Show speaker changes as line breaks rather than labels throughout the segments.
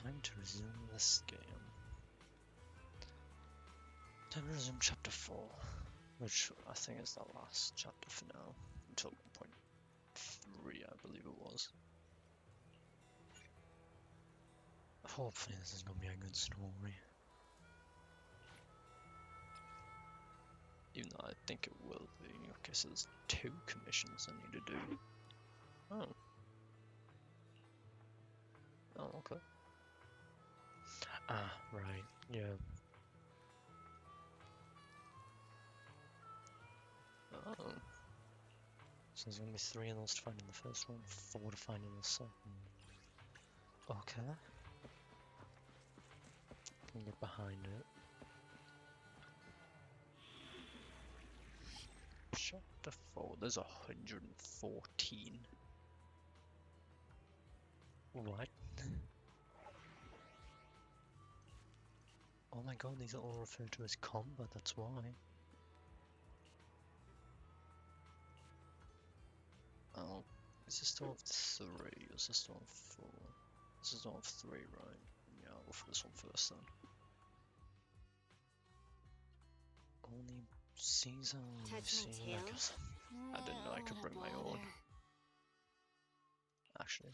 Time to resume this game. Time to resume chapter 4, which I think is the last chapter for now, until 1.3 I believe it was. Hopefully this is going to be a good story. Even though I think it will be. Okay, so there's 2 commissions I need to do. Oh. Oh, okay. Ah, right, yeah. Oh. So there's going to be 3 of those to find in the first one, 4 to find in the second. Okay. Can get behind it. Chapter 4, there's 114. What? Oh my god, these are all referred to as combat, that's why. Oh, is this still of 3 or is this still of 4? This is still of 3, right? Yeah, I'll go for this one first then. Only Caesar, I guess. I didn't know I could bring my own. Actually.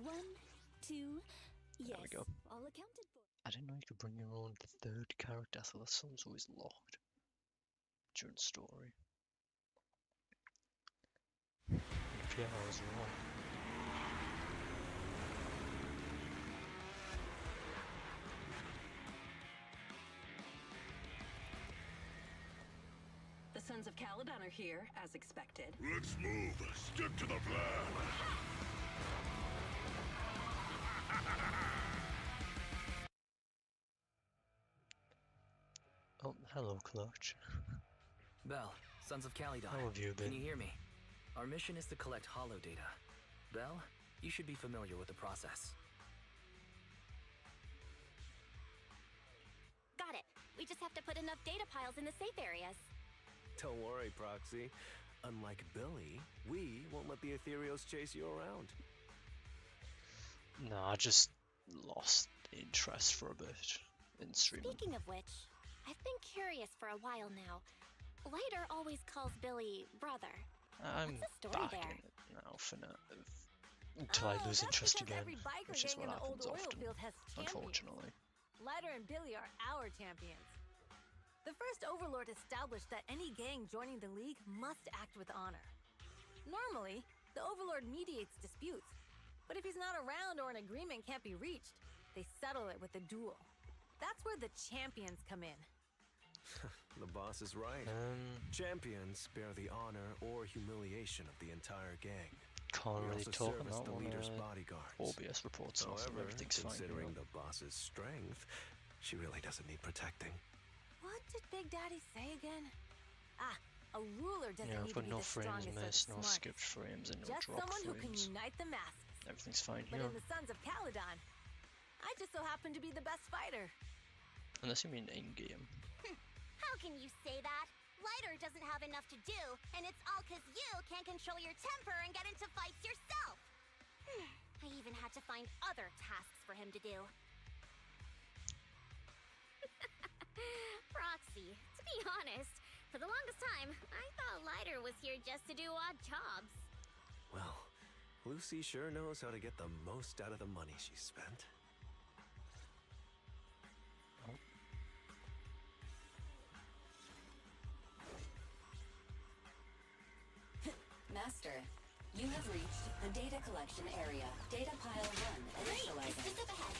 1, 2, yes.
There we go.
All accounted for.
I didn't know you could bring your own 3rd character, so that sounds always locked during story. Yeah, I was wrong.
The Sons of Caledon are here, as expected.
Let's move. Stick to the plan.
Oh, hello, Clutch.
Bell, Sons of Caledon.
How have you been?
Can you hear me? Our mission is to collect holo data. Bell, you should be familiar with the process.
Got it. We just have to put enough data piles in the safe areas.
Don't worry, Proxy. Unlike Billy, we won't let the Ethereals chase you around.
No, I just lost interest for a bit in streaming.
Speaking of which, I've been curious for a while now. Lighter always calls Billy brother.
I'm
What's the story
back
there?
in it now for now. Until I lose interest again, which is what happens often, unfortunately.
Lighter and Billy are our champions. The first Overlord established that any gang joining the League must act with honor. Normally, the Overlord mediates disputes, but if he's not around or an agreement can't be reached, they settle it with a duel. That's where the champions come in.
The boss is right. Champions bear the honor or humiliation of the entire gang.
Can't
We
really
also
talk
serve as
about
the leader's
one
bodyguards.
OBS reports off and
However,
everything's fine.
considering
Here.
the boss's strength, she really doesn't need protecting.
What did Big Daddy say again? Ah, a ruler doesn't
Yeah, I've
need to
got
be
no
the
frames
strongest or
missed,
the
no
smartest.
skipped frames, and no
Just
drop
someone who can
frames.
unite the masses.
Everything's fine
But
here.
in the Sons of Caledon, I just so happen to be the best fighter.
Unless you mean in-game.
How can you say that? Lighter doesn't have enough to do, and it's all because you can't control your temper and get into fights yourself. I even had to find other tasks for him to do. Proxy, to be honest, for the longest time, I thought Lighter was here just to do odd jobs.
Well, Lucy sure knows how to get the most out of the money she spent.
Master, you have reached the data collection area. Data pile 1 initializing.
Step ahead.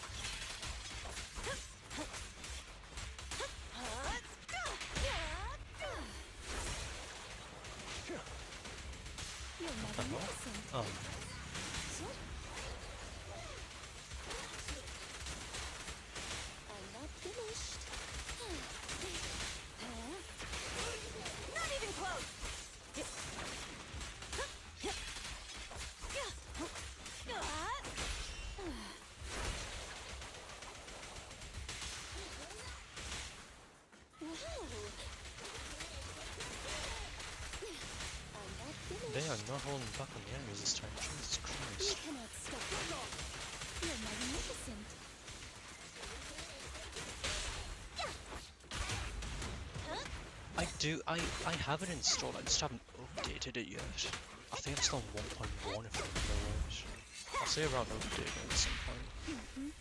You're magnificent.
Oh.
I'm not finished.
Not even close!
They are not holding back on the enemies this time. Jesus
You
Christ.
cannot stop. You're magnificent.
I have it installed, I just haven't updated it yet. I think I'm still on 1.1 if I remember right. I'll say around updating at some point.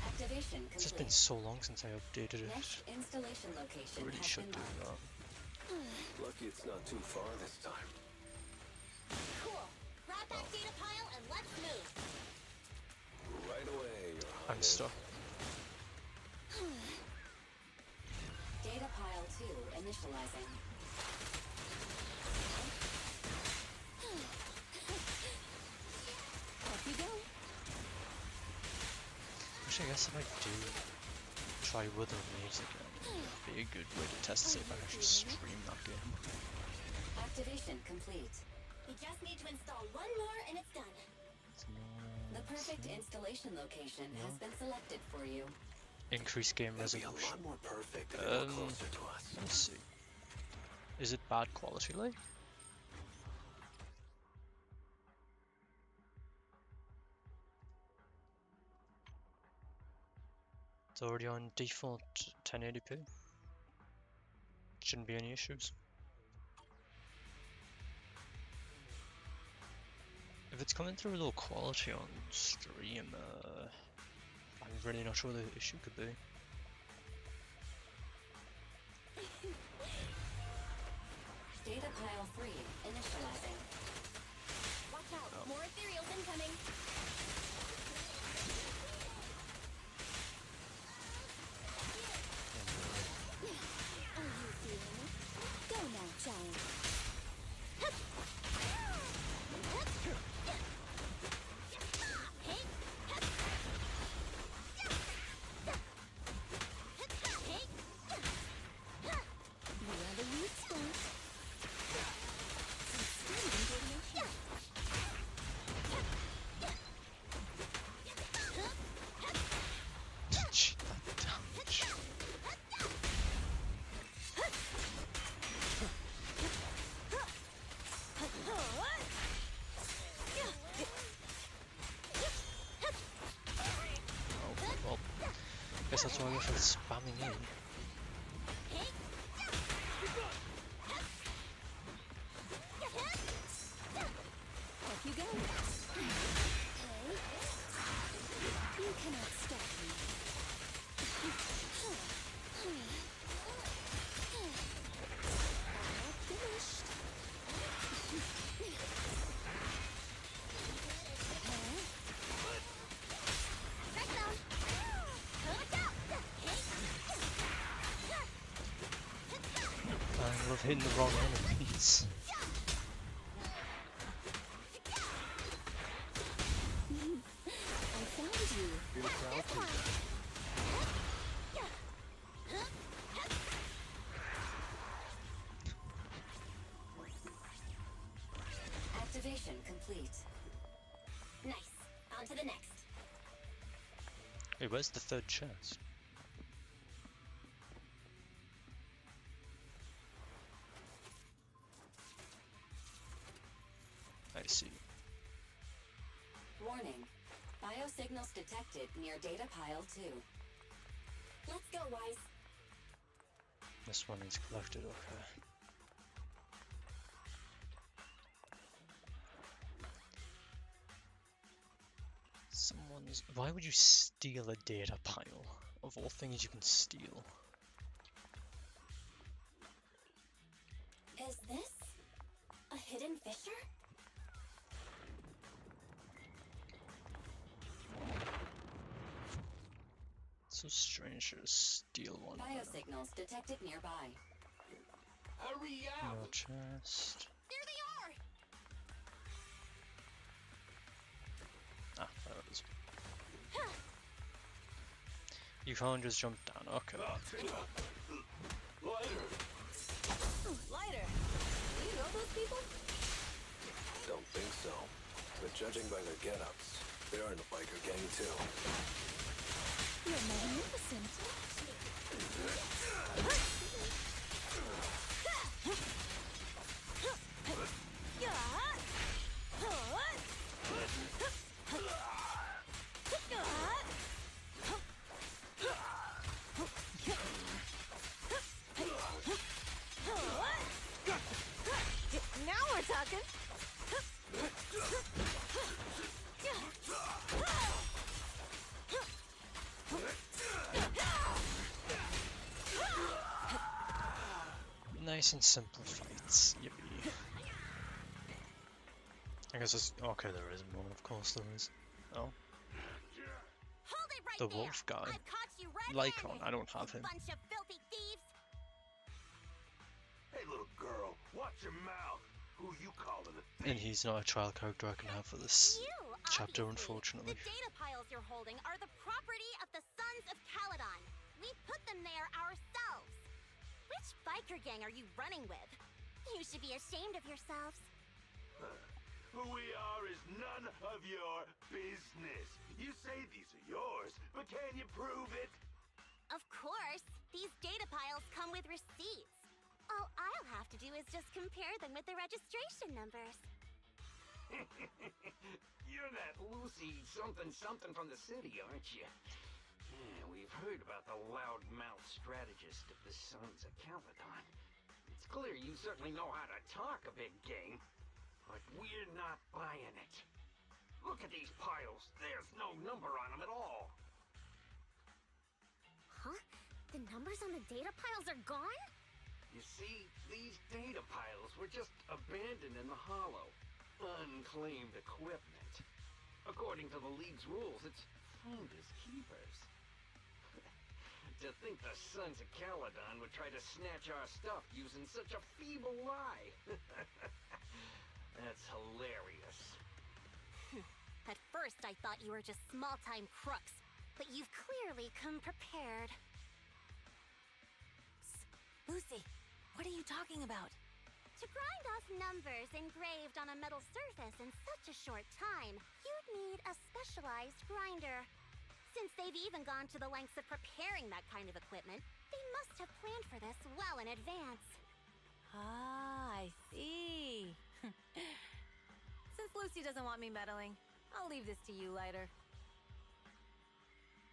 Activation
It's just been
complete.
so long since I updated it.
Next installation
I
location
really
has
should
been
do
marked.
that.
Lucky it's not too far this time.
Cool. Grab that data pile and let's move.
Right away, Your
I'm
Highness.
stuck.
Data pile 2 initializing.
Off you go.
Which I guess if I do try Wither Maze again, it'd be a good way to test to see if I can actually stream that game.
Activation complete.
We just need to install one more and it's done.
The perfect installation location has been selected for you.
Increase game
It'd be a
resolution.
lot more perfect if it were
Um,
closer to us.
Let's see. Is it bad quality like? It's already on default 1080p. Shouldn't be any issues. If it's coming through low quality on stream, I'm really not sure the issue could be.
Data pile 3 initializing.
Watch out.
Oh.
More ethereals incoming. Are you feeling it? Go now, giant. We are the weak spot. Some standing radiation.
Gee, that damage. Oh, well. Guess that's why I get for spamming in.
Off you go.
You cannot stop me. All finished. Back down. Watch out.
I love hitting the wrong enemies.
I found you.
Feel proud to
Activation complete.
Nice. On to the next.
Wait, where's the third chest? I see.
Warning. Biosignals detected near data pile 2.
Let's go, Wise.
This one is collected, okay. Someone's. Why would you steal a data pile? Of all things you can steal.
Is this a hidden fissure?
It's so strange to steal one.
Biosignals detected nearby.
Hurry
No
up!
chest.
There they are!
Ah, there it is. You can't just jump down, okay.
Lighter!
Lighter. Do you know those people?
Don't think so. But judging by their get-ups, they're in the biker gang too.
You're magnificent.
Nice and simple fights. Yippee. I guess it's okay. There is more. Of course there is. Oh,
Hold it right
the
there.
wolf guy.
I've caught you red-handed,
Lycon. I don't have
you
him.
bunch of filthy thieves.
Hey, little girl, watch your mouth. Who you calling a thief?
And he's not a trial character I can have for this
You,
chapter,
obviously.
unfortunately.
The data piles you're holding are the property of the Sons of Caledon. We put them there ourselves. Which biker gang are you running with? You should be ashamed of yourselves.
Who we are is none of your business. You say these are yours, but can you prove it?
Of course, these data piles come with receipts. All I'll have to do is just compare them with the registration numbers.
You're that Lucy something from the city, aren't you? Yeah, we've heard about the loudmouth strategist of the Sons of Caledon. It's clear you certainly know how to talk a big game, but we're not buying it. Look at these piles. There's no number on them at all.
Huh? The numbers on the data piles are gone?
You see, these data piles were just abandoned in the hollow. Unclaimed equipment. According to the League's rules, it's finders keepers. To think the Sons of Caledon would try to snatch our stuff using such a feeble lie. That's hilarious.
At first, I thought you were just small-time crooks, but you've clearly come prepared.
Psst. Lucy, what are you talking about?
To grind off numbers engraved on a metal surface in such a short time, you'd need a specialized grinder. Since they've even gone to the lengths of preparing that kind of equipment, they must have planned for this well in advance.
Ah, I see. Since Lucy doesn't want me meddling, I'll leave this to you, Lighter.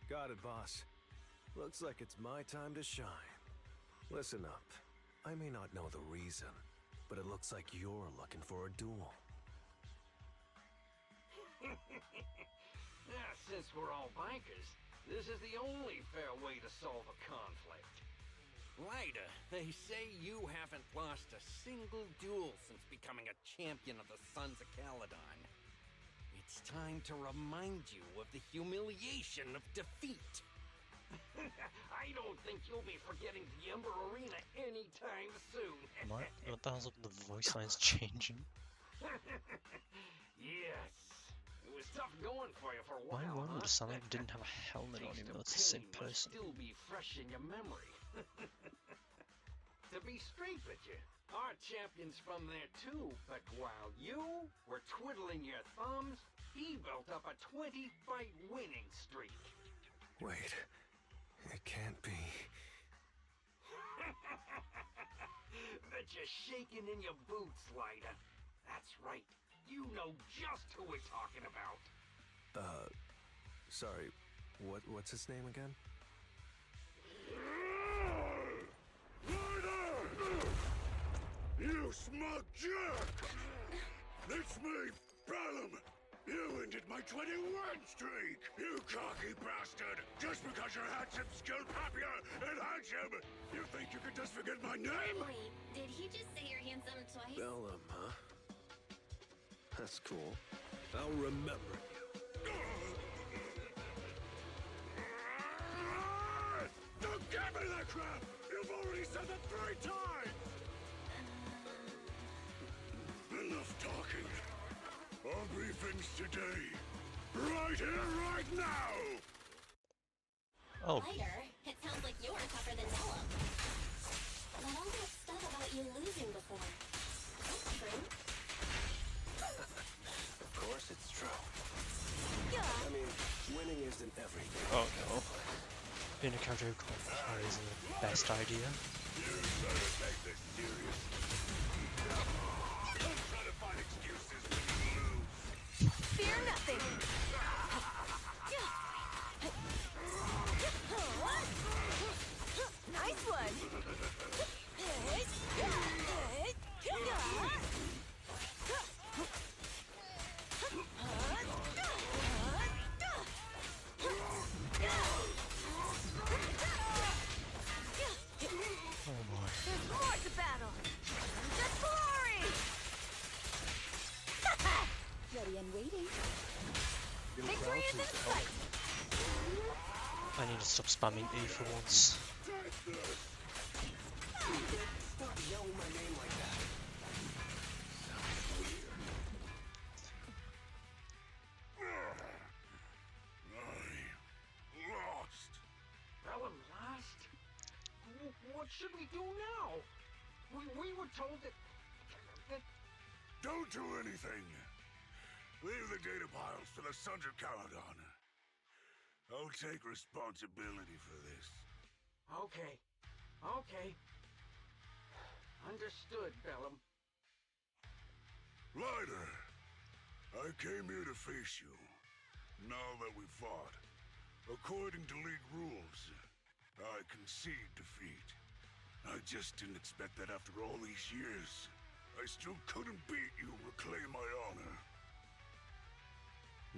Got it, boss. Looks like it's my time to shine. Listen up. I may not know the reason, but it looks like you're looking for a duel.
Yeah, since we're all bikers, this is the only fair way to solve a conflict.
Ryder, they say you haven't lost a single duel since becoming a champion of the Sons of Caledon. It's time to remind you of the humiliation of defeat.
I don't think you'll be forgetting the Ember Arena anytime soon.
What the hell's up with the voice lines changing?
Yes. It was tough going for you for a while.
Why one would
huh?
sound like he didn't have a helmet on,
Taste
even
of
though it's the same
pain must
person.
still be fresh in your memory. To be straight with you, our champion's from there too, but while you were twiddling your thumbs, he built up a 20-fight winning streak.
Wait, it can't be.
Bet you're shaking in your boots, Lyda. That's right. You know just who we're talking about.
Sorry, what's his name again?
You smug jerk! It's me, Bellum! You ended my 21 streak! You cocky bastard! Just because you're handsome, skilled, happier, and handsome! You think you can just forget my name?
Wait, did he just say you're handsome twice?
Bellum, huh? That's cool. I'll remember you.
Don't give me that crap! You've already said it 3 times! Enough talking. Our briefings today. Right here, right now!
Oh,
Lighter, it sounds like you're tougher than Bellum. But all that stuff about you losing before, that's true?
Of course it's true. I mean, winning isn't everything.
oh no. Being a character who can't play isn't the best idea.
You better take this serious. Don't try to find excuses when you lose.
Fear nothing! Nice one!
Oh boy.
There's more to battle! is in sight.
I need to stop spamming E for once.
Stop yelling my name like that.
I lost.
Bellum lost? What should we do now? We were told that...
Don't do anything. Leave the data piles to the Sons of Caledon. I'll take responsibility for this.
Okay. Okay. Understood, Bellum.
Ryder, I came here to face you. Now that we fought, according to League rules, I concede defeat. I just didn't expect that after all these years, I still couldn't beat you and reclaim my honor.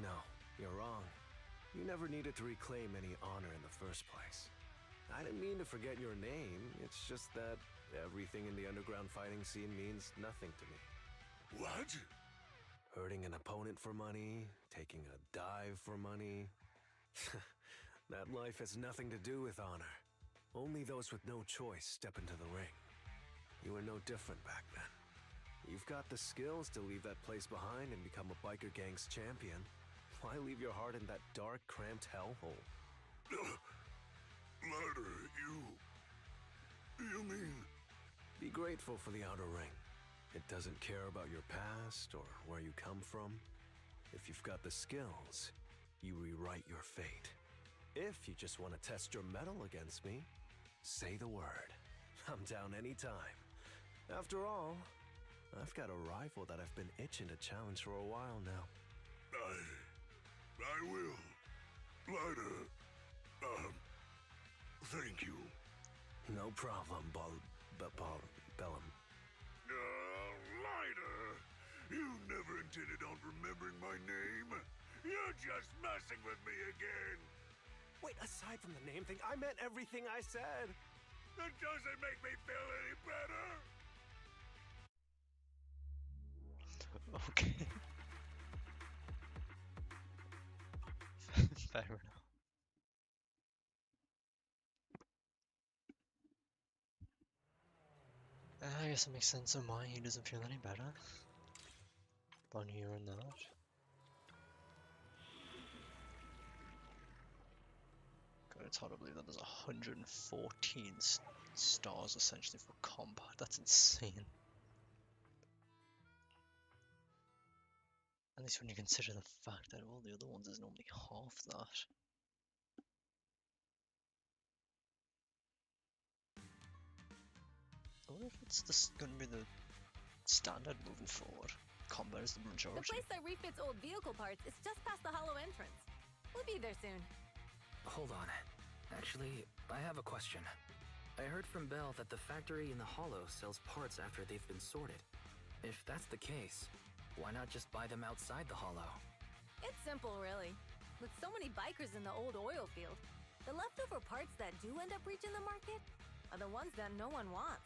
No, you're wrong. You never needed to reclaim any honor in the first place. I didn't mean to forget your name, it's just that everything in the underground fighting scene means nothing to me.
What?
Hurting an opponent for money, taking a dive for money. That life has nothing to do with honor. Only those with no choice step into the ring. You were no different back then. You've got the skills to leave that place behind and become a biker gang's champion. Why leave your heart in that dark, cramped hellhole?
Ryder, you mean...
Be grateful for the outer ring. It doesn't care about your past or where you come from. If you've got the skills, you rewrite your fate. If you just want to test your mettle against me, say the word. I'm down anytime. After all, I've got a rival that I've been itching to challenge for a while now.
I will. Ryder, thank you.
No problem, Bellum.
Ryder, you never intended on remembering my name. You're just messing with me again.
Wait, aside from the name thing, I meant everything I said.
That doesn't make me feel any better.
Okay. Fair enough. I guess it makes sense of why he doesn't feel any better. On hearing that. God, it's hard to believe that there's 114 stars essentially for combat. That's insane. At least when you consider the fact that all the other ones is normally half that. I wonder if it's going to be the standard moving forward. Combat is the
The
majority.
place that refits old vehicle parts is just past the hollow entrance. We'll be there soon.
Hold on. Actually, I have a question. I heard from Belle that the factory in the Hollow sells parts after they've been sorted. If that's the case, why not just buy them outside the Hollow?
It's simple, really. With so many bikers in the old oil field, the leftover parts that do end up reaching the market are the ones that no one wants.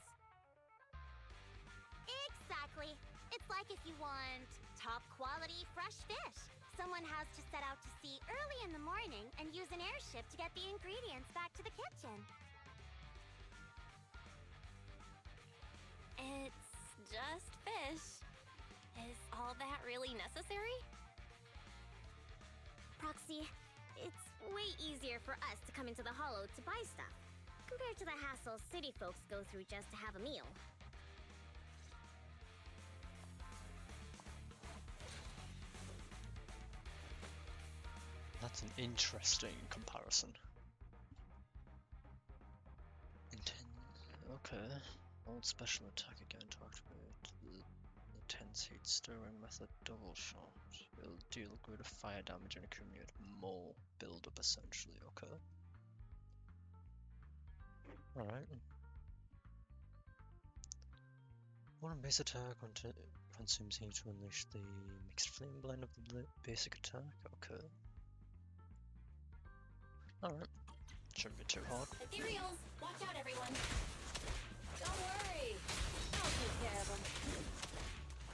Exactly. It's like if you want top quality fresh fish. Someone has to set out to sea early in the morning and use an airship to get the ingredients back to the kitchen.
It's just fish. Is all that really necessary?
Proxy, it's way easier for us to come into the Hollow to buy stuff, compared to the hassle city folks go through just to have a meal.
That's an interesting comparison. Okay. Old special attack again to activate the intense heat stirring method double shot. It'll deal greater fire damage and accumulate more build up essentially, okay. Alright. One base attack consumes heat to unleash the mixed flame blend of the basic attack, okay. Alright. Shouldn't be too hard.
Ethereals, watch out, everyone.
Don't worry. I'll take care of them.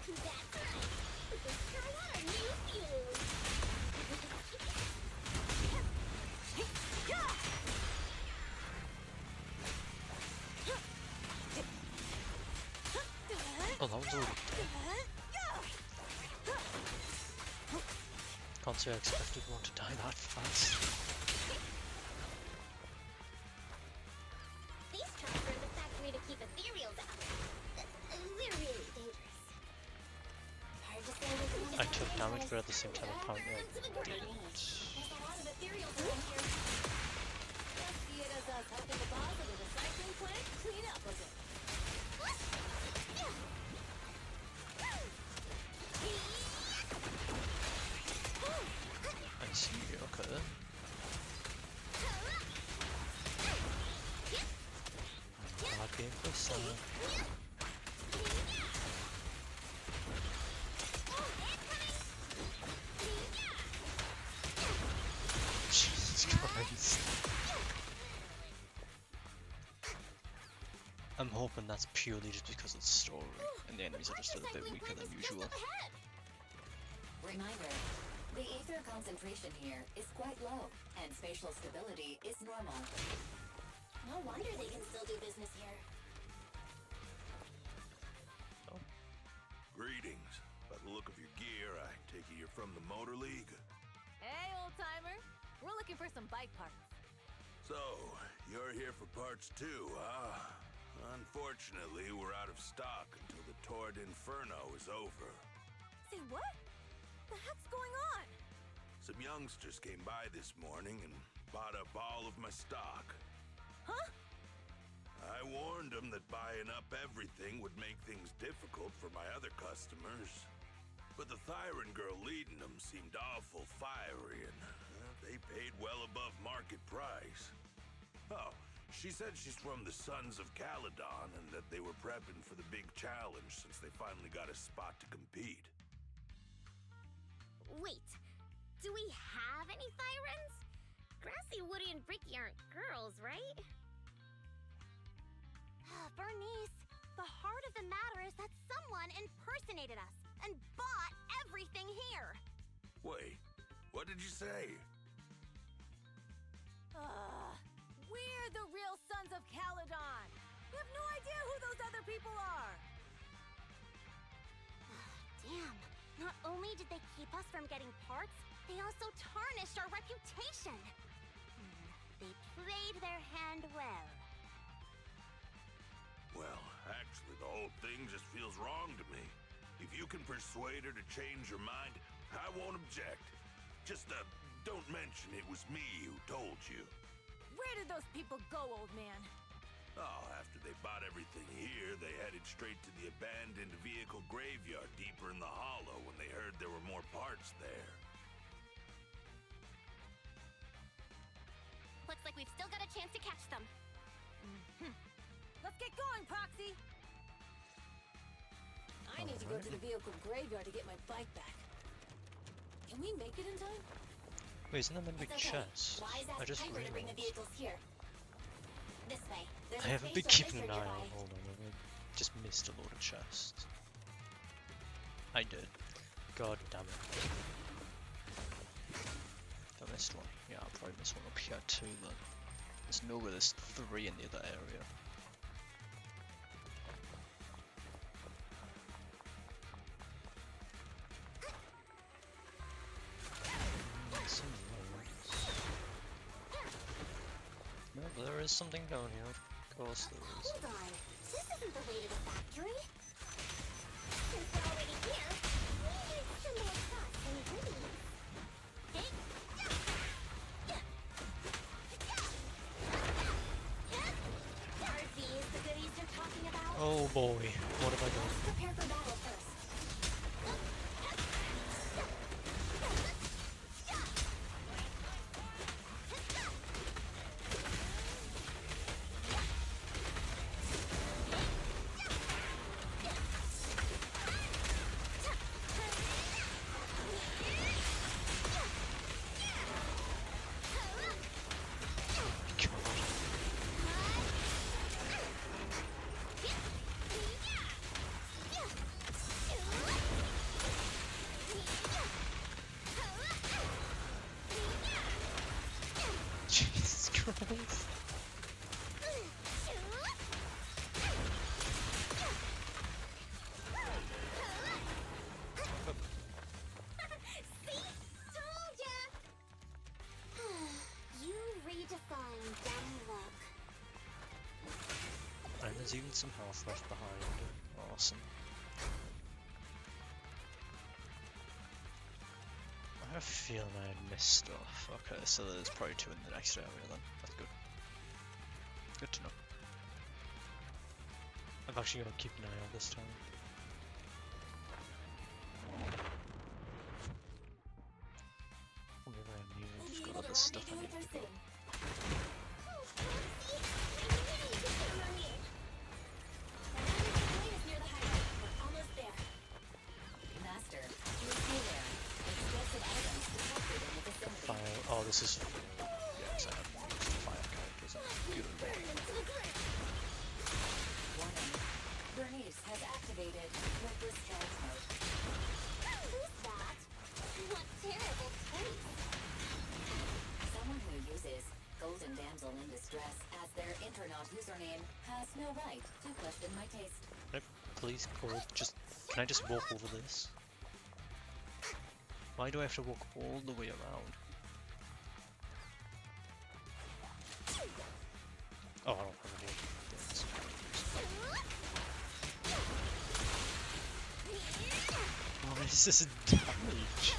That's right. Let's try out our new fuel.
Oh, that was a little dead. Can't say I expected one to die that fast.
These trucks are in the factory to keep ethereals out. They're really dangerous. Hard to say which one
I took damage, but at the same time, apparently I
to the ground.
didn't.
There's a lot of ethereals around here.
Just see it as us helping the boss of the recycling plant clean up a bit.
I see, okay. Not being close. Jesus Christ. I'm hoping that's purely just because it's story, and the enemies are just a bit weaker than usual.
Reminder, the ether concentration here is quite low, and spatial stability is normal.
No wonder they can still do business here.
Greetings. By the look of your gear, I take it you're from the Motor League.
Hey, old timer. We're looking for some bike parts.
So, you're here for parts too, huh? Unfortunately, we're out of stock until the Torrid Inferno is over.
See what? The heck's going on?
Some youngsters came by this morning and bought up all of my stock.
Huh?
I warned them that buying up everything would make things difficult for my other customers. But the Thyron girl leading them seemed awful fiery, and they paid well above market price. Oh, she said she's from the Sons of Caledon and that they were prepping for the big challenge since they finally got a spot to compete.
Wait, do we have any Thyrans? Grassy, Woody, and Bricky aren't girls, right? Bernice, the heart of the matter is that someone impersonated us and bought everything here.
Wait, what did you say?
We're the real Sons of Caledon. We have no idea who those other people are.
Damn, not only did they keep us from getting parts, they also tarnished our reputation. They played their hand well.
Well, actually, the whole thing just feels wrong to me. If you can persuade her to change her mind, I won't object. Just, don't mention it was me who told you.
Where did those people go, old man?
Oh, after they bought everything here, they headed straight to the abandoned vehicle graveyard deeper in the hollow when they heard there were more parts there.
Looks like we've still got a chance to catch them.
Let's get going, Proxy. I need to go to the vehicle graveyard to get my bike back. Can we make it in time?
Wait, isn't that meant to be
It's okay.
chest?
Wise
I
asked
just
Piper to bring the
realized.
vehicles here. This way. There's
I
a
haven't been
spatial
keeping an
laser
eye on.
nearby.
Hold on, I just missed a load of chests. I did. God damn it. I missed one. Yeah, I'll probably miss one up here too then. There's nowhere there's 3 in the other area. Some roads. No, there is something down here. Of course there is.
Hold on. This isn't the way to the factory. Since we're already here, we need some more sauce and greens. Hey. Are these the goodies you're talking about?
Oh boy, what have I done?
Let's prepare for battle first.
even some health left behind. Awesome. I have a feeling I had missed stuff. Okay, so there's probably 2 in the next area then. That's good. Good to know. I've actually got to keep an eye out this time. Wonder if I need to just got other stuff I need to pick up.
Master, you see there. Explosive items detected in the vicinity.
Fire. Oh, this is. Yeah, because I have fire characters. Good.
Warning. Bernice has activated reckless charge mode.
Who's that? What terrible taste.
Someone who uses Golden Damsel in Distress as their Internaut username has no right to question my taste.
Please, Cole, can I just walk over this? Why do I have to walk all the way around? Oh, I don't have any things. What is this damage?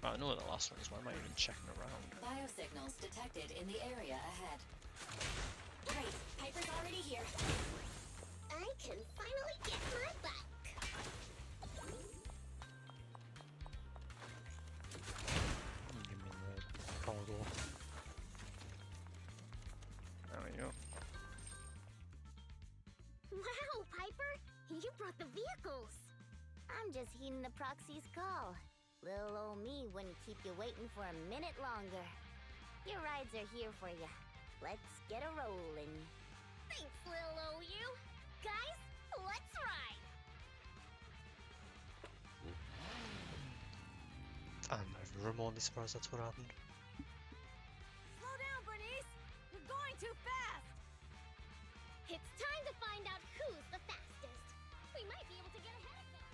I know what the last one is, why am I even checking around?
Biosignals detected in the area ahead.
Right, Piper's already here. I can finally get my back.
Give me the cargo. There we go.
Wow, Piper! You brought the vehicles! I'm just heeding the proxy's call. Little old me wouldn't keep you waiting for a minute longer. Your rides are here for you. Let's get a rollin'. Thanks, little OU. Guys, let's ride!
I'm remotely surprised that's what happened.
Slow down, Bernice! You're going too fast!
It's time to find out who's the fastest. We might be able to get ahead of them.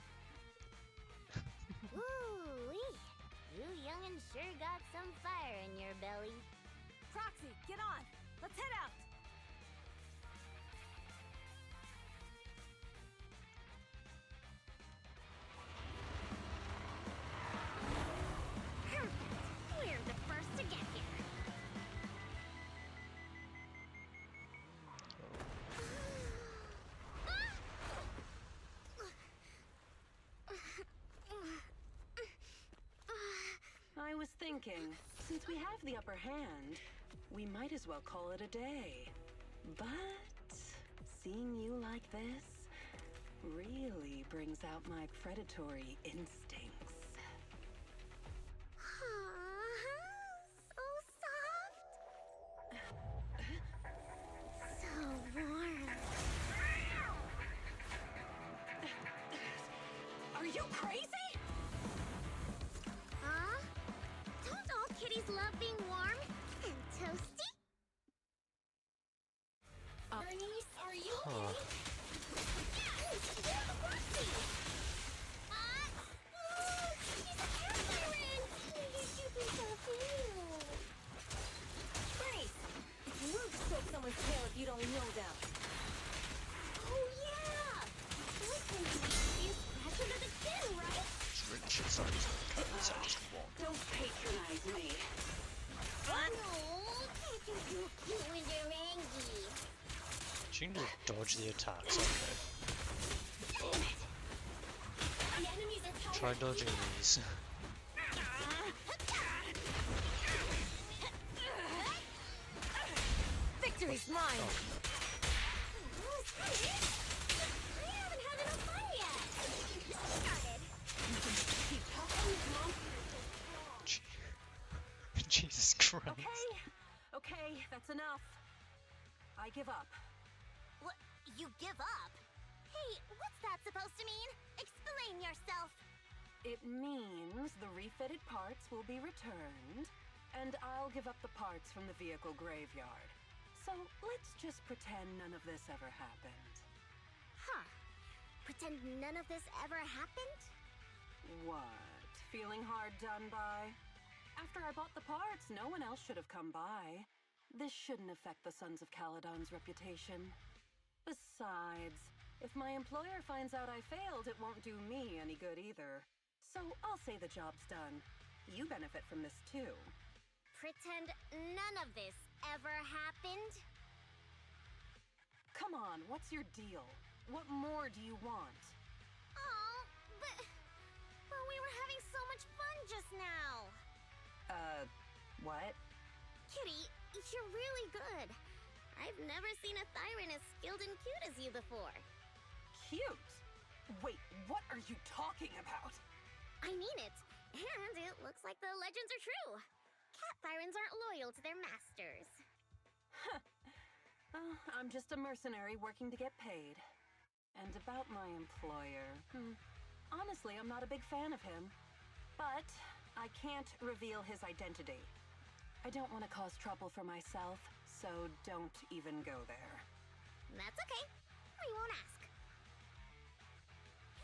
Woo-wee! You young'un sure got some fire in your belly.
Proxy, get on! Let's head out!
We're the first to get here.
I was thinking, since we have the upper hand, we might as well call it a day. But seeing you like this really brings out my predatory instincts.
So soft. So warm.
Are you crazy?
Huh? Don't all kitties love being warm and toasty?
Bernice, are you
Huh.
okay?
Where's the proxy? She's a campfire
Bernice! It's rude to stroke someone's tail if you don't know them.
Oh yeah! Those things make you scratch under the skin, right?
Really should start using the cards, I just walk.
Don't patronize me.
No, can't you do cute when they're angry?
She can just dodge the attacks, okay.
The enemies are
Try dodging these.
Victory's mine!
I haven't had enough fun yet!
enough. I give up.
What? You give up? Hey, what's that supposed to mean? Explain yourself.
It means the refitted parts will be returned, and I'll give up the parts from the vehicle graveyard. So let's just pretend none of this ever happened.
Huh. Pretend none of this ever happened?
What? Feeling hard done by? After I bought the parts, no one else should have come by. This shouldn't affect the Sons of Caledon's reputation. Besides, if my employer finds out I failed, it won't do me any good either. So I'll say the job's done. You benefit from this too.
Pretend none of this ever happened?
Come on, what's your deal? What more do you want?
Oh, but we were having so much fun just now.
What?
Kitty, you're really good. I've never seen a Thyran as skilled and cute as you before.
Cute? Wait, what are you talking about?
I mean it. And it looks like the legends are true. Cat Thyrans aren't loyal to their masters.
I'm just a mercenary working to get paid. And about my employer, honestly, I'm not a big fan of him. But I can't reveal his identity. I don't want to cause trouble for myself, so don't even go there.
That's okay. We won't ask.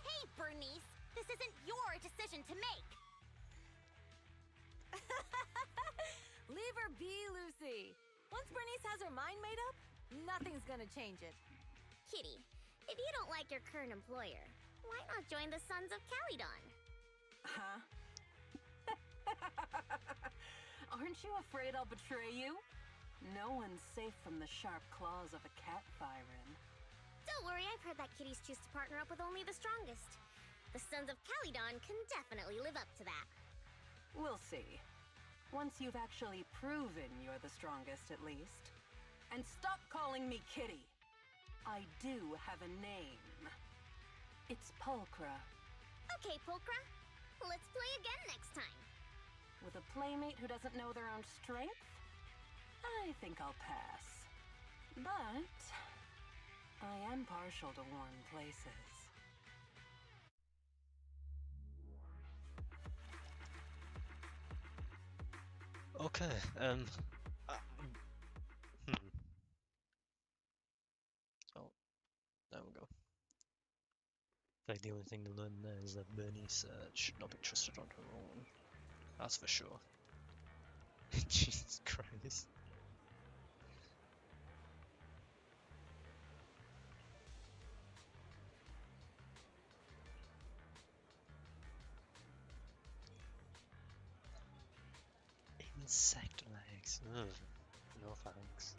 Hey, Bernice! This isn't your decision to make!
Leave her be, Lucy. Once Bernice has her mind made up, nothing's gonna change it.
Kitty, if you don't like your current employer, why not join the Sons of Caledon?
Huh? Aren't you afraid I'll betray you? No one's safe from the sharp claws of a cat Thyran.
Don't worry, I've heard that kitties choose to partner up with only the strongest. The Sons of Caledon can definitely live up to that.
We'll see. Once you've actually proven you're the strongest, at least. And stop calling me Kitty. I do have a name. It's Pulchra.
Okay, Pulchra. Let's play again next time.
With a playmate who doesn't know their own strength? I think I'll pass. But I am partial to warm places.
Okay, Oh, there we go. Like the only thing to learn there is that Bernice should not be trusted on her own. That's for sure. Jesus Christ. Insect legs. Ugh. No thanks.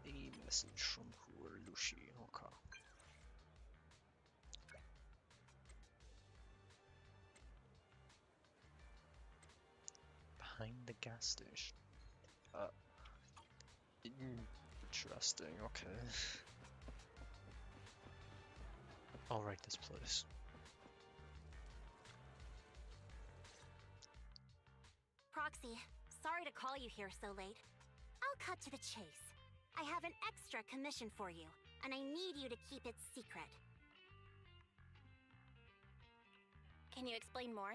A message from poor Lucy. Okay. Behind the gas station. Interesting, okay. I'll write this place.
Proxy, sorry to call you here so late. I'll cut to the chase. I have an extra commission for you, and I need you to keep it secret. Can you explain more?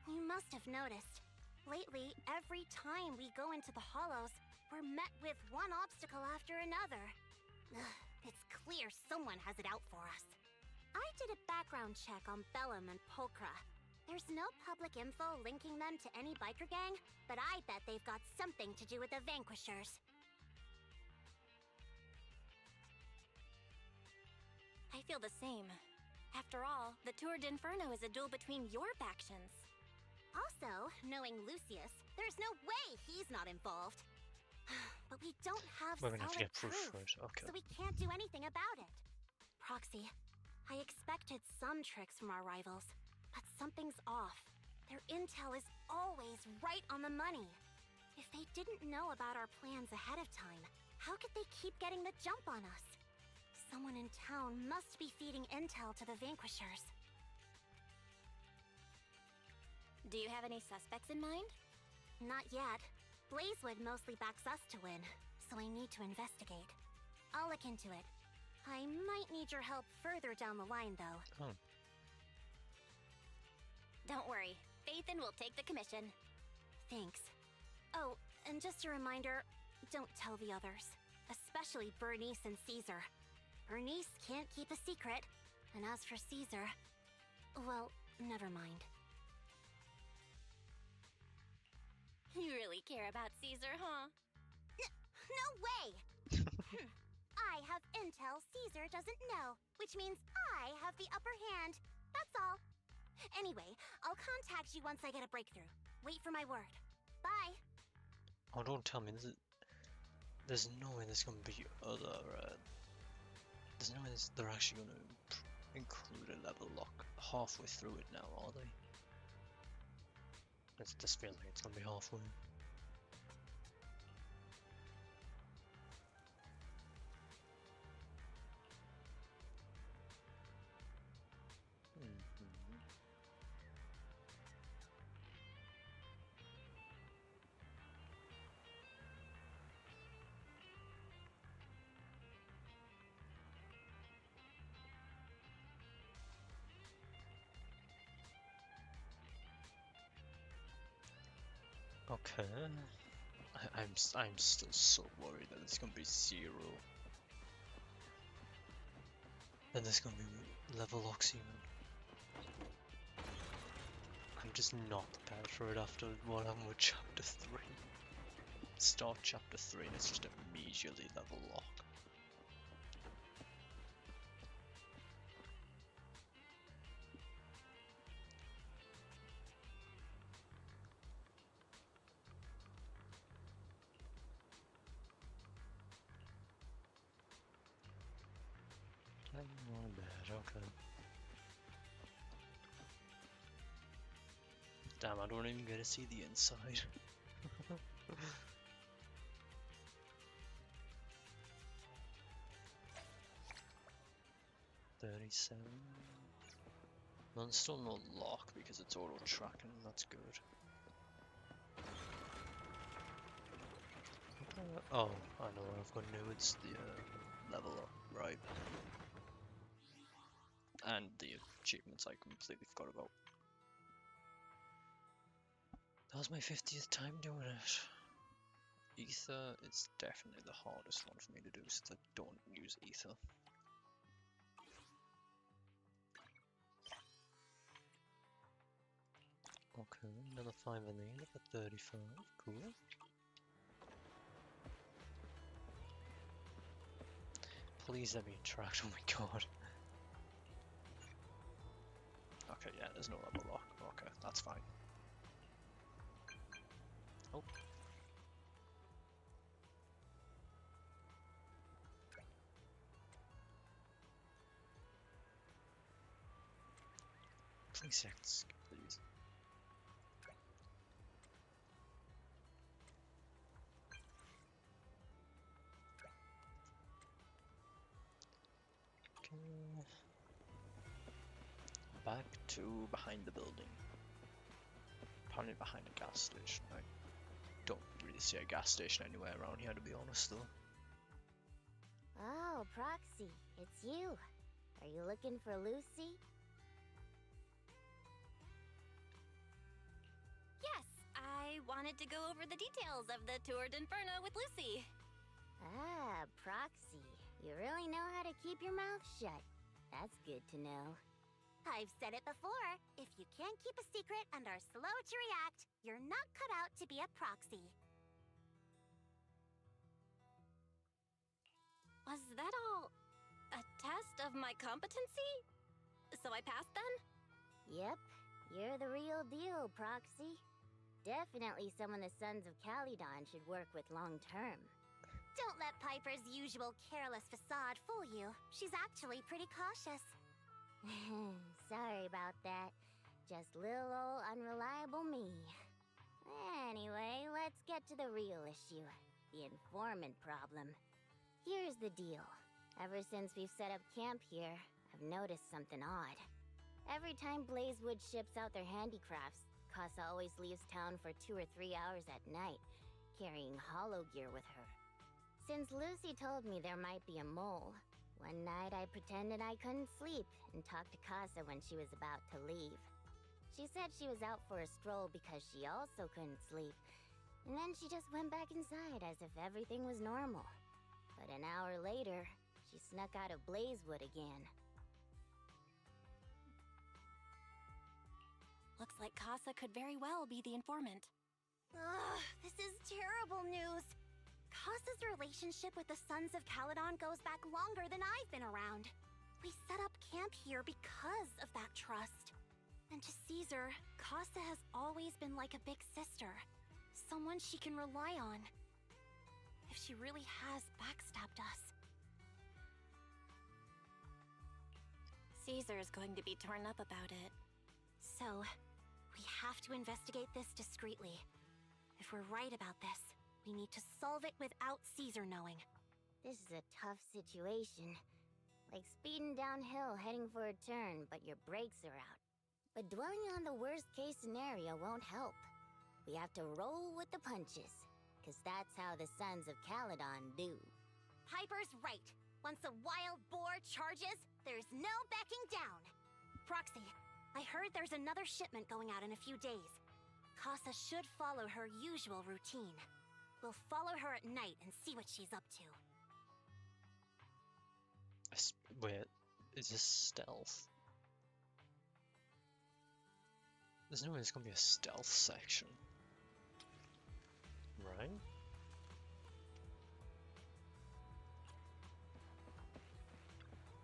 You must have noticed. Lately, every time we go into the Hollows, we're met with one obstacle after another. Ugh, it's clear someone has it out for us. I did a background check on Bellum and Pulchra. There's no public info linking them to any biker gang, but I bet they've got something to do with the Vanquishers.
I feel the same. After all, the Tour d'Inferno is a duel between your factions.
Also, knowing Lucius, there's no way he's not involved. But we don't have
We're gonna have to
solid
get proof for it, okay.
so we can't do anything about it. Proxy, I expected some tricks from our rivals, but something's off. Their intel is always right on the money. If they didn't know about our plans ahead of time, how could they keep getting the jump on us? Someone in town must be feeding intel to the Vanquishers. Do you have any suspects in mind? Not yet. Blazewood mostly backs us to win, so I need to investigate. I'll look into it. I might need your help further down the line, though.
Oh.
Don't worry. Phaethon will take the commission. Thanks. Oh, and just a reminder, don't tell the others. Especially Bernice and Caesar. Bernice can't keep a secret. And as for Caesar... well, never mind. You really care about Caesar, huh? No way! I have intel Caesar doesn't know, which means I have the upper hand. That's all. Anyway, I'll contact you once I get a breakthrough. Wait for my word. Bye.
Oh, don't tell me there's no way there's gonna be other. There's no way they're actually gonna include a level lock halfway through it now, are they? It just feels like it's gonna be halfway. Okay. I'm still so worried that it's gonna be 0. Then there's gonna be level locks even. I'm just not prepared for it after what happened with chapter 3. Start chapter 3 and it's just immediately level lock. Not bad, okay. Damn, I don't even get to see the inside. 37. No, there's still no lock because it's auto tracking, that's good. Oh, I know what I've got to do, it's the level up, right. And the achievements I completely forgot about. That was my 50th time doing it. Ether is definitely the hardest one for me to do since I don't use Ether. Okay, another 5 in there for 35, cool. Please let me interact, oh my god. Okay, yeah, there's no level lock. Okay, that's fine. Oh. Please, seconds, please. Okay. Back to behind the building. Probably behind a gas station. I don't really see a gas station anywhere around here, to be honest, though.
Oh, Proxy, it's you. Are you looking for Lucy? Yes, I wanted to go over the details of the Tour d'Inferno with Lucy. Ah, Proxy, you really know how to keep your mouth shut. That's good to know. I've said it before. If you can't keep a secret and are slow to react, you're not cut out to be a proxy. Was that all a test of my competency? So I passed then? Yep, you're the real deal, Proxy. Definitely someone the Sons of Calydon should work with long term. Don't let Piper's usual careless facade fool you. She's actually pretty cautious. Sorry about that. Just little old unreliable me. Anyway, let's get to the real issue. The informant problem. Here's the deal. Ever since we've set up camp here, I've noticed something odd. Every time Blazewood ships out their handicrafts, Casa always leaves town for 2 or 3 hours at night, carrying hollow gear with her. Since Lucy told me there might be a mole, one night I pretended I couldn't sleep and talked to Casa when she was about to leave. She said she was out for a stroll because she also couldn't sleep, and then she just went back inside as if everything was normal. But an hour later, she snuck out of Blazewood again.
Looks like Casa could very well be the informant.
Ugh, this is terrible news. Casa's relationship with the Sons of Caledon goes back longer than I've been around. We set up camp here because of that trust. And to Caesar, Casa has always been like a big sister. Someone she can rely on. If she really has backstabbed us.
Caesar is going to be torn up about it.
So, we have to investigate this discreetly. If we're right about this, we need to solve it without Caesar knowing. This is a tough situation. Like speeding downhill heading for a turn, but your brakes are out. But dwelling on the worst-case scenario won't help. We have to roll with the punches, because that's how the Sons of Caledon do. Piper's right. Once a wild boar charges, there's no backing down. Proxy, I heard there's another shipment going out in a few days. Casa should follow her usual routine. We'll follow her at night and see what she's up to.
Wait, is this stealth? There's no way there's gonna be a stealth section. Right?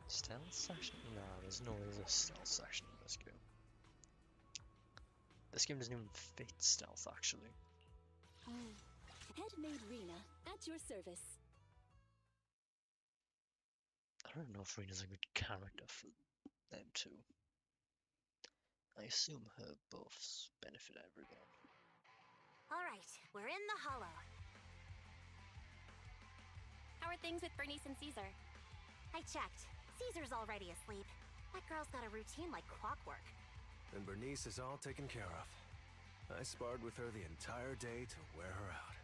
Stealth section? No, there's no way there's a stealth section in this game. This game doesn't even fit stealth, actually.
Headmaid Rena, at your service.
I don't know if Rena's a good character for them two. I assume her buffs benefit everyone.
Alright, we're in the hollow.
How are things with Bernice and Caesar?
I checked. Caesar's already asleep. That girl's got a routine like clockwork.
And Bernice is all taken care of. I sparred with her the entire day to wear her out.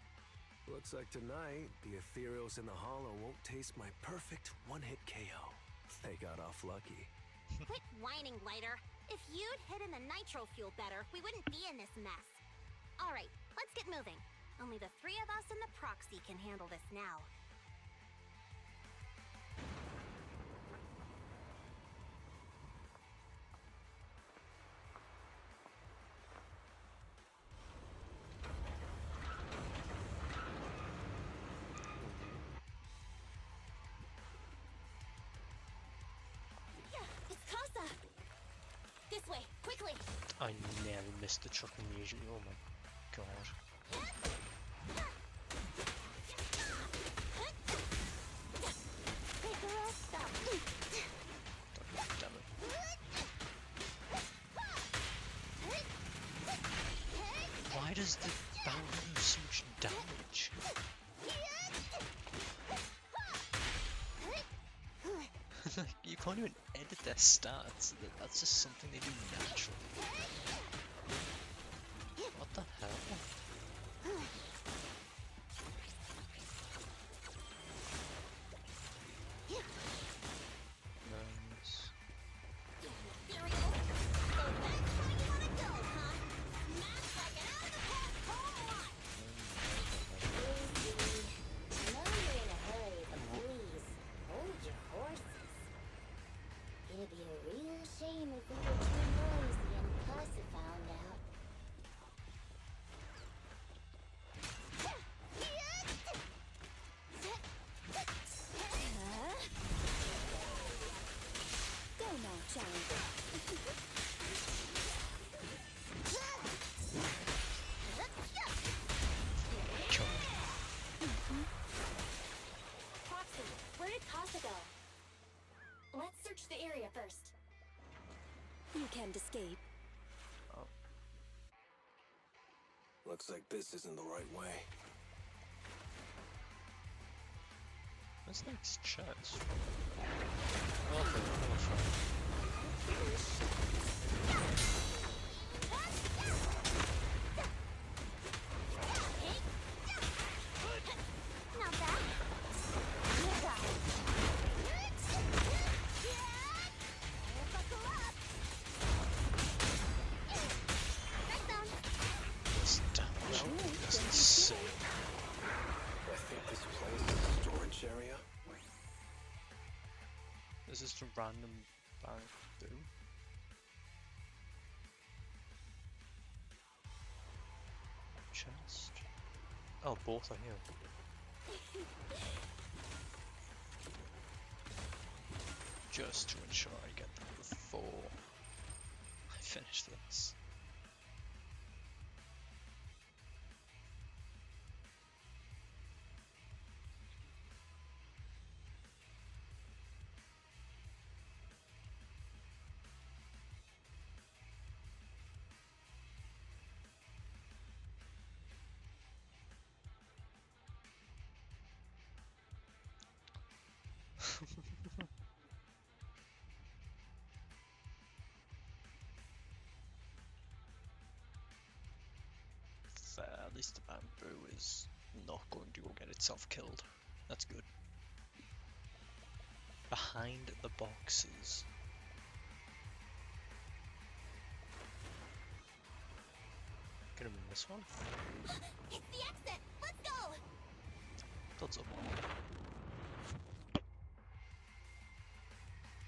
Looks like tonight, the ethereals in the hollow won't taste my perfect one-hit KO. They got off lucky.
Quit whining, Lighter. If you'd hidden the nitro fuel better, we wouldn't be in this mess. Alright, let's get moving. Only the 3 of us and the proxy can handle this now. It's Casa! This way, quickly!
I nearly missed the truck immediately, oh my god.
Hey girl, stop!
Damn it. Why does the bounty do so much damage? Like, you can't even edit their stats. That's just something they do naturally. What the hell? Nice.
It'd be a real shame if we were too noisy and Casa found out.
Go now, challenger.
Proxy, where did Casa go? Let's search the area first.
You can't escape.
Looks like this isn't the right way.
What's next? Chest. Okay, I'm fine. random bamboo. Chest. Oh, both are here. Just to ensure I get them before I finish this. Fair, at least the bamboo is not going to go get itself killed. That's good. Behind the boxes. Gonna be this one?
It's the exit! Let's go!
That's a one.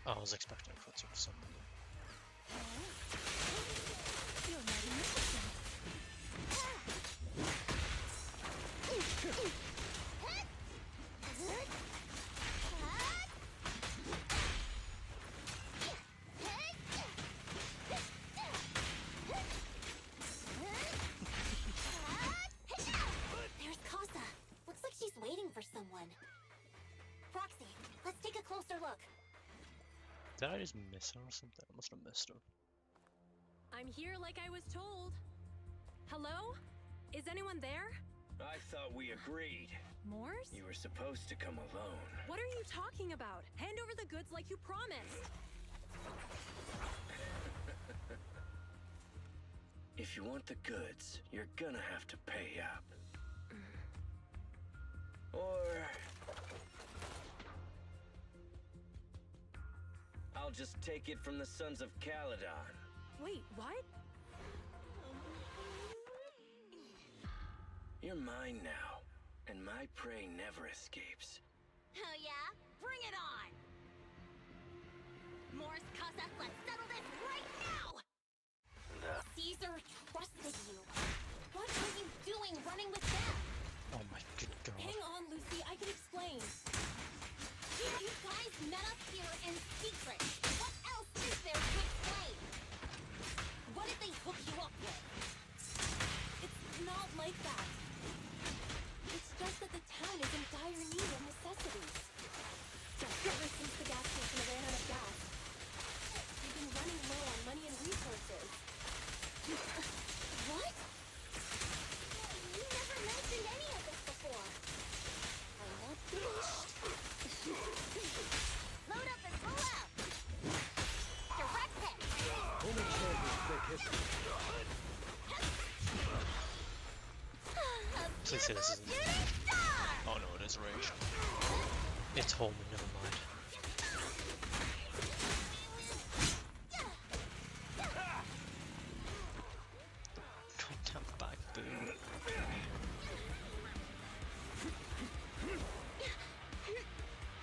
Oh, I was expecting a footstep for some reason.
You're not in this.
There's Casa. Looks like she's waiting for someone. Roxy, let's take a closer look.
Did I just miss her or something? I must have missed her.
I'm here like I was told. Hello? Is anyone there?
I thought we agreed.
Morse?
You were supposed to come alone.
What are you talking about? Hand over the goods like you promised.
If you want the goods, you're gonna have to pay up. Or I'll just take it from the Sons of Caledon.
Wait, what?
You're mine now, and my prey never escapes.
Oh yeah? Bring it on! Morse, Casa, let's settle this right now! Caesar trusted you. What were you doing running with them?
Oh my good god.
Hang on, Lucy, I can explain.
You guys met up here in secret. What else is there to explain? What did they hook you up with?
It's not like that. It's just that the town is in dire need of necessities. Ever since the gas station ran out of gas, we've been running low on money and resources.
What? You never mentioned any of this before. I'm not finished. Load up and pull out. Direct hit.
Only champions make history.
Please say this isn't. Oh no, it is Rage. It's Holman, never mind. Goddamn back boo.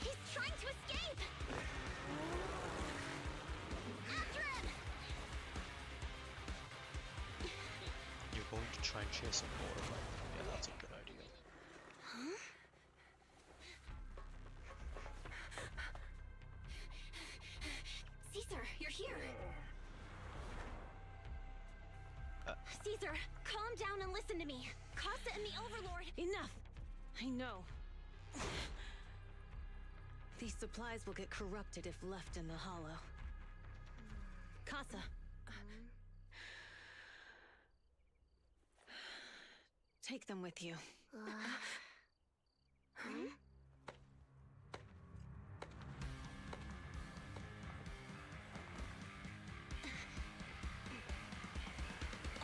He's trying to escape. After him.
You're going to try and chase him more, right? Yeah, that's a good idea.
Huh? Caesar, you're here. Caesar, calm down and listen to me. Casa and the Overlord.
Enough! I know. These supplies will get corrupted if left in the hollow. Casa. Take them with you.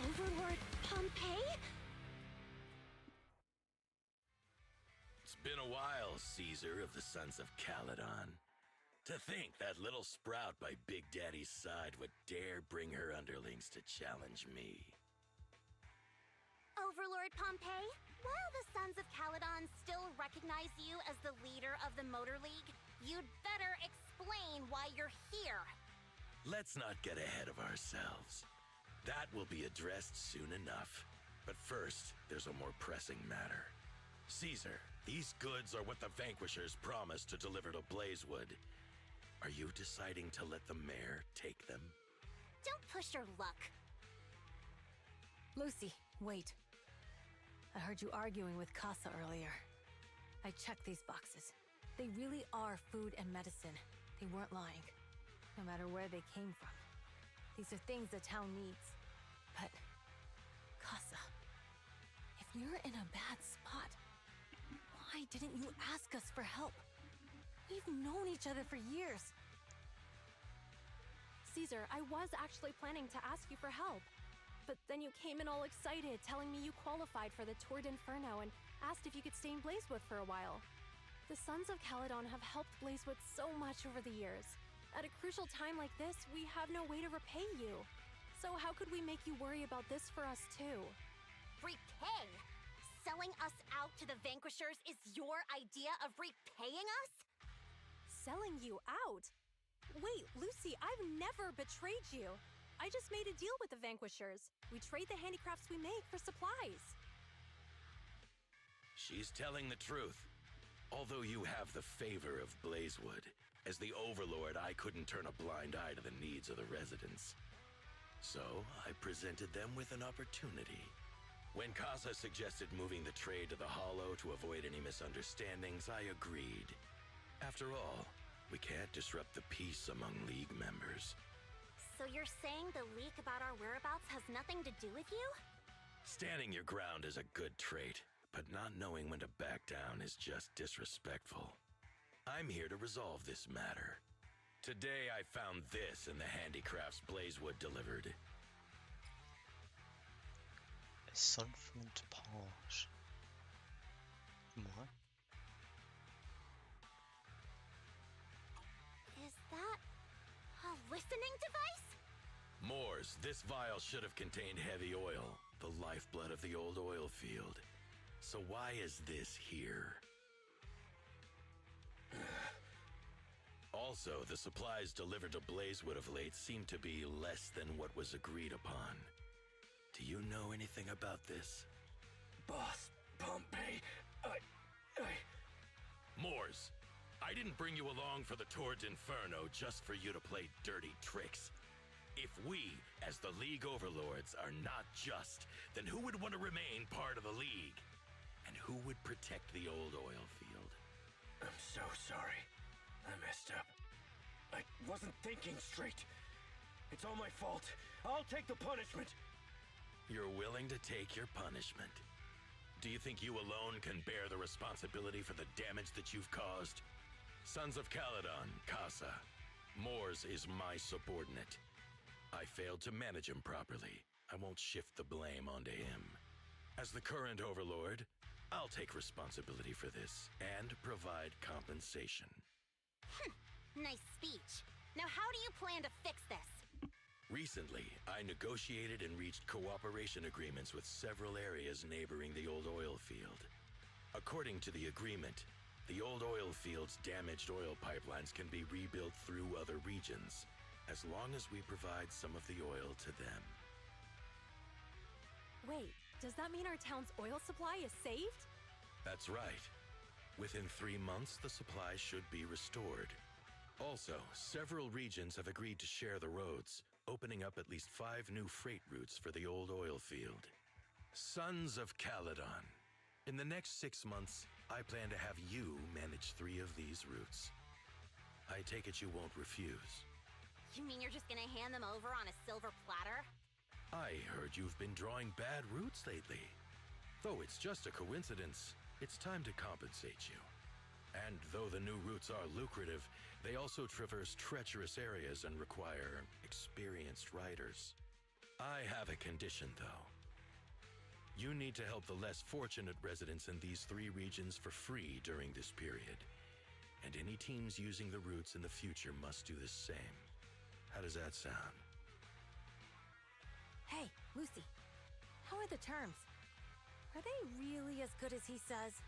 Overlord Pompeii?
It's been a while, Caesar of the Sons of Caledon. To think that little sprout by Big Daddy's side would dare bring her underlings to challenge me.
Overlord Pompeii, while the Sons of Caledon still recognize you as the leader of the Motor League, you'd better explain explain why you're here.
Let's not get ahead of ourselves. That will be addressed soon enough. But first, there's a more pressing matter. Caesar, these goods are what the Vanquishers promised to deliver to Blazewood. Are you deciding to let the mayor take them?
Don't push your luck.
Lucy, wait. I heard you arguing with Casa earlier. I checked these boxes. They really are food and medicine. They weren't lying, no matter where they came from. These are things the town needs. But, Casa, if you're in a bad spot, why didn't you ask us for help? We've known each other for years.
Caesar, I was actually planning to ask you for help. But then you came in all excited, telling me you qualified for the Tour d'Inferno and asked if you could stay in Blazewood for a while. The Sons of Caledon have helped Blazewood so much over the years. At a crucial time like this, we have no way to repay you. So how could we make you worry about this for us too?
Repay? Selling us out to the Vanquishers is your idea of repaying us?
Selling you out? Wait, Lucy, I've never betrayed you. I just made a deal with the Vanquishers. We trade the handicrafts we make for supplies.
She's telling the truth. Although you have the favor of Blazewood, as the Overlord, I couldn't turn a blind eye to the needs of the residents. So, I presented them with an opportunity. When Casa suggested moving the trade to the Hollow to avoid any misunderstandings, I agreed. After all, we can't disrupt the peace among League members.
So you're saying the leak about our whereabouts has nothing to do with you?
Standing your ground is a good trait, but not knowing when to back down is just disrespectful. I'm here to resolve this matter. Today I found this in the handicrafts Blazewood delivered.
A sunflint part. What?
Is that a listening device?
Moors, this vial should have contained heavy oil, the lifeblood of the old oil field. So why is this here? Also, the supplies delivered to Blazewood of late seem to be less than what was agreed upon. Do you know anything about this?
Boss, Pompey,
Moors, I didn't bring you along for the Tour d'Inferno just for you to play dirty tricks. If we, as the League Overlords, are not just, then who would want to remain part of the League? And who would protect the old oil field?
I'm so sorry. I messed up. I wasn't thinking straight. It's all my fault. I'll take the punishment.
You're willing to take your punishment. Do you think you alone can bear the responsibility for the damage that you've caused? Sons of Caledon, Casa. Moors is my subordinate. I failed to manage him properly. I won't shift the blame onto him. As the current Overlord, I'll take responsibility for this and provide compensation.
Nice speech. Now how do you plan to fix this?
Recently, I negotiated and reached cooperation agreements with several areas neighboring the old oil field. According to the agreement, the old oil field's damaged oil pipelines can be rebuilt through other regions, as long as we provide some of the oil to them.
Wait, does that mean our town's oil supply is saved?
That's right. Within 3 months, the supply should be restored. Also, several regions have agreed to share the roads, opening up at least 5 new freight routes for the old oil field. Sons of Caledon. In the next 6 months, I plan to have you manage 3 of these routes. I take it you won't refuse.
You mean you're just gonna hand them over on a silver platter?
I heard you've been drawing bad routes lately. Though it's just a coincidence, it's time to compensate you. And though the new routes are lucrative, they also traverse treacherous areas and require experienced riders. I have a condition, though. You need to help the less fortunate residents in these 3 regions for free during this period. And any teams using the routes in the future must do the same. How does that sound?
Hey, Lucy. How are the terms? Are they really as good as he says?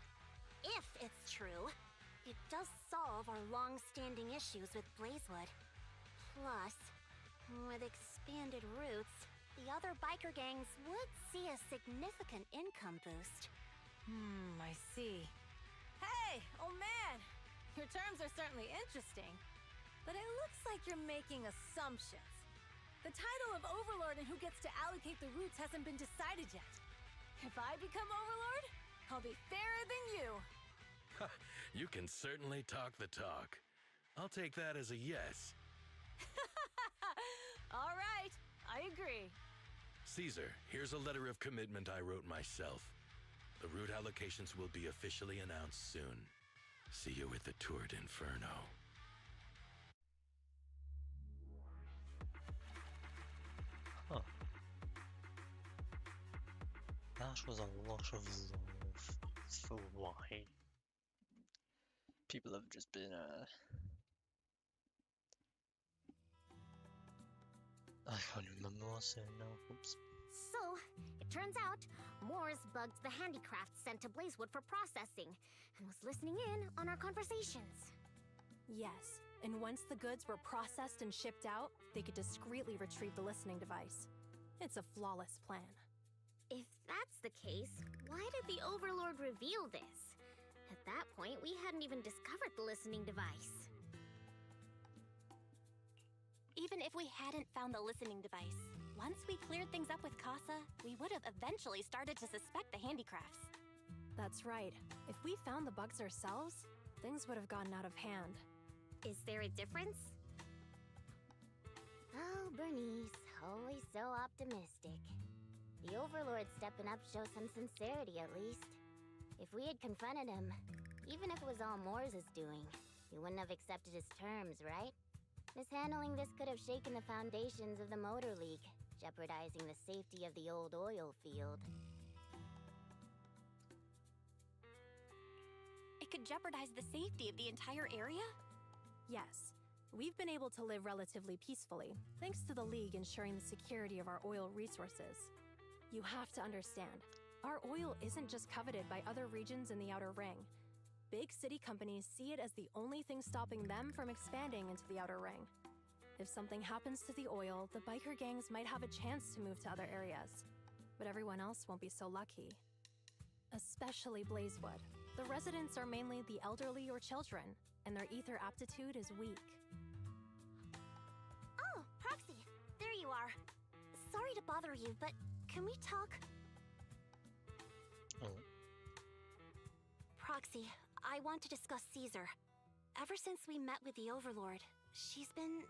If it's true. It does solve our long-standing issues with Blazewood. Plus, with expanded routes, the other biker gangs would see a significant income boost.
I see. Hey, oh man! Your terms are certainly interesting, but it looks like you're making assumptions. The title of Overlord and who gets to allocate the routes hasn't been decided yet. If I become Overlord, I'll be fairer than you.
You can certainly talk the talk. I'll take that as a yes.
All right, I agree.
Caesar, here's a letter of commitment I wrote myself. The route allocations will be officially announced soon. See you at the Tour d'Inferno.
Huh. That was a lot of love for why. People have just been, I can't remember what I was saying now. Oops.
So, it turns out, Moores bugged the handicrafts sent to Blazewood for processing, and was listening in on our conversations.
Yes, and once the goods were processed and shipped out, they could discreetly retrieve the listening device. It's a flawless plan.
If that's the case, why did the Overlord reveal this? At that point, we hadn't even discovered the listening device.
Even if we hadn't found the listening device, once we cleared things up with Casa, we would have eventually started to suspect the handicrafts.
That's right. If we found the bugs ourselves, things would have gotten out of hand.
Is there a difference? Oh, Bernice, always so optimistic. The Overlord stepping up shows some sincerity, at least. If we had confronted him, even if it was all Moores' doing, he wouldn't have accepted his terms, right? Mishandling this could have shaken the foundations of the Motor League, jeopardizing the safety of the old oil field.
It could jeopardize the safety of the entire area?
Yes. We've been able to live relatively peacefully, thanks to the League ensuring the security of our oil resources. You have to understand, our oil isn't just coveted by other regions in the Outer Ring. Big city companies see it as the only thing stopping them from expanding into the Outer Ring. If something happens to the oil, the biker gangs might have a chance to move to other areas. But everyone else won't be so lucky. Especially Blazewood. The residents are mainly the elderly or children, and their ether aptitude is weak.
Oh, Proxy! There you are. Sorry to bother you, but can we talk?
Oh.
Proxy, I want to discuss Caesar. Ever since we met with the Overlord, she's been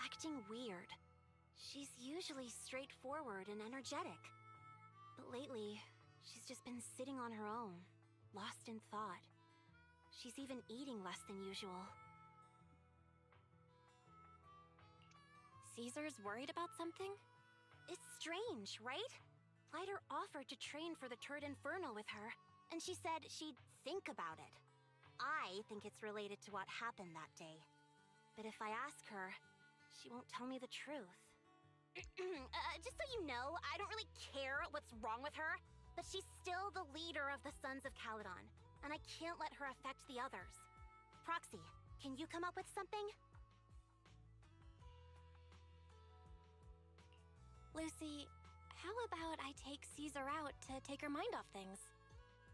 acting weird. She's usually straightforward and energetic. But lately, she's just been sitting on her own, lost in thought. She's even eating less than usual.
Caesar's worried about something?
It's strange, right? Lighter offered to train for the Turd Inferno with her, and she said she'd think about it. I think it's related to what happened that day. But if I ask her, she won't tell me the truth. Just so you know, I don't really care what's wrong with her, but she's still the leader of the Sons of Caledon, and I can't let her affect the others. Proxy, can you come up with something?
Lucy, how about I take Caesar out to take her mind off things?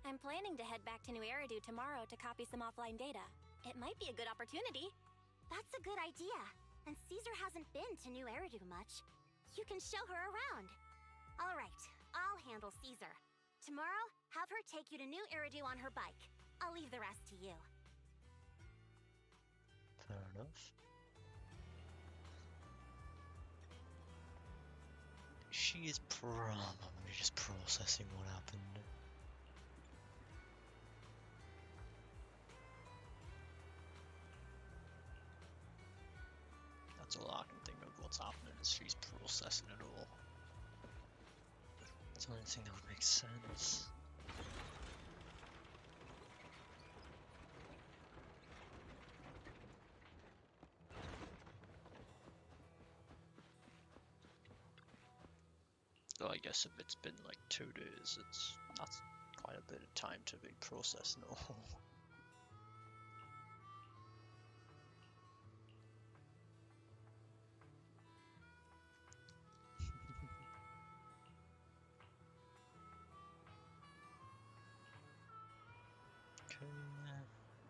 I'm planning to head back to New Eridu tomorrow to copy some offline data. It might be a good opportunity.
That's a good idea. And Caesar hasn't been to New Eridu much. You can show her around. All right, I'll handle Caesar. Tomorrow, have her take you to New Eridu on her bike. I'll leave the rest to you.
Fair enough. She is probably just processing what happened. That's all I can think of what's happening is she's processing it all. That's the only thing that would make sense. Though I guess if it's been like 2 days, that's quite a bit of time to be processing it all.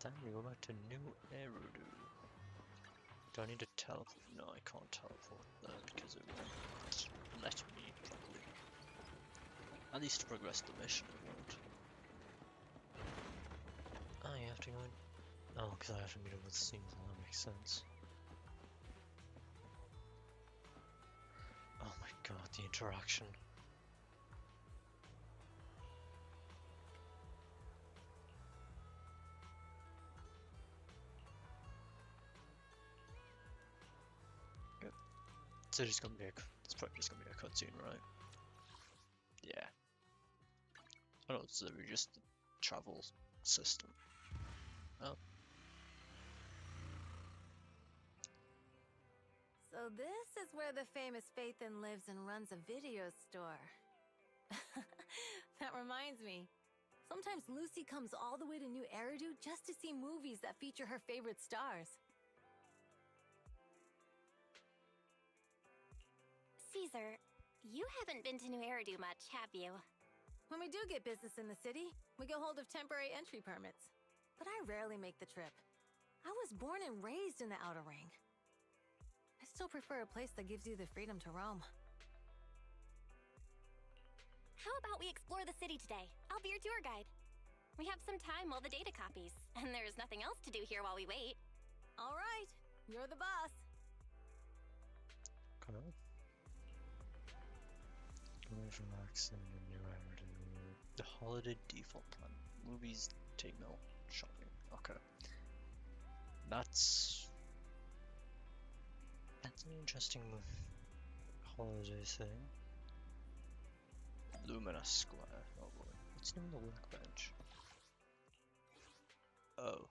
time to go back to New Eridu. Do I need to teleport? No, I can't teleport there because it won't let me properly. At least to progress the mission it won't. Oh, you have to go in. Oh, because I have to meet up with Caesar, that makes sense. Oh my god, the interaction. Good. So it's gonna be it's probably just gonna be a cutscene, right? Yeah. Oh no, it's literally just the travel system. Oh.
So this is where the famous Phaethon lives and runs a video store. That reminds me. Sometimes Lucy comes all the way to New Eridu just to see movies that feature her favorite stars.
Caesar, you haven't been to New Eridu much, have you?
When we do get business in the city, we get hold of temporary entry permits. But I rarely make the trip. I was born and raised in the Outer Ring. I still prefer a place that gives you the freedom to roam.
How about we explore the city today? I'll be your tour guide. We have some time while the data copies, and there's nothing else to do here while we wait.
All right, you're the boss.
Okay. Relaxing in New Eridu. The holiday default plan. Movies take no shopping. Okay. That's an interesting holiday thing. Luminous Square. Oh boy. What's new in the workbench? Oh.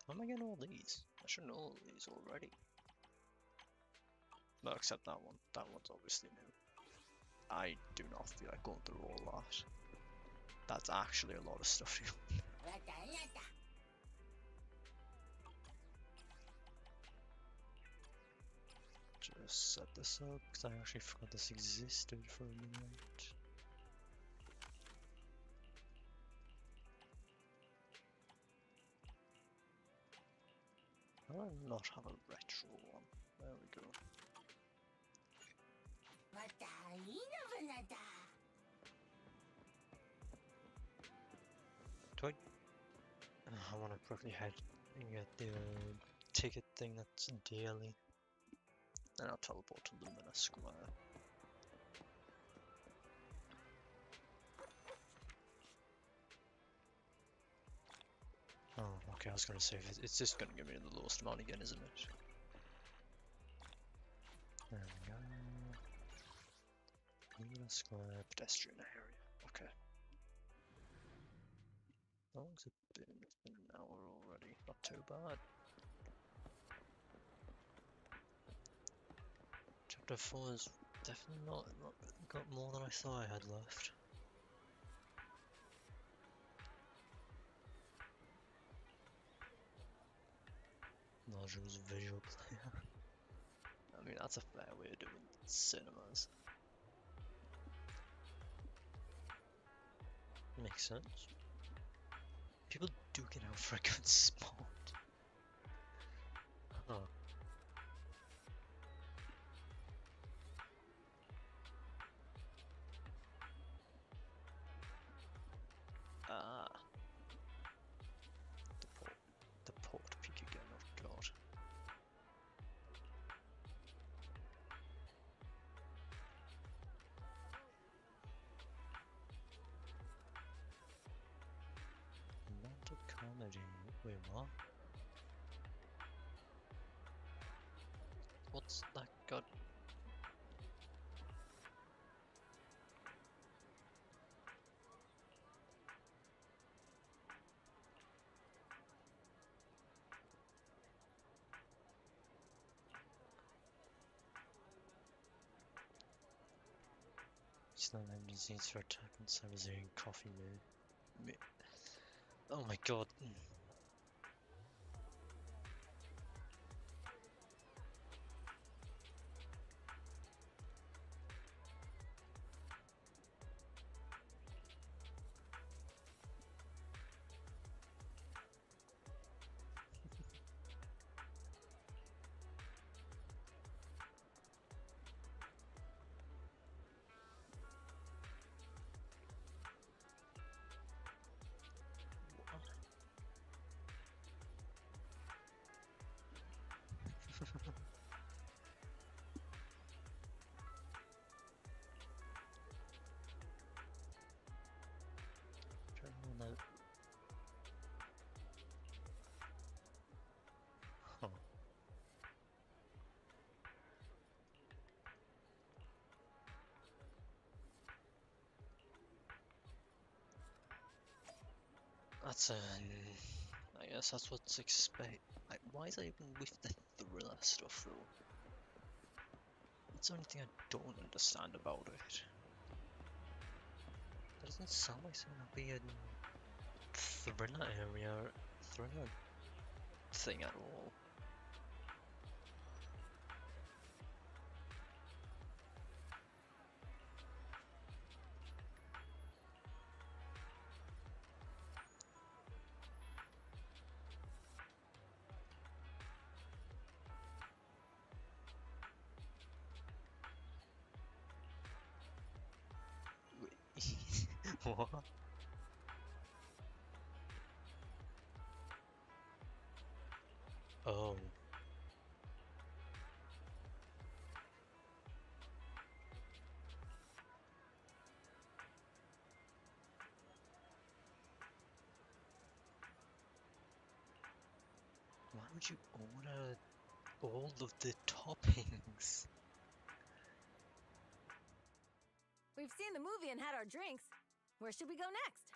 How am I getting all these? I should know all these already. No, except that one. That one's obviously new. I do not feel like going through all that. That's actually a lot of stuff. Just set this up because I actually forgot this existed for a minute. How do I not have a retro one? There we go. Do I want to quickly head and get the ticket thing that's daily. And I'll teleport to Luminous Square. Oh, okay, I was gonna say, it's just gonna give me the lowest amount again, isn't it? There we go. Luminous Square, pedestrian area. Okay. How long's it been? It's been an hour already. Not too bad. Chapter 4 is definitely not got more than I thought I had left. Modules visual player. I mean, that's a fair way of doing cinemas. Makes sense. People do get out for a good spot. Huh. Ah. The port peak again, oh god. Romantic comedy. Wait, what? What's that got? It's not having disease for attack and serving coffee made. Oh my god. I guess that's what's expect. Like, why is that even with the thriller stuff though? That's the only thing I don't understand about it. That doesn't sound like something that'd be a thriller thing at all. What? Oh. Why would you order all of the toppings?
We've seen the movie and had our drinks. Where should we go next?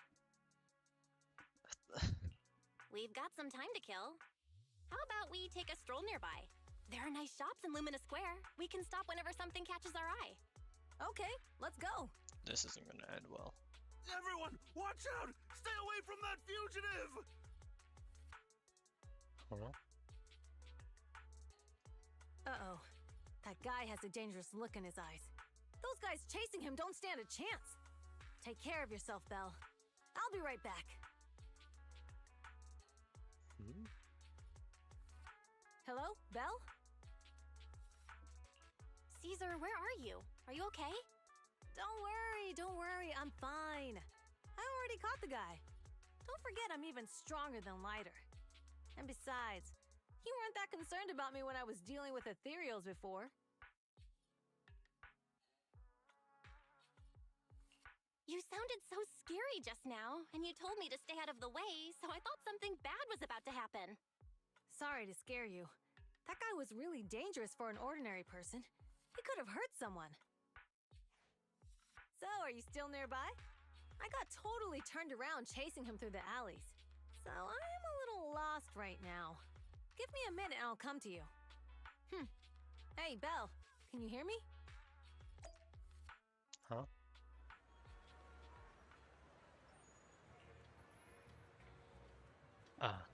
We've got some time to kill. How about we take a stroll nearby? There are nice shops in Lumina Square. We can stop whenever something catches our eye.
Okay, let's go.
This isn't gonna end well.
Everyone, watch out! Stay away from that fugitive!
Huh?
Uh-oh. That guy has a dangerous look in his eyes. Those guys chasing him don't stand a chance. Take care of yourself, Belle. I'll be right back.
Hmm?
Hello, Belle?
Caesar, where are you? Are you okay?
Don't worry, I'm fine. I already caught the guy. Don't forget I'm even stronger than Lighter. And besides, you weren't that concerned about me when I was dealing with ethereals before.
You sounded so scary just now, and you told me to stay out of the way, so I thought something bad was about to happen.
Sorry to scare you. That guy was really dangerous for an ordinary person. He could have hurt someone. So, are you still nearby? I got totally turned around chasing him through the alleys. So, I'm a little lost right now. Give me a minute and I'll come to you. Hey, Belle, can you hear me?
Huh? Ah.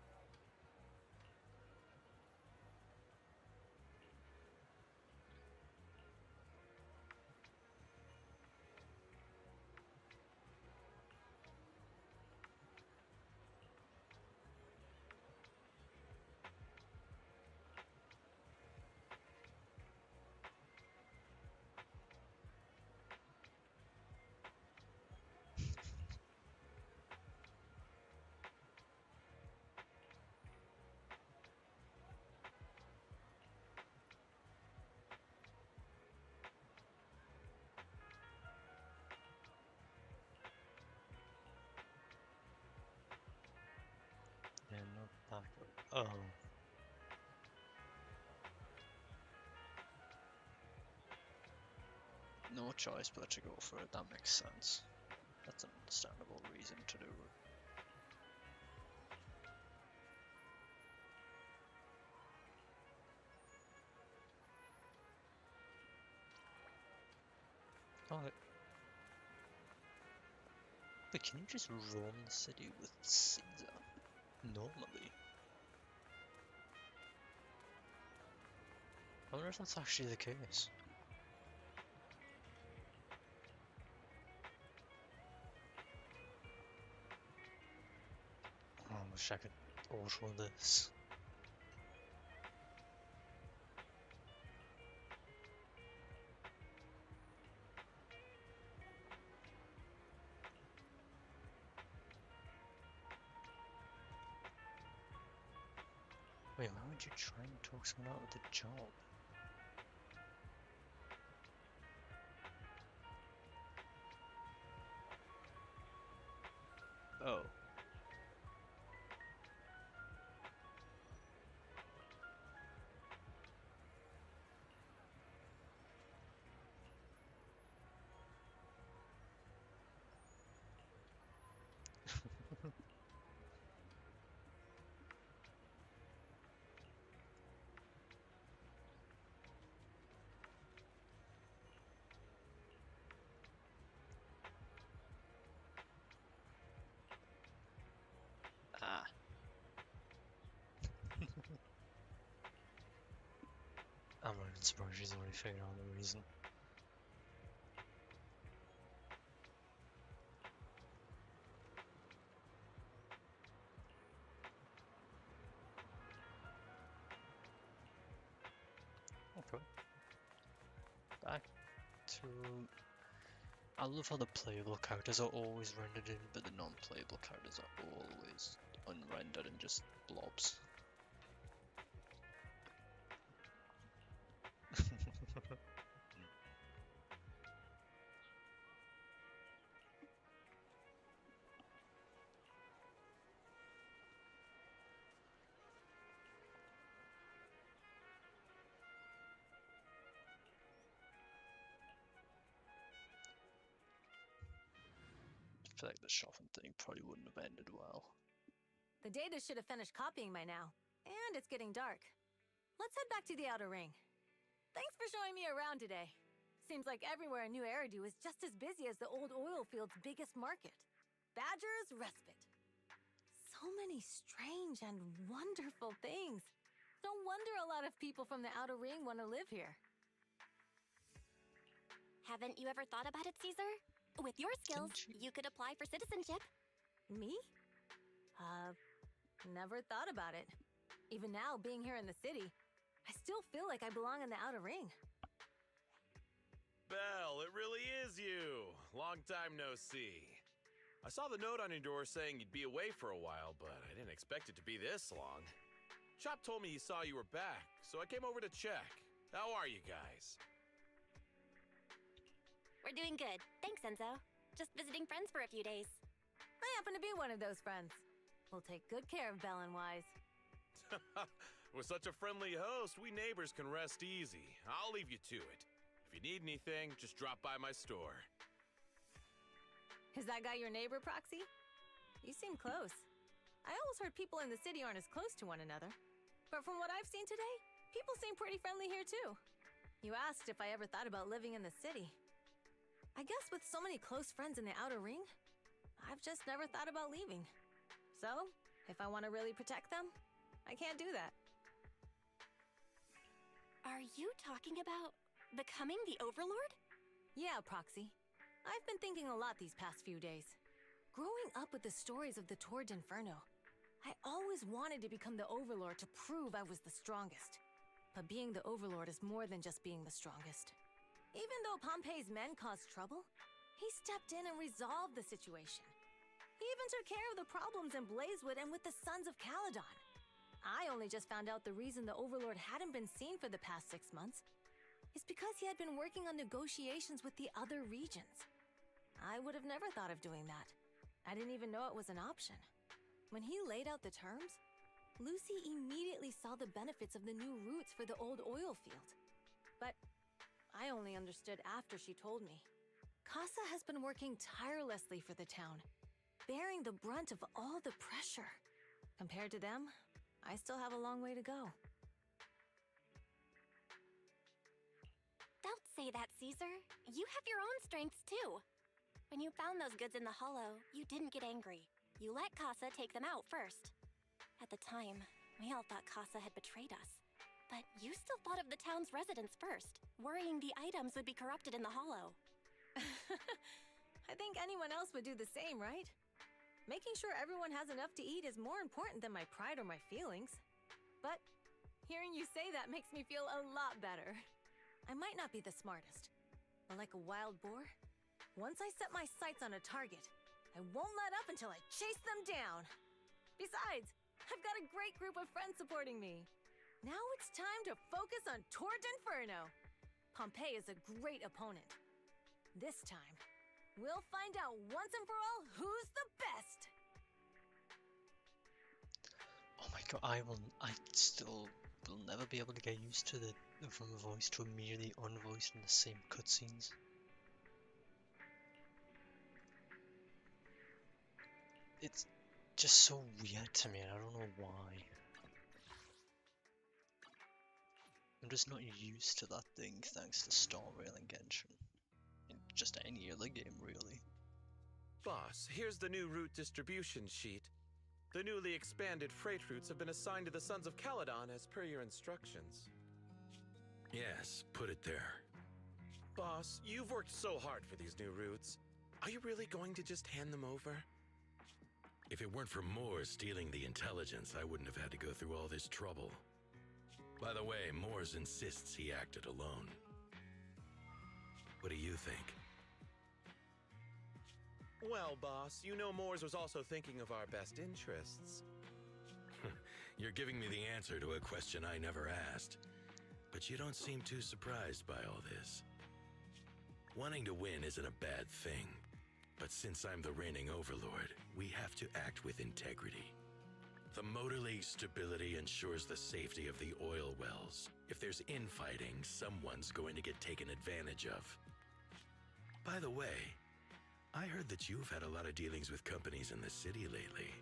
Yeah, not backward. Oh. No choice but to go for it, that makes sense. That's an understandable reason to do it. Oh, but can you just roam the city with Caesar? Normally. I wonder if that's actually the case. Oh, I wish I could auto this. Wait, why would you try and talk someone out of the job? Oh. I'm not even surprised she's already figured out the reason. Okay. Back to... I love how the playable characters are always rendered in, but the non-playable characters are always unrendered and just blobs. I feel like the shopping thing probably wouldn't have ended well.
The data should have finished copying by now, and it's getting dark. Let's head back to the outer ring. Thanks for showing me around today. Seems like everywhere in New Eridu is just as busy as the old oil field's biggest market. Badger's Respite. So many strange and wonderful things. No wonder a lot of people from the outer ring want to live here.
Haven't you ever thought about it, Caesar? With your skills, you could apply for citizenship.
Me? Never thought about it. Even now, being here in the city, I still feel like I belong in the outer ring.
Belle, it really is you. Long time no see. I saw the note on your door saying you'd be away for a while, but I didn't expect it to be this long. Chop told me he saw you were back, so I came over to check. How are you guys?
We're doing good. Thanks, Enzo. Just visiting friends for a few days.
I happen to be one of those friends. We'll take good care of Belle and Wise.
With such a friendly host, we neighbors can rest easy. I'll leave you to it. If you need anything, just drop by my store.
Is that guy your neighbor, Proxy? You seem close. I always heard people in the city aren't as close to one another. But from what I've seen today, people seem pretty friendly here too. You asked if I ever thought about living in the city. I guess with so many close friends in the outer ring, I've just never thought about leaving. So, if I want to really protect them, I can't do that.
Are you talking about becoming the Overlord?
Yeah, Proxy. I've been thinking a lot these past few days. Growing up with the stories of the Tour d'Inferno, I always wanted to become the Overlord to prove I was the strongest. But being the Overlord is more than just being the strongest. Even though Pompey's men caused trouble, he stepped in and resolved the situation. He even took care of the problems in Blazewood and with the Sons of Caledon. I only just found out the reason the Overlord hadn't been seen for the past 6 months is because he had been working on negotiations with the other regions. I would have never thought of doing that. I didn't even know it was an option. When he laid out the terms, Lucy immediately saw the benefits of the new routes for the old oil field. But I only understood after she told me. Casa has been working tirelessly for the town, bearing the brunt of all the pressure. Compared to them, I still have a long way to go.
Don't say that, Caesar. You have your own strengths, too. When you found those goods in the hollow, you didn't get angry. You let Casa take them out first. At the time, we all thought Casa had betrayed us. But you still thought of the town's residents first, worrying the items would be corrupted in the hollow.
I think anyone else would do the same, right? Making sure everyone has enough to eat is more important than my pride or my feelings. But hearing you say that makes me feel a lot better. I might not be the smartest, but like a wild boar, once I set my sights on a target, I won't let up until I chase them down. Besides, I've got a great group of friends supporting me. Now it's time to focus on Tour d'Inferno. Pompey is a great opponent. This time, we'll find out once and for all who's the best.
Oh my god, I still will never be able to get used to the from voice to immediately unvoiced in the same cutscenes. It's just so weird to me, I don't know why. I'm just not used to that thing thanks to Star Rail and Genshin. In just any other game, really.
Boss, here's the new route distribution sheet. The newly expanded freight routes have been assigned to the Sons of Caledon as per your instructions.
Yes, put it there.
Boss, you've worked so hard for these new routes. Are you really going to just hand them over?
If it weren't for Moore stealing the intelligence, I wouldn't have had to go through all this trouble. By the way, Moores insists he acted alone. What do you think?
Well, boss, you know Moores was also thinking of our best interests.
You're giving me the answer to a question I never asked. But you don't seem too surprised by all this. Wanting to win isn't a bad thing. But since I'm the reigning overlord, we have to act with integrity. The Motor League's stability ensures the safety of the oil wells. If there's infighting, someone's going to get taken advantage of. By the way, I heard that you've had a lot of dealings with companies in the city lately.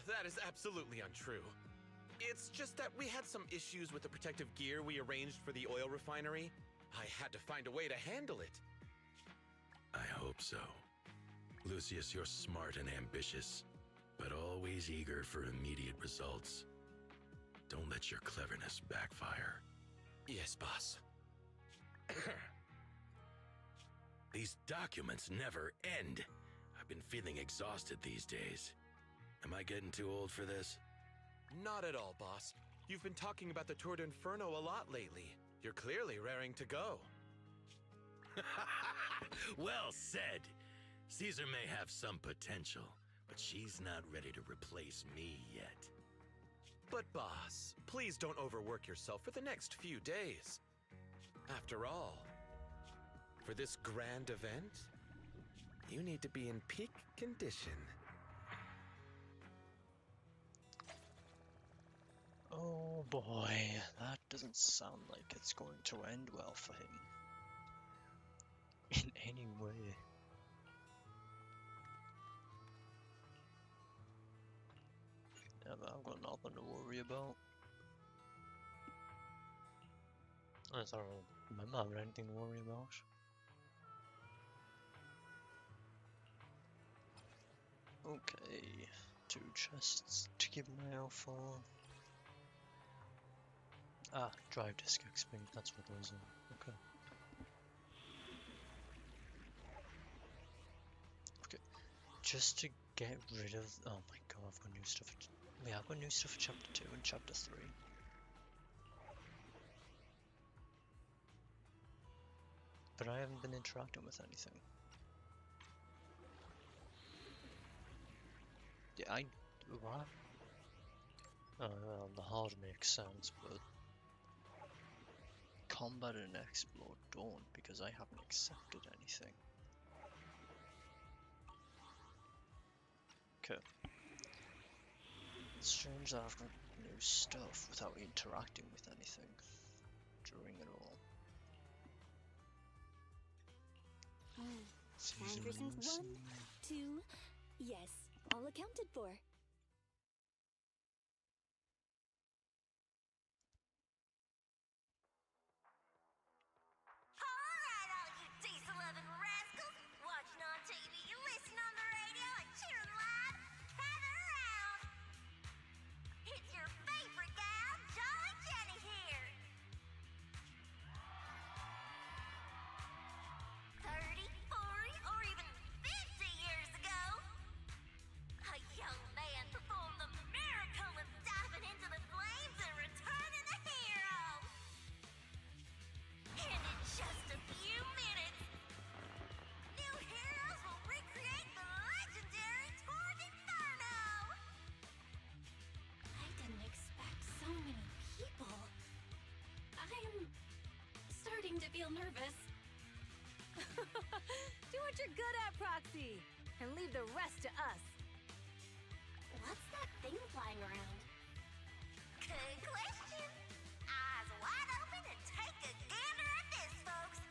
That is absolutely untrue. It's just that we had some issues with the protective gear we arranged for the oil refinery. I had to find a way to handle it.
I hope so. Lucius, you're smart and ambitious, but always eager for immediate results. Don't let your cleverness backfire.
Yes, boss.
These documents never end. I've been feeling exhausted these days. Am I getting too old for this?
Not at all, boss. You've been talking about the Tour d'Inferno a lot lately. You're clearly raring to go.
Well said. Caesar may have some potential, but she's not ready to replace me yet.
But boss, please don't overwork yourself for the next few days. After all, for this grand event, you need to be in peak condition.
Oh boy, that doesn't sound like it's going to end well for him. In any way. Yeah, but I've got nothing to worry about. I don't remember having anything to worry about. Okay, 2 chests to keep an eye out for. Ah, drive disk XP, that's what those are. Okay. Okay, just to get rid of. Oh my god, I've got new stuff. Yeah, I've got new stuff for chapter 2 and chapter 3. But I haven't been interacting with anything. Yeah, what? Oh, well, the hard makes sense, but combat and explore don't, because I haven't accepted anything. Okay. It's strange that I've got new stuff without interacting with anything during it all.
Anderson's 1, 2, yes, all accounted for.
Alright, all you diesel-loving rascals, watching on TV, listening on the radio, and cheering live, gather around! It's your favorite gal, Jolly Jenny here! 30, 40, or even 50 years ago, a young man performed the miracle of diving into the flames and returning a hero! And in just a few minutes, new heroes will recreate the legendary Tour d'Inferno!
I didn't expect so many people. I'm starting to feel nervous.
Do what you're good at, Proxy, and leave the rest to us.
What's that thing flying around?
Good question. Eyes wide open and take a gander at this, folks.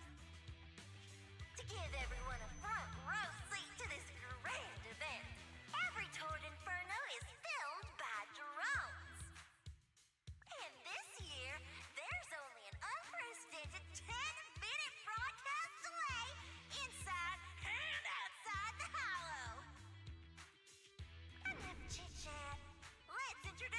To give everyone a front row seat to this grand event, every Tour d'Inferno is filmed by drones. And this year, there's only an unprecedented 10-minute broadcast delay inside and outside the hollow. Enough chit-chat. Let's introduce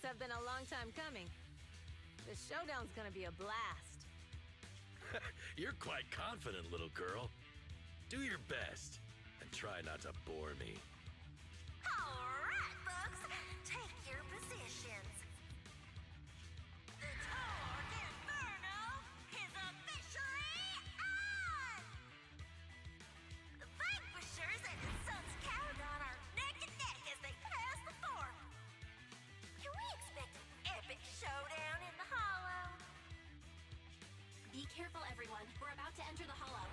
finals have been a long time coming. The showdown's gonna be a blast.
You're quite confident, little girl. Do your best, and try not to bore me.
Alright, folks, take your positions. The Torque Inferno is officially on! The Vanquishers and the Sons of Caladon are neck and neck as they pass the fork. Can we expect an epic showdown in the Hollow?
Be careful, everyone. We're about to enter the hollow.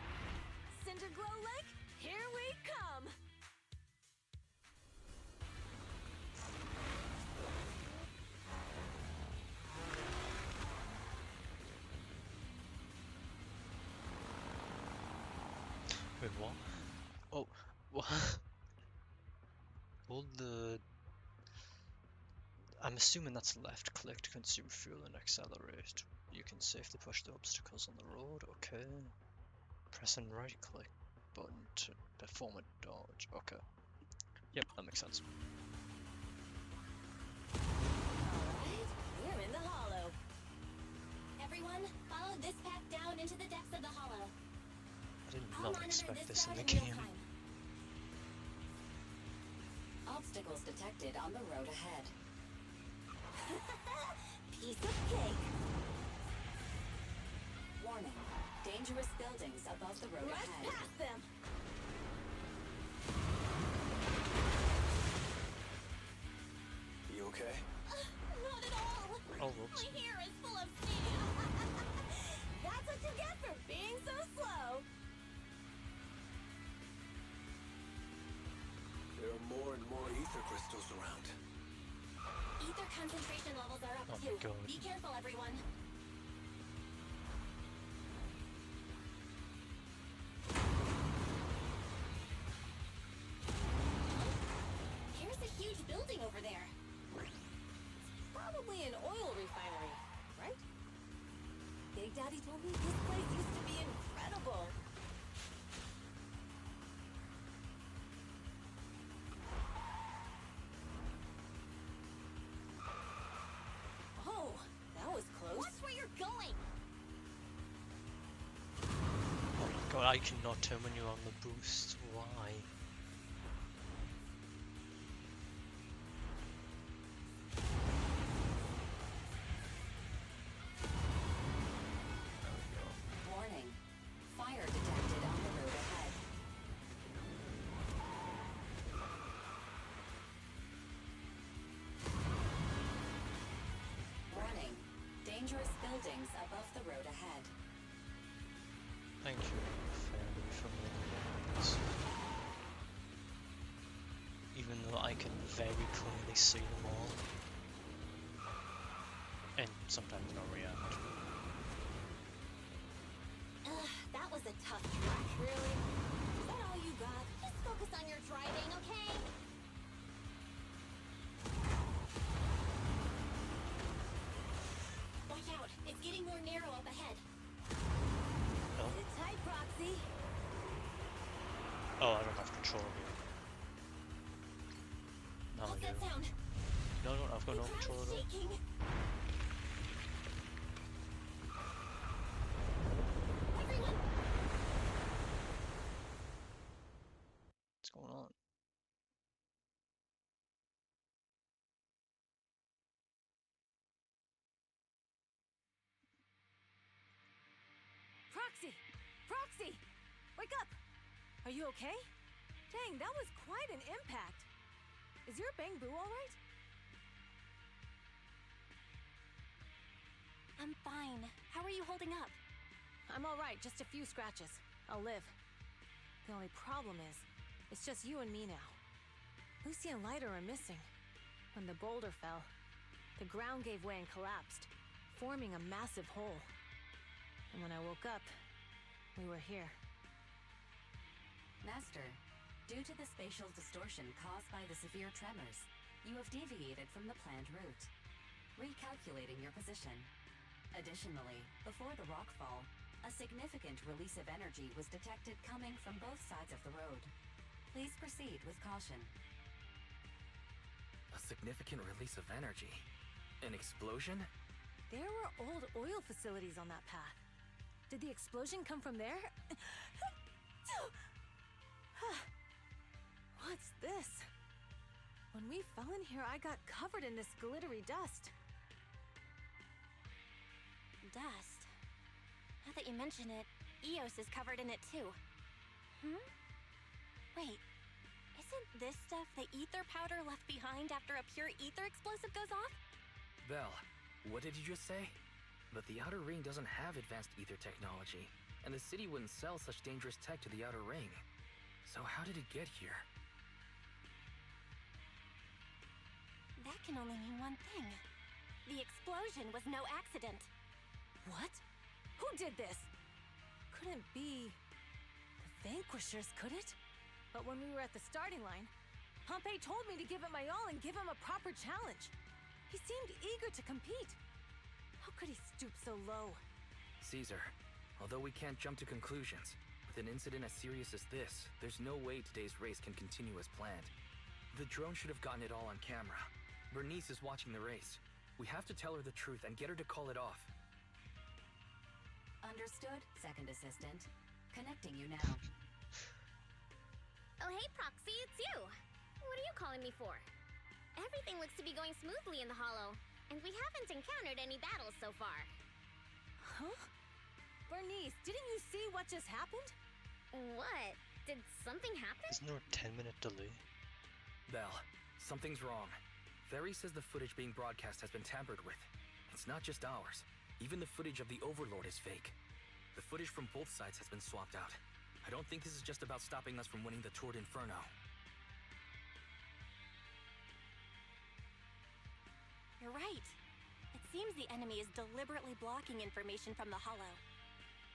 Cinderglow Lake, here we come!
Wait, what? Oh, what? Hold the... I'm assuming that's left click to consume fuel and accelerate. You can safely push the obstacles on the road, okay. Press and right click button to perform a dodge, okay. Yep, that makes sense.
Alright, we're in the hollow. Everyone, follow this path down into the depths of the hollow.
I did
I'll
not
monitor
expect
this
this in the
route in real
game.
time.
Obstacles detected on the road ahead.
Piece of cake.
Warning. Dangerous buildings above the road
Rush
ahead.
past them.
You okay?
Not at all.
Oh, whoops.
My hair is full of sand. That's what you get for being so slow.
There are more and more ether crystals around.
Ether concentration levels are up
Oh my
too.
God.
Be careful, everyone. Here's a huge building over there.
Probably an oil refinery, right? Big Daddy told me this place used to be incredible. Oh, that was close.
Watch where you're going!
Oh my god, I cannot turn when you're on the boost. Why?
Warning. Fire detected on the road ahead. Warning. Dangerous buildings above the road ahead.
Thank you, fairly familiar ones. Even though I can very clearly see them all. And sometimes not react.
Ugh, that was a tough track.
Really? Is that all you got?
Just focus on your driving, okay?
Watch out. It's getting more narrow up ahead.
Oh,
Sit tight, Proxy.
oh, I don't have control here. Now I
What's
do.
that sound?
No, no, I've got
The
no control
ground's
at all.
shaking. Everyone,
What's going on?
Proxy! Proxy! Wake up! Are you okay? Dang, that was quite an impact. Is your bang boo alright?
I'm fine. How are you holding up?
I'm alright, just a few scratches. I'll live. The only problem is, it's just you and me now. Lucy and Lighter are missing. When the boulder fell, the ground gave way and collapsed, forming a massive hole. And when I woke up, we were here.
Master, due to the spatial distortion caused by the severe tremors, you have deviated from the planned route, recalculating your position. Additionally, before the rockfall, a significant release of energy was detected coming from both sides of the road. Please proceed with caution.
A significant release of energy. An explosion?
There were old oil facilities on that path. Did the explosion come from there? What's this? When we fell in here, I got covered in this glittery dust.
Dust? Now that you mention it, Eos is covered in it too. Wait, isn't this stuff the ether powder left behind after a pure ether explosive goes off?
Belle, what did you just say? But the Outer Ring doesn't have advanced ether technology, and the city wouldn't sell such dangerous tech to the Outer Ring. So how did it get here?
That can only mean one thing. The explosion was no accident.
What? Who did this? Couldn't be the Vanquishers, could it? But when we were at the starting line, Pompey told me to give it my all and give him a proper challenge. He seemed eager to compete. How could he stoop so low?
Caesar, although we can't jump to conclusions, with an incident as serious as this, there's no way today's race can continue as planned. The drone should have gotten it all on camera. Bernice is watching the race. We have to tell her the truth and get her to call it off.
Understood, second assistant. Connecting you now.
Oh, hey, Proxy, it's you. What are you calling me for? Everything looks to be going smoothly in the Hollow, and we haven't encountered any battles so far.
Huh? Bernice, didn't you see what just happened?
What? Did something happen?
Isn't there a 10-minute delay?
Belle, something's wrong. Ferry says the footage being broadcast has been tampered with. It's not just ours. Even the footage of the Overlord is fake. The footage from both sides has been swapped out. I don't think this is just about stopping us from winning the Tour d'Inferno.
You're right. It seems the enemy is deliberately blocking information from the Hollow.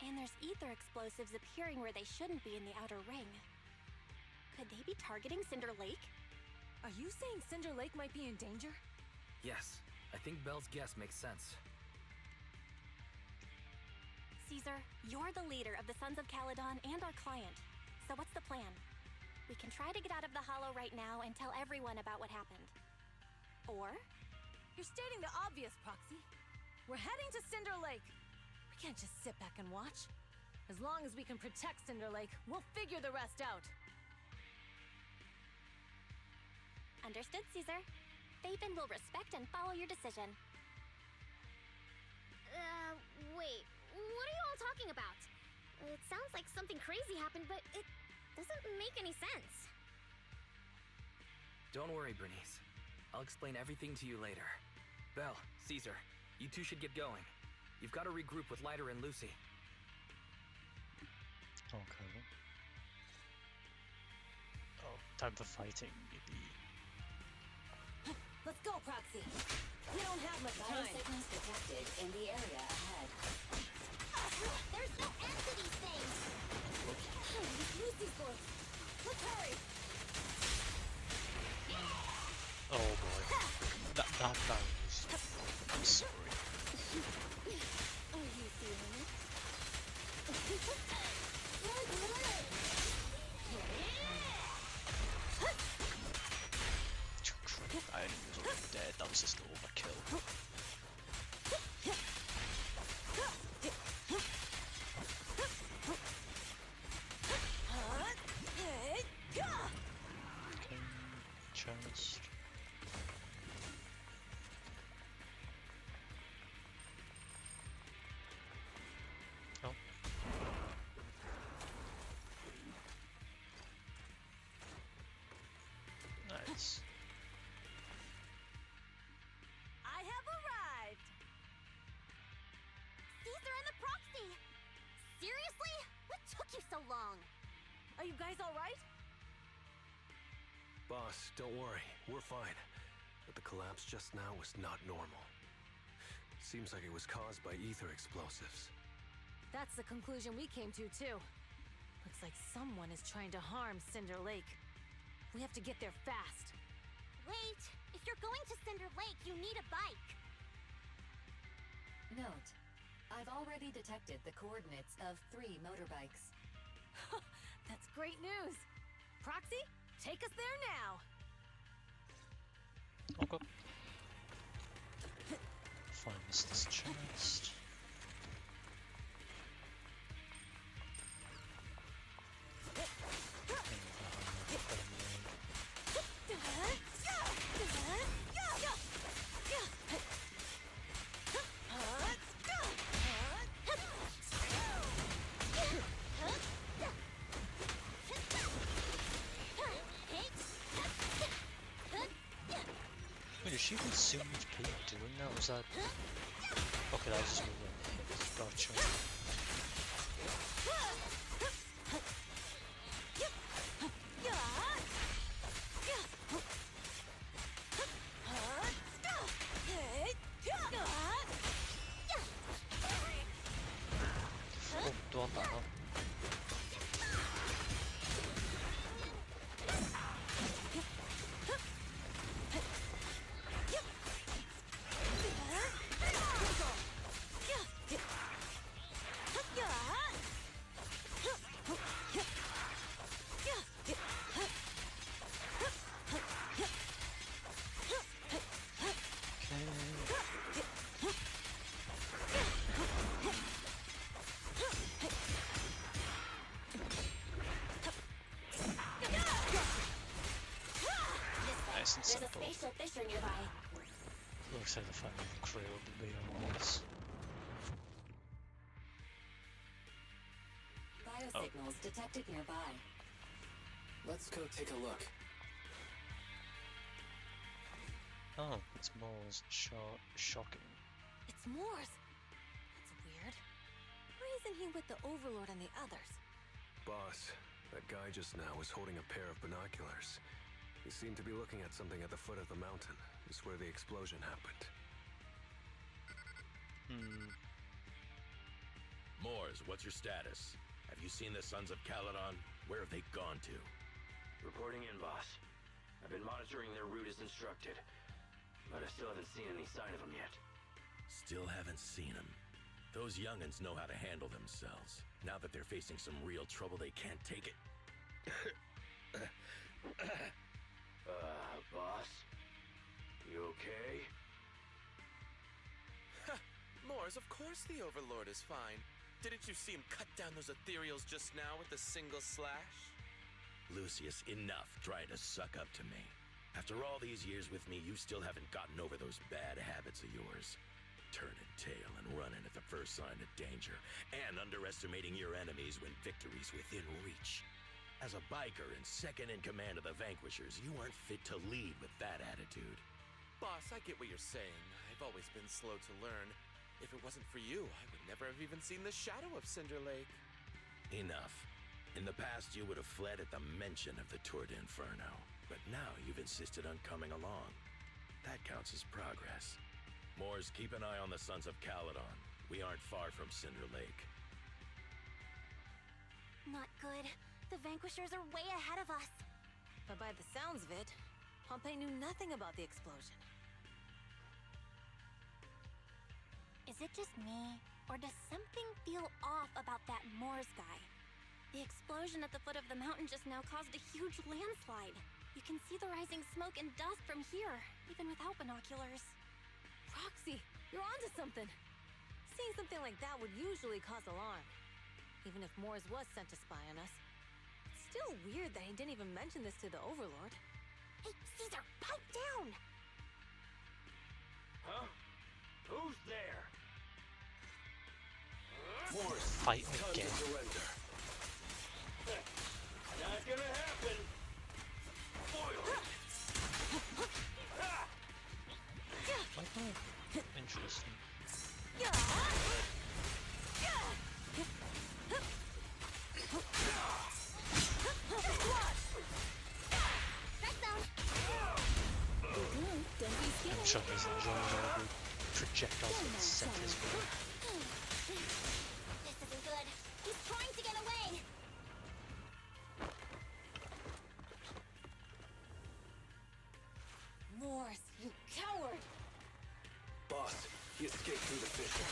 And there's ether explosives appearing where they shouldn't be in the Outer Ring. Could they be targeting Cinder Lake?
Are you saying Cinder Lake might be in danger?
Yes, I think Belle's guess makes sense.
Caesar, you're the leader of the Sons of Caledon and our client. So what's the plan? We can try to get out of the Hollow right now and tell everyone about what happened. Or
you're stating the obvious, Proxy. We're heading to Cinder Lake. We can't just sit back and watch. As long as we can protect Cinder Lake, we'll figure the rest out.
Understood, Caesar. Phaethon will respect and follow your decision.
Wait. What are you all talking about? It sounds like something crazy happened, but it doesn't make any sense.
Don't worry, Bernice. I'll explain everything to you later. Belle, Caesar, you two should get going. You've got to regroup with Lighter and Lucy.
Okay. Oh, time for fighting, maybe.
Let's go, Proxy. We don't have much time.
Biosignals detected in the area ahead.
There's no end to these things!
Lucy's boy. Let's hurry!
Oh boy. That was... I'm sorry.
Are you feeling it?
I didn't was already dead, that was just an overkill. Chest. Oh. Nice.
I have arrived!
Caesar and the Proxy! Seriously? What took you so long?
Are you guys alright?
Boss, don't worry. We're fine. But the collapse just now was not normal. Seems like it was caused by ether explosives.
That's the conclusion we came to, too. Looks like someone is trying to harm Cinder Lake. We have to get there fast.
Wait! If you're going to Cinder Lake, you need a bike!
Note, I've already detected the coordinates of 3 motorbikes.
That's great news! Proxy, take us there now!
Okay. find this chest. Wait, is she consumed HP doing that? Was that... Okay, that was just me getting hit. Gotcha. Oh, don't want that, huh? Nice and simple.
There's a spatial fisher nearby.
Looks like the final crew will be on this.
Biosignals detected nearby.
Let's go take a look.
Oh, it's Mole's shocking.
It's Moore's. That's weird. Why isn't he with the Overlord and the others?
Boss, that guy just now was holding a pair of binoculars. He seemed to be looking at something at the foot of the mountain. It's where the explosion happened.
Moors, what's your status? Have you seen the Sons of Caledon? Where have they gone to?
Reporting in, boss. I've been monitoring their route as instructed, but I still haven't seen any sign of them yet.
Still haven't seen them. Those young'uns know how to handle themselves. Now that they're facing some real trouble, they can't take it.
Boss? You okay?
Moors, of course the Overlord is fine. Didn't you see him cut down those ethereals just now with a single slash?
Lucius, enough trying to suck up to me. After all these years with me, you still haven't gotten over those bad habits of yours. Turning tail and running at the first sign of danger, and underestimating your enemies when victory's within reach. As a biker and second in command of the Vanquishers, you aren't fit to lead with that attitude.
Boss, I get what you're saying. I've always been slow to learn. If it wasn't for you, I would never have even seen the shadow of Cinder Lake.
Enough. In the past, you would have fled at the mention of the Tour d'Inferno, but now you've insisted on coming along. That counts as progress. Moors, keep an eye on the Sons of Caledon. We aren't far from Cinder Lake.
Not good. The Vanquishers are way ahead of us.
But by the sounds of it, Pompey knew nothing about the explosion.
Is it just me, or does something feel off about that Moors guy? The explosion at the foot of the mountain just now caused a huge landslide. You can see the rising smoke and dust from here, even without binoculars.
Roxy, you're onto something. Seeing something like that would usually cause alarm. Even if Moors was sent to spy on us. It's still weird that he didn't even mention this to the Overlord.
Hey, Caesar, pipe down!
Huh? Who's there?
Moors,
Fight
time
again.
to surrender.
Not gonna happen.
Interesting. I'm sure he's enjoying all the projectiles that set his way.
This isn't good. He's trying to get away!
Moors, you coward!
Boss, he escaped through the fissure.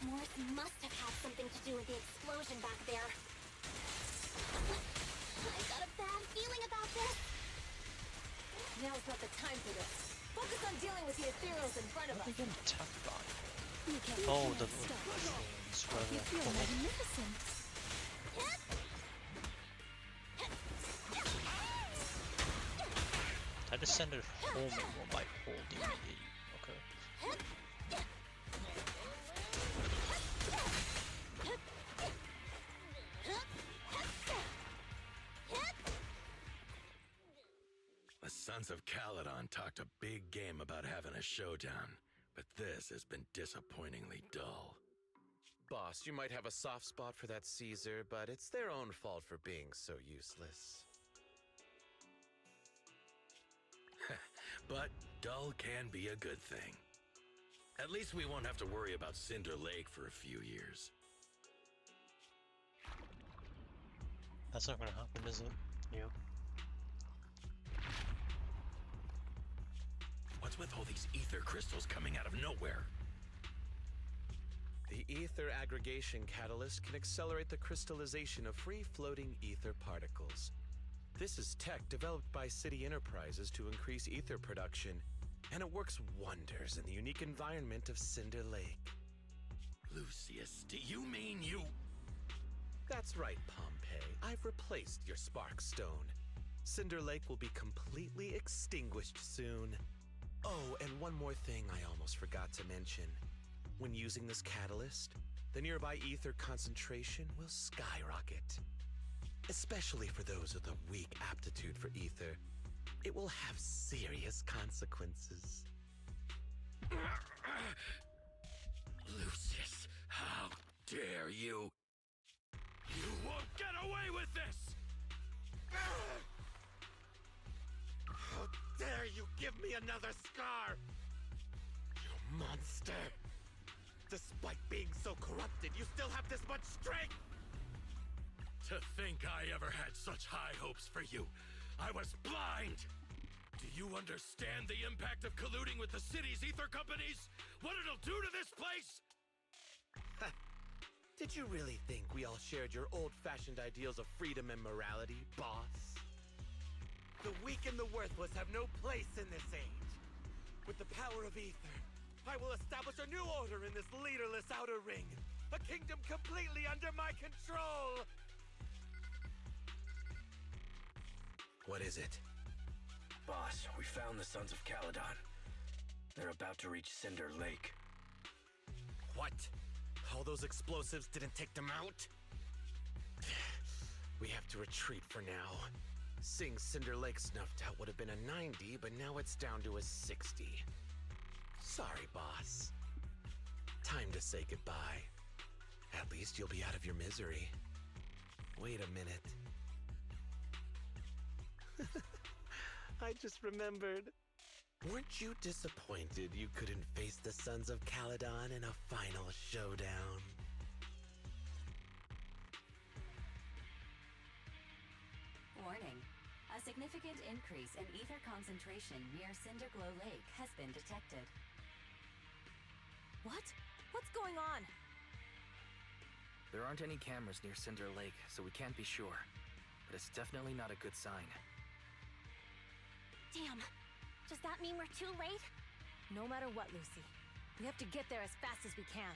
Moors must have had something to do with the explosion back there. I've got a bad feeling about this.
Now's not the time for this. Focus on dealing with the ethereals in front of
What
us.
are they getting attacked by?
You can't
Oh,
be
the
stuck.
thorns, whatever
You
they're
feel
called.
magnificent.
I descended homing while my holding E. Okay.
The Sons of Caledon talked a big game about having a showdown, but this has been disappointingly dull.
Boss, you might have a soft spot for that Caesar, but it's their own fault for being so useless.
But dull can be a good thing. At least we won't have to worry about Cinder Lake for a few years.
That's not gonna happen, is it? Yep.
What's with all these ether crystals coming out of nowhere?
The ether aggregation catalyst can accelerate the crystallization of free-floating ether particles. This is tech developed by City Enterprises to increase ether production, and it works wonders in the unique environment of Cinder Lake.
Lucius, do you mean you...
That's right, Pompeii. I've replaced your Spark Stone. Cinder Lake will be completely extinguished soon. Oh, and one more thing I almost forgot to mention. When using this catalyst, the nearby ether concentration will skyrocket. Especially for those with a weak aptitude for ether, it will have serious consequences.
Lucius, how dare you? You won't get away with this!
How dare you give me another scar! You monster! Despite being so corrupted, you still have this much strength!
To think I ever had such high hopes for you. I was blind! Do you understand the impact of colluding with the city's ether companies? What it'll do to this place?
Did you really think we all shared your old-fashioned ideals of freedom and morality, boss? The weak and the worthless have no place in this age. With the power of ether, I will establish a new order in this leaderless outer ring. A kingdom completely under my control! What is it?
Boss, we found the Sons of Caledon. They're about to reach Cinder Lake.
What? All those explosives didn't take them out? We have to retreat for now. Seeing Cinder Lake snuffed out would have been a 90, but now it's down to a 60. Sorry, boss. Time to say goodbye. At least you'll be out of your misery. Wait a minute. I just remembered. Weren't you disappointed you couldn't face the Sons of Caledon in a final showdown?
Warning. A significant increase in ether concentration near Cinderglow Lake has been detected.
What? What's going on?
There aren't any cameras near Cinder Lake, so we can't be sure. But it's definitely not a good sign.
Damn. Does that mean we're too late?
No matter what, Lucy. We have to get there as fast as we can.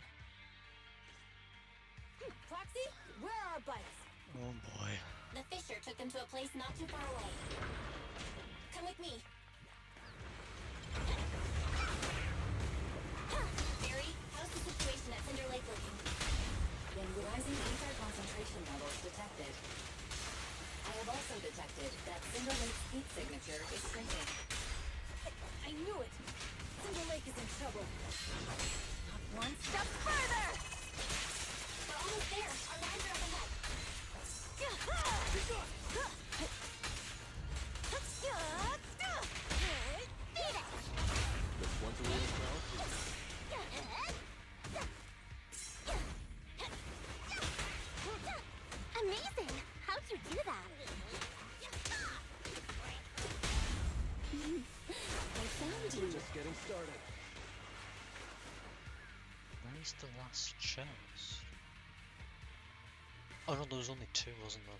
Proxy, where are our bikes?
Oh boy.
The Fisher took them to a place not too far away. Come with me. Barry, how's the situation at Cinder Lake looking?
Rising ether concentration levels detected. I have also detected that Cinder Lake's heat signature is shrinking.
I knew it! Cinder Lake is in trouble. Not one step further!
We're almost there. Our lines are up ahead.
Just once a little crowd.
Amazing! How'd you do that?
I found you.
Just getting started.
Where's the last chance? Oh no, there was only two, wasn't there?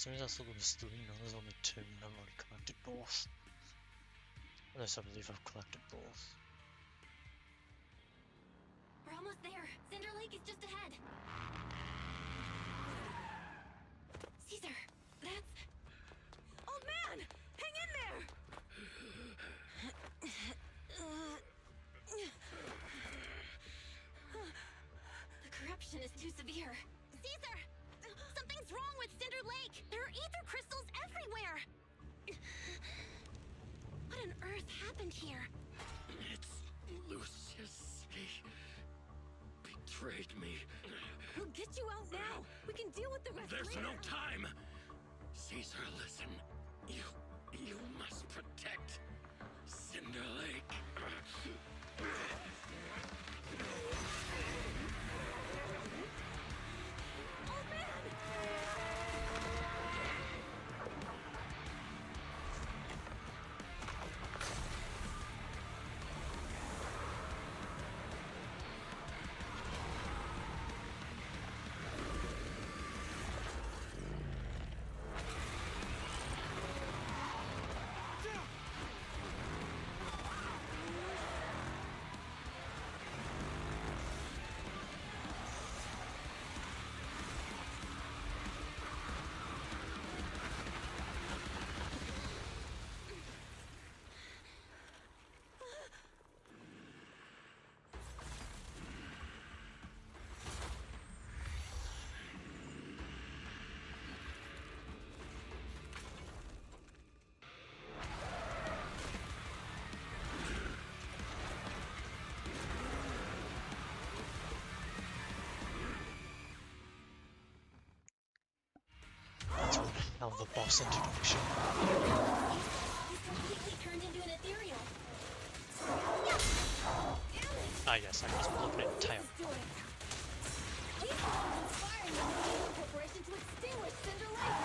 So I thought there was 3, no there's only 2 and I've already collected both. Unless I believe I've collected both.
We're almost there. Cinder Lake is just ahead. Caesar, that's...
Old man! Hang in there!
The corruption is too severe. Caesar! Something's wrong with Cinder Lake! There are ether crystals everywhere! What on earth happened here?
It's Lucius. He betrayed me.
We'll get you out now. We can deal with the rest
There's
later.
no time. Caesar, listen. You must protect Cinder Lake.
That's one hell of a boss introduction.
He's completely turned into an ethereal.
Ah yes, I was looking at entire.
He's inspiring the Evil Corporation to extinguish Cinder Lake.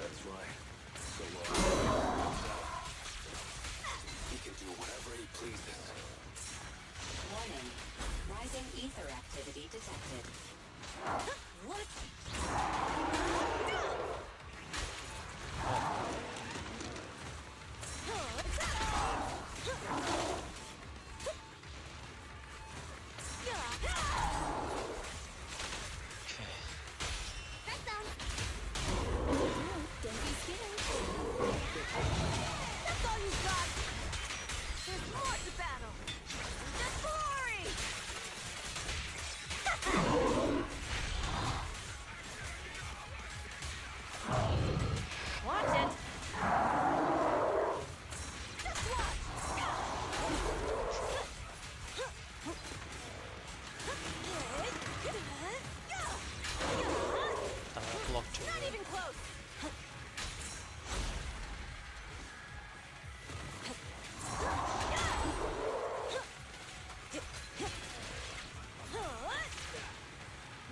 That's right. So long. He can do whatever he pleases.
Warning. Rising ether activity detected.
What?
Don't be scared.
That's all you've got! There's more to battle! Just glory! Watch it! Just watch!
Blocked too.
Not even close!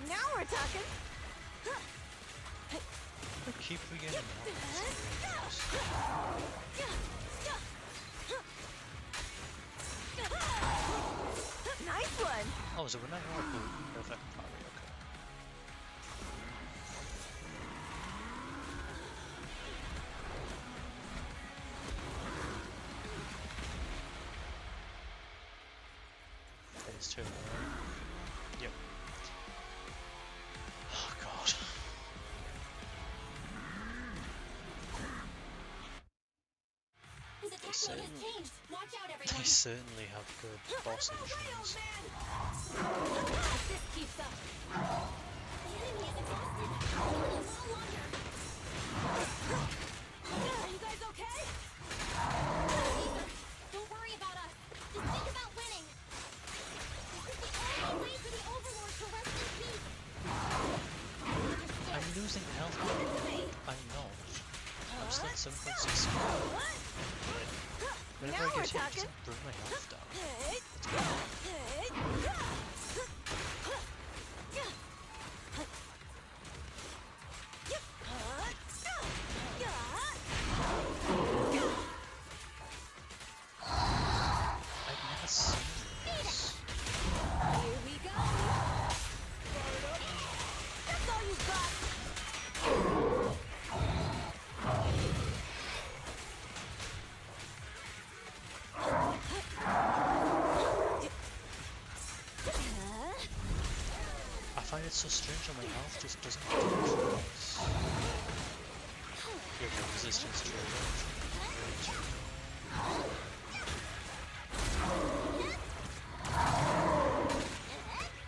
Now we're talking!
I keep forgetting
Nice one!
Oh, is it when I roll? Perfect. Probably okay. Phase 2, right? Yep. Oh god.
His attack mode has changed. Watch out, everyone.
They certainly have good boss missions.
If this keeps up, the enemy is exhausted. It will no longer.
Are you guys okay?
Caesar, don't worry about us. Just think about winning. This is the only way for the Overlord to rest in peace.
I'm losing health. I know. I'm still at 7.6. Whenever
Now
I
we're
get hit,
talking.
just bring my health down. I've never seen this.
Here we go! That's all you've got!
it's so strange how my health just doesn't decrease. You have no resistance to it.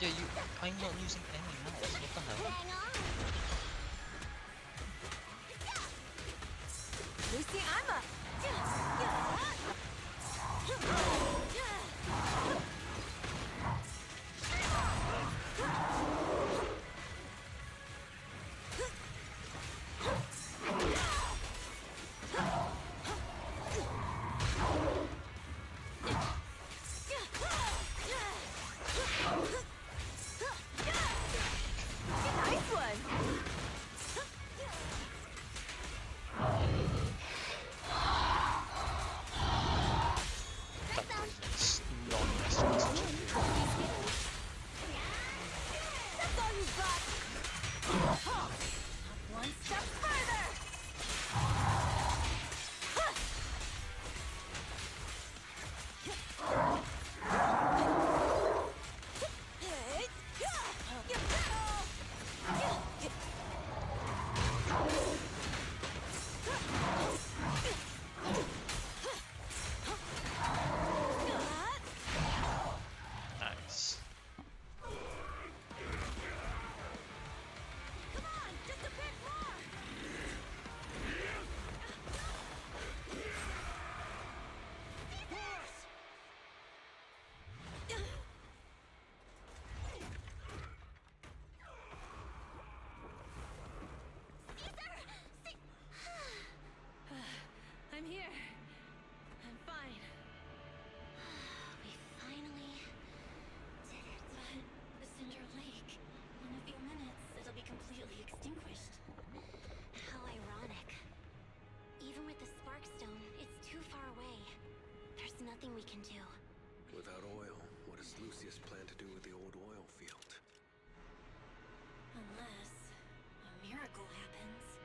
Yeah, I'm not losing any health. What the hell?
Lucy, I'm up. Nice one.
That is non-resistance to you.
That's all you've got. Not one step further.
Nice.
Come on, just a bit more. I'm here. I'm fine.
We finally did it.
But Cinder Lake, in a few minutes, it'll be completely extinguished.
How ironic. Even with the Spark Stone, it's too far away. There's nothing we can do.
Without oil, what does Lucius plan to do with the old oil field?
Unless a miracle happens.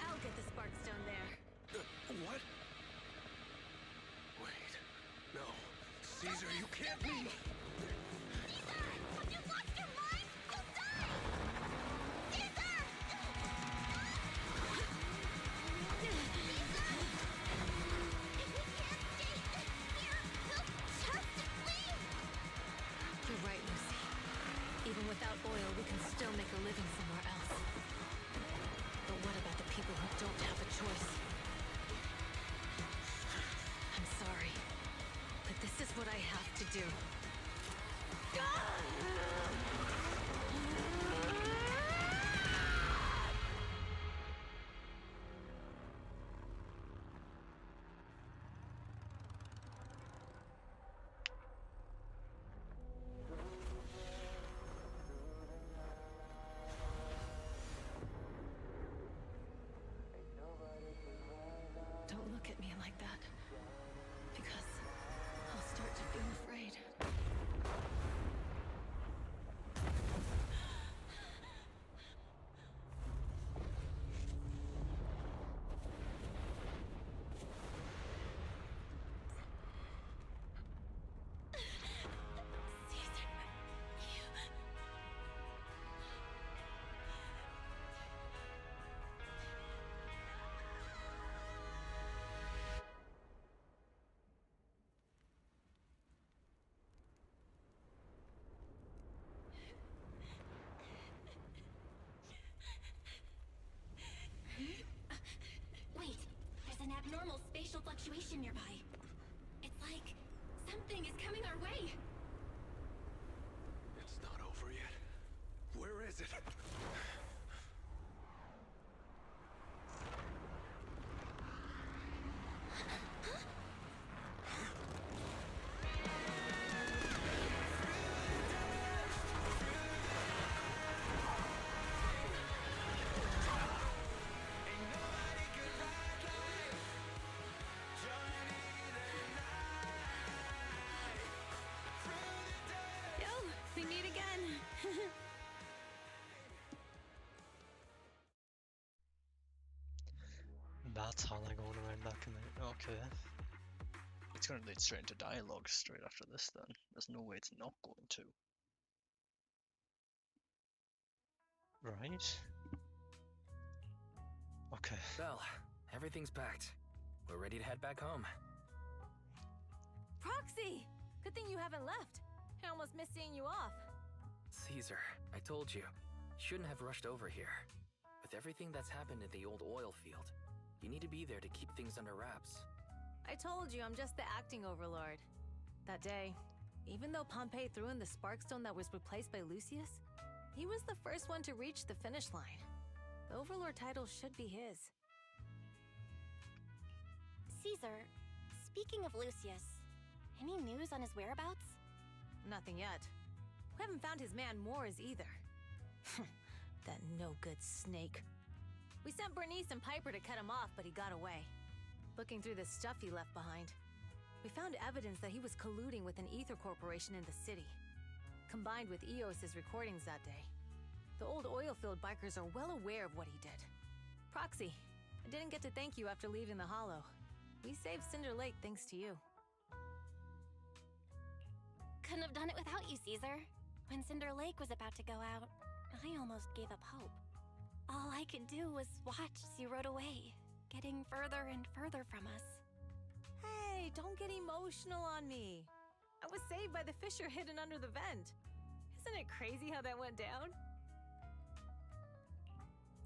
I'll get the Spark Stone there.
What? Wait. No. Caesar, you can't leave!
Have you lost your mind? You'll die! Caesar!
You're right, Lucy. Even without oil, we can still make a living somewhere else. But what about the people who don't have a choice? I'm sorry, but this is what I have to do. Don't look at me like that, because I'll start to feel afraid.
Wait, there's an abnormal spatial fluctuation nearby. It's like something is coming our way.
It's not over yet. Where is it?
Yo, we meet again.
That's how they're going around that commute. Okay. It's going to lead straight into dialogue straight after this then. There's no way it's not going to. Right? Okay.
Well, everything's packed. We're ready to head back home.
Proxy! Good thing you haven't left. I almost missed seeing you off.
Caesar, I told you. Shouldn't have rushed over here. With everything that's happened in the old oil field, you need to be there to keep things under wraps.
I told you I'm just the acting overlord. That day, even though Pompey threw in the Sparkstone that was replaced by Lucius, he was the first one to reach the finish line. The overlord title should be his.
Caesar, speaking of Lucius, any news on his whereabouts?
Nothing yet. We haven't found his man Moors either. That no-good snake. We sent Bernice and Piper to cut him off, but he got away. Looking through the stuff he left behind, we found evidence that he was colluding with an ether corporation in the city, combined with Eos's recordings that day. The old oilfield bikers are well aware of what he did. Proxy, I didn't get to thank you after leaving the Hollow. We saved Cinder Lake thanks to you.
Couldn't have done it without you, Caesar. When Cinder Lake was about to go out, I almost gave up hope. All I could do was watch as you rode away, getting further and further from us.
Hey, don't get emotional on me. I was saved by the fissure hidden under the vent. Isn't it crazy how that went down?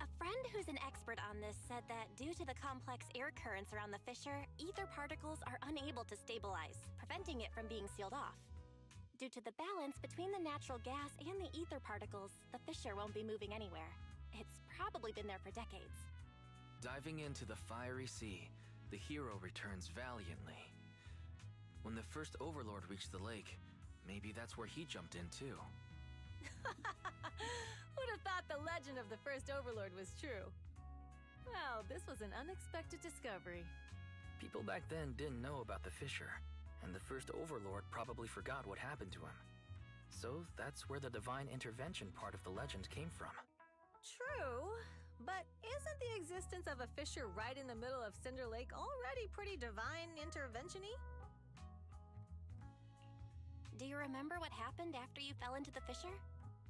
A friend who's an expert on this said that due to the complex air currents around the fissure, ether particles are unable to stabilize, preventing it from being sealed off. Due to the balance between the natural gas and the ether particles, the fissure won't be moving anywhere. It's probably been there for decades.
Diving into the fiery sea, the hero returns valiantly. When the first overlord reached the lake, maybe that's where he jumped in too.
Who'd have thought the legend of the first overlord was true? Well, this was an unexpected discovery.
People back then didn't know about the fissure, and the first overlord probably forgot what happened to him. So that's where the divine intervention part of the legend came from.
True, but isn't the existence of a fissure right in the middle of Cinder Lake already pretty divine intervention-y?
Do you remember what happened after you fell into the fissure?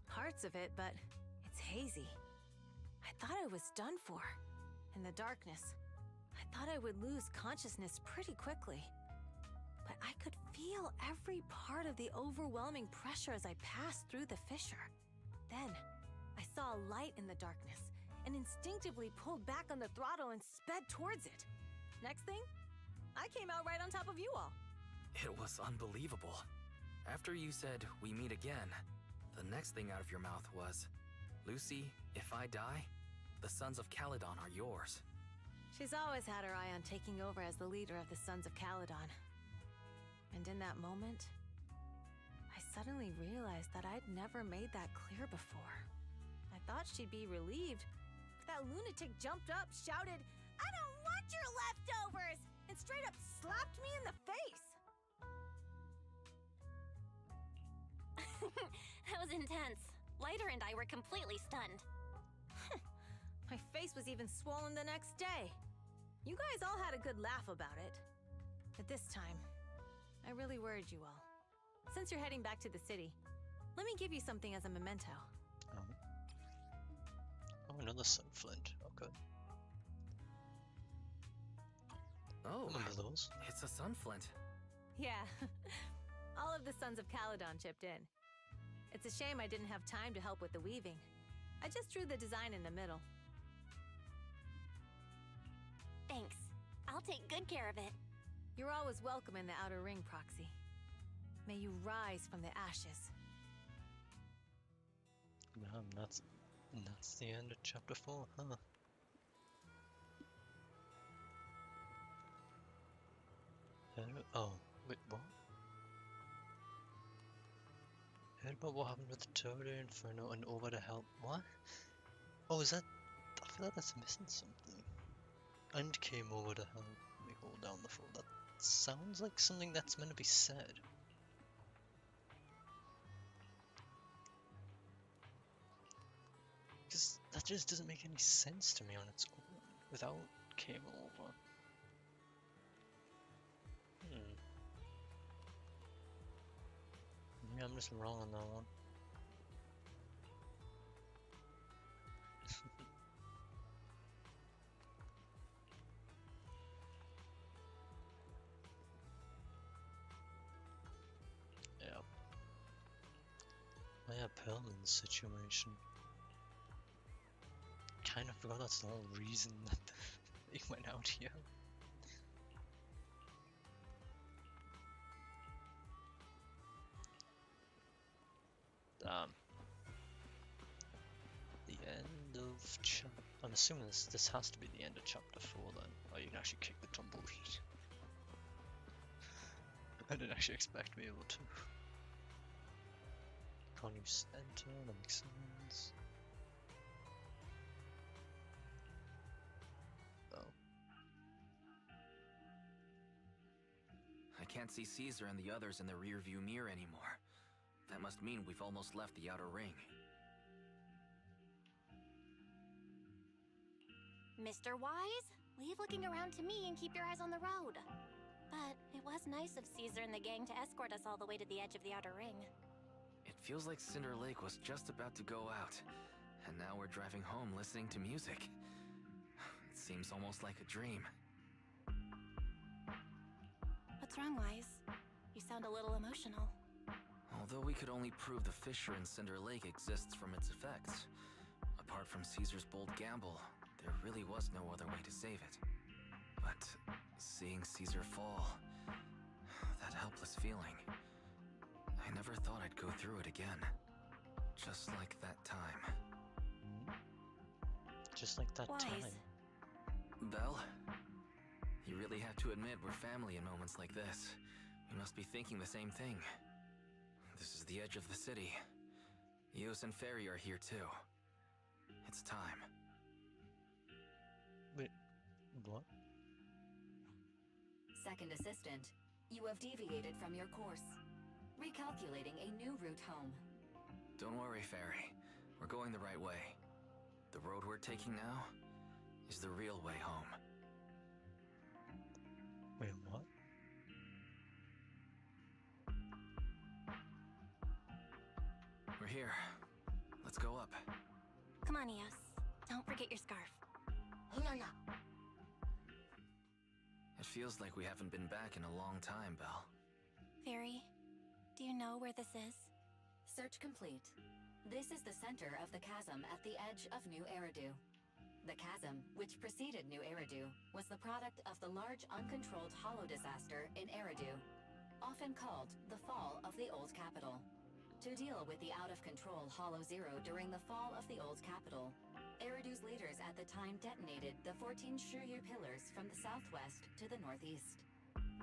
Parts of it, but it's hazy. I thought I was done for. In the darkness, I thought I would lose consciousness pretty quickly. But I could feel every part of the overwhelming pressure as I passed through the fissure. Then, I saw a light in the darkness and instinctively pulled back on the throttle and sped towards it. Next thing, I came out right on top of you all.
It was unbelievable. After you said, "We meet again," the next thing out of your mouth was, "Lucy, if I die, the Sons of Caledon are yours."
She's always had her eye on taking over as the leader of the Sons of Caledon. And in that moment, I suddenly realized that I'd never made that clear before. I thought she'd be relieved, but that lunatic jumped up, shouted, "I don't want your leftovers!" and straight up slapped me in the face.
That was intense. Lighter and I were completely stunned.
My face was even swollen the next day. You guys all had a good laugh about it. But this time, I really worried you all. Since you're heading back to the city, let me give you something as a memento.
Oh, another sunflint. Okay.
Oh,
Remember those?
It's a sunflint.
Yeah, all of the Sons of Caledon chipped in. It's a shame I didn't have time to help with the weaving. I just drew the design in the middle.
Thanks. I'll take good care of it.
You're always welcome in the Outer Ring, Proxy. May you rise from the ashes.
That's the end of chapter 4, huh? Oh, wait, what? Heard about what happened with the Toda Inferno and over to help. What? Oh, is that? I feel like that's missing something. And came over to help me hold down the fort. That sounds like something that's meant to be said. Because that just doesn't make any sense to me on its own without came over. was wrong on that one. Yeah. Oh yeah, Perlman's situation. Kind of forgot that's the whole reason that they went out here. The end of I'm assuming this has to be the end of chapter 4 then. Oh, you can actually kick the tumbleweed. I didn't actually expect to be able to. Can't use enter, that makes sense. Oh.
I can't see Caesar and the others in the rearview mirror anymore. That must mean we've almost left the outer ring.
Mr. Wise, leave looking around to me and keep your eyes on the road. But it was nice of Caesar and the gang to escort us all the way to the edge of the outer ring.
It feels like Cinder Lake was just about to go out, and now we're driving home listening to music. It seems almost like a dream.
What's wrong, Wise? You sound a little emotional.
Although we could only prove the fissure in Cinder Lake exists from its effects, apart from Caesar's bold gamble, there really was no other way to save it. But seeing Caesar fall, that helpless feeling, I never thought I'd go through it again. Just like that time.
Just like that
Wise.
time.
Belle, you really have to admit we're family in moments like this. We must be thinking the same thing. This is the edge of the city. Eos and Fairy are here too. It's time.
Wait, what?
Second assistant, you have deviated from your course. Recalculating a new route home.
Don't worry, Fairy. We're going the right way. The road we're taking now is the real way home.
Wait, what?
We're here. Let's go up.
Come on, Eos. Don't forget your scarf.
It feels like we haven't been back in a long time, Belle.
Fairy, do you know where this is?
Search complete. This is the center of the chasm at the edge of New Eridu. The chasm, which preceded New Eridu, was the product of the large uncontrolled hollow disaster in Eridu, often called the fall of the Old Capital. To deal with the out-of-control Hollow Zero during the fall of the Old Capital, Eridu's leaders at the time detonated the 14 Shiryu pillars from the southwest to the northeast.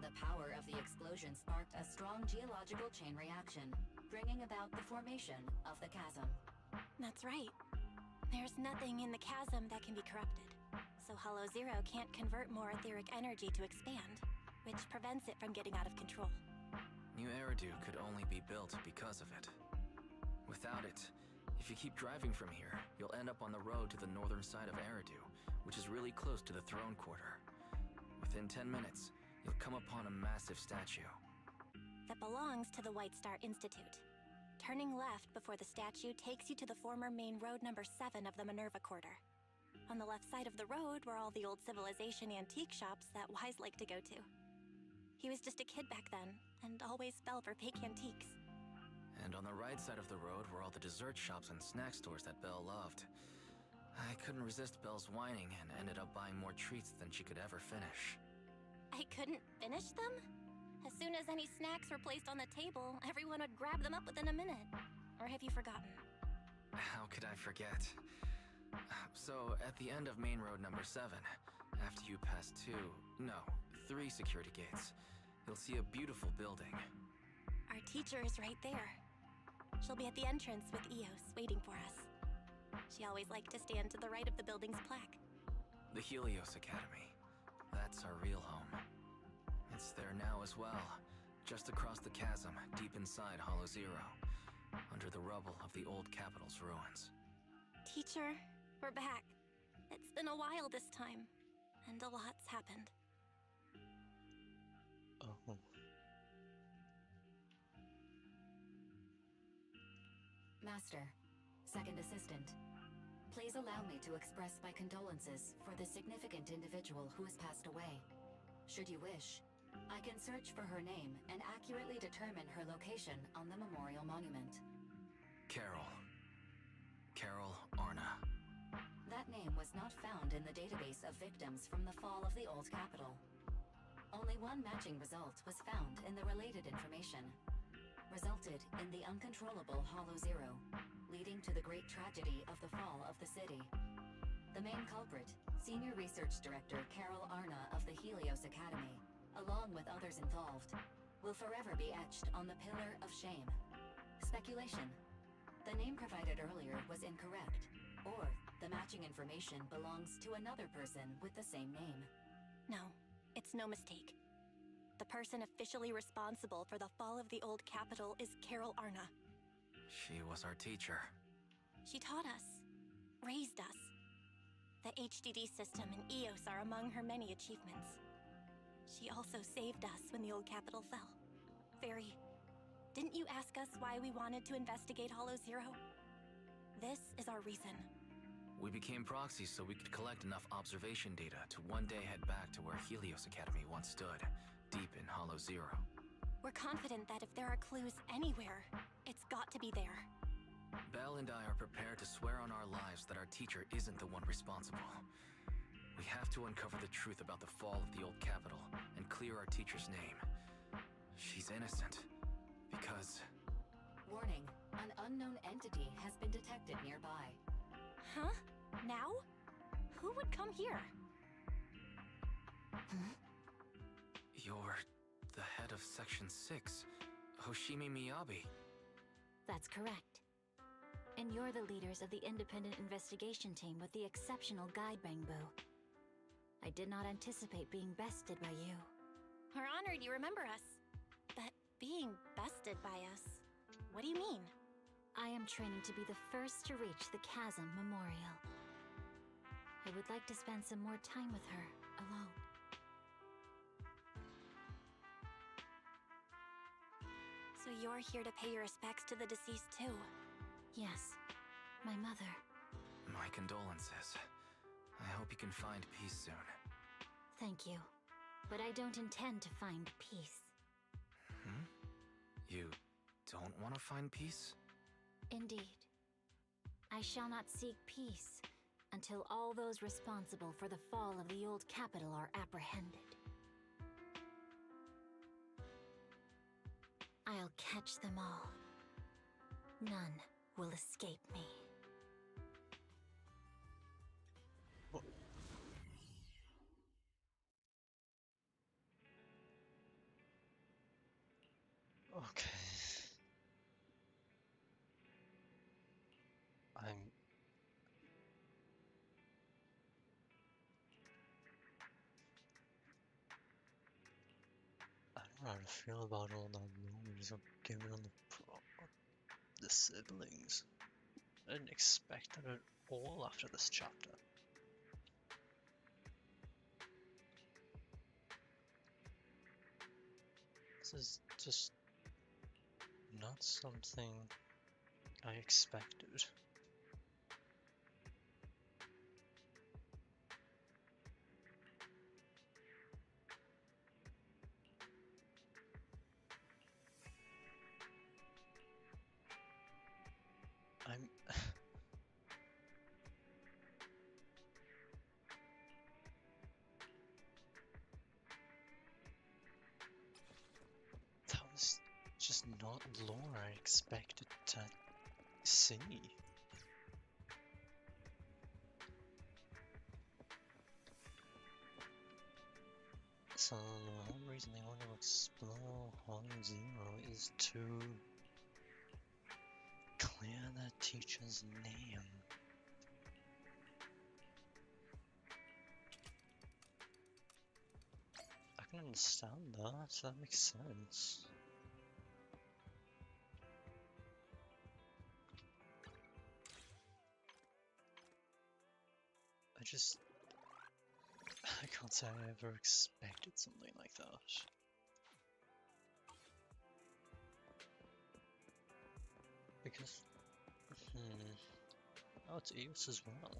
The power of the explosion sparked a strong geological chain reaction, bringing about the formation of the chasm.
That's right. There's nothing in the chasm that can be corrupted, so Hollow Zero can't convert more etheric energy to expand, which prevents it from getting out of control.
New Eridu could only be built because of it. Without it, if you keep driving from here, you'll end up on the road to the northern side of Eridu, which is really close to the throne quarter. Within 10 minutes, you'll come upon a massive statue.
That belongs to the White Star Institute. Turning left before the statue takes you to the former main road number 7 of the Minerva Quarter. On the left side of the road were all the old civilization antique shops that Wise liked to go to. He was just a kid back then, and always fell for fake antiques.
And on the right side of the road were all the dessert shops and snack stores that Belle loved. I couldn't resist Belle's whining and ended up buying more treats than she could ever finish.
I couldn't finish them? As soon as any snacks were placed on the table, everyone would grab them up within a minute. Or have you forgotten?
How could I forget? So, at the end of main road number 7, after you pass 3 security gates, you'll see a beautiful building.
Our teacher is right there. She'll be at the entrance with Eos, waiting for us. She always liked to stand to the right of the building's plaque.
The Helios Academy. That's our real home. It's there now as well, just across the chasm, deep inside Hollow Zero, under the rubble of the old capital's ruins.
Teacher, we're back. It's been a while this time, and a lot's happened.
Oh.
Master, Second Assistant. Please allow me to express my condolences for the significant individual who has passed away. Should you wish, I can search for her name and accurately determine her location on the memorial monument.
Carol Arna.
That name was not found in the database of victims from the fall of the old capital. Only one matching result was found in the related information. Resulted in the uncontrollable Hollow Zero, leading to the great tragedy of the fall of the city. The main culprit, Senior Research Director Carol Arna of the Helios Academy, along with others involved, will forever be etched on the Pillar of Shame. Speculation. The name provided earlier was incorrect, or the matching information belongs to another person with the same name.
No, it's no mistake. The person officially responsible for the fall of the old capital is Carol Arna.
She was our teacher.
She taught us, raised us. The HDD system and EOS are among her many achievements. She also saved us when the old capital fell. Didn't you ask us why we wanted to investigate Hollow Zero? This is our reason.
We became proxies so we could collect enough observation data to one day head back to where Helios Academy once stood, deep in Hollow Zero.
We're confident that if there are clues anywhere, it's got to be there.
Belle and I are prepared to swear on our lives that our teacher isn't the one responsible. We have to uncover the truth about the fall of the old capital and clear our teacher's name. She's innocent, because...
Warning, an unknown entity has been detected nearby.
Huh? Now? Who would come here?
You're the head of Section 6, Hoshimi Miyabi.
That's correct. And you're the leaders of the independent investigation team with the exceptional guide Bangbu. I did not anticipate being bested by you.
We're honored you remember us. But being bested by us, what do you mean?
I am training to be the first to reach the Chasm Memorial. I would like to spend some more time with her, alone.
So you're here to pay your respects to the deceased too?
Yes, my mother.
My condolences. I hope you can find peace soon.
Thank you. But I don't intend to find peace.
You don't want to find peace?
Indeed. I shall not seek peace until all those responsible for the fall of the old capital are apprehended. I'll catch them all. None will escape me.
Okay. I don't know how to feel about all that noise I'm giving on the siblings. I didn't expect that at all after this chapter. This is just not something I expected. That was just not lore I expected to see. So the whole reason they want to explore Hollow Zero is to clear their teacher's name. I can understand that, so that makes sense. I can't say I ever expected something like that. Because Oh, it's Eos as well.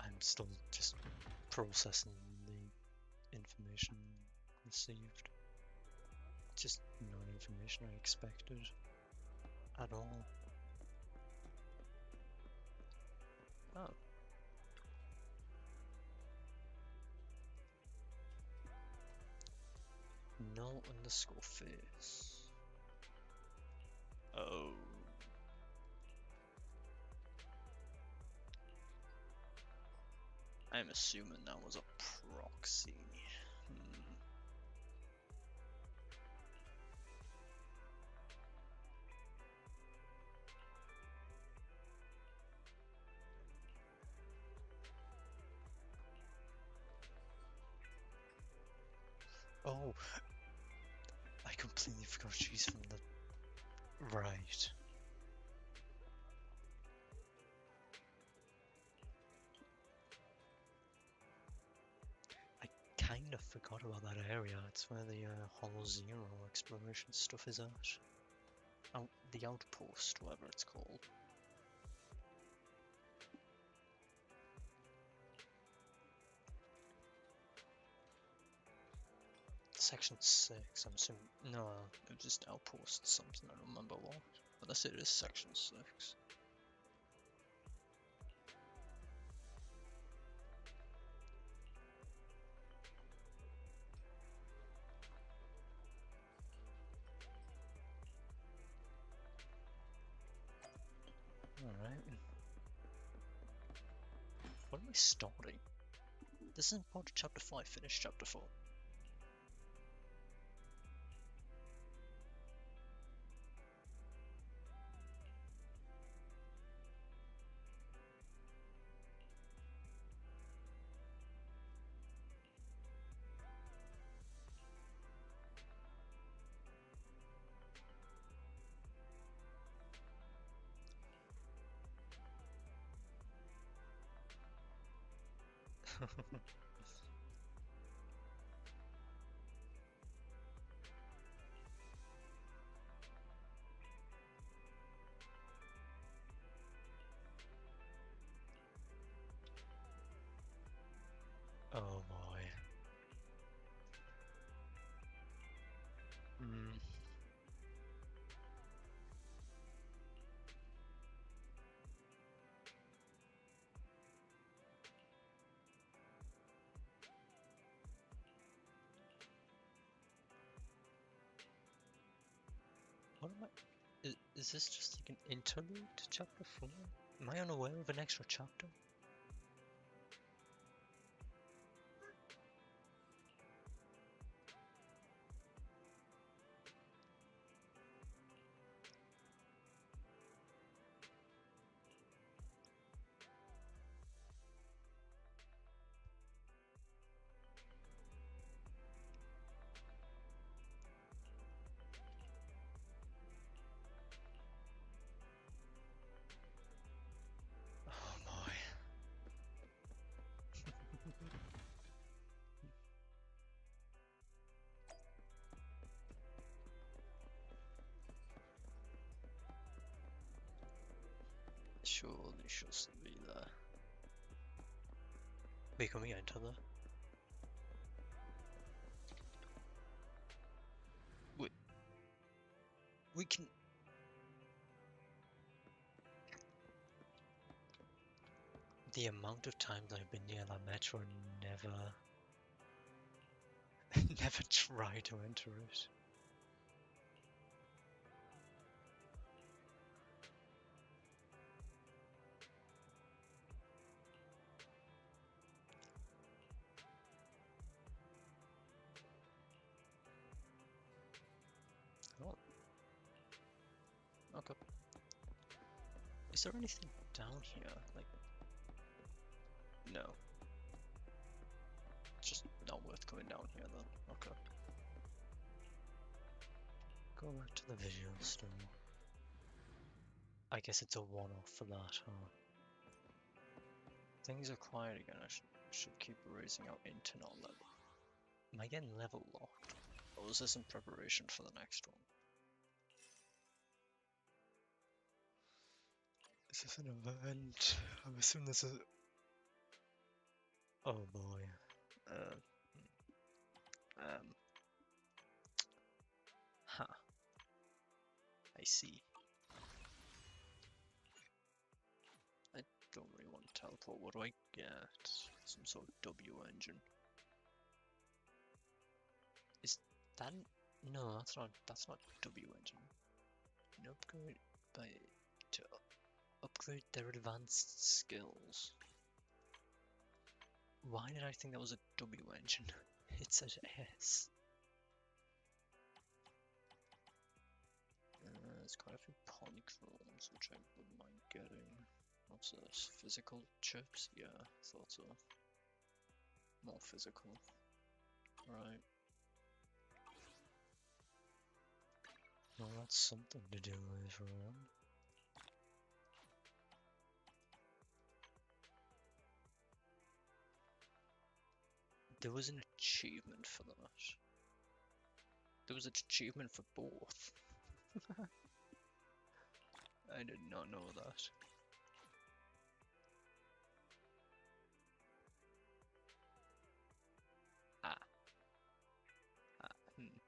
I'm still just processing the information received. Just not information I expected at all. Oh. Null underscore face. Oh. I'm assuming that was a proxy. Oh, I completely forgot she's from the right. I kind of forgot about that area. It's where the Hollow Zero exploration stuff is at. The outpost, whatever it's called. Section 6, I'm assuming. No, it was just outpost something, I don't remember what. But that's it is section 6. Alright. What am I starting? This isn't part of chapter 5, finish chapter 4. Oh boy. What am I? Is this just like an interlude to chapter 4? Am I unaware of an extra chapter? Oh boy. Surely she'll still be there. Wait, can we enter there? Wait. We can... The amount of times I've been near that metro and never... never try to enter it. Oh. Okay. Is there anything down here? Like... No. Not worth going down here then. Okay. Go back to the visual store. I guess it's a one-off for that, huh? Things are quiet again. I should keep raising our internal level. Am I getting level locked? Or is this in preparation for the next one? Is this an event? I'm assuming this is... Oh boy. Huh. I see. I don't really want to teleport. What do I get? Some sort of W engine. Is that... No, that's not W engine. An upgrade by... to upgrade their advanced skills. Why did I think that was a W engine? It said S. There's quite a few polychromes, which I wouldn't mind getting. What's this? Physical chips? Yeah, thought so. More physical. Right. Well, that's something to do later on. There was an achievement for that. There was an achievement for both. I did not know that. Ah. Hmm.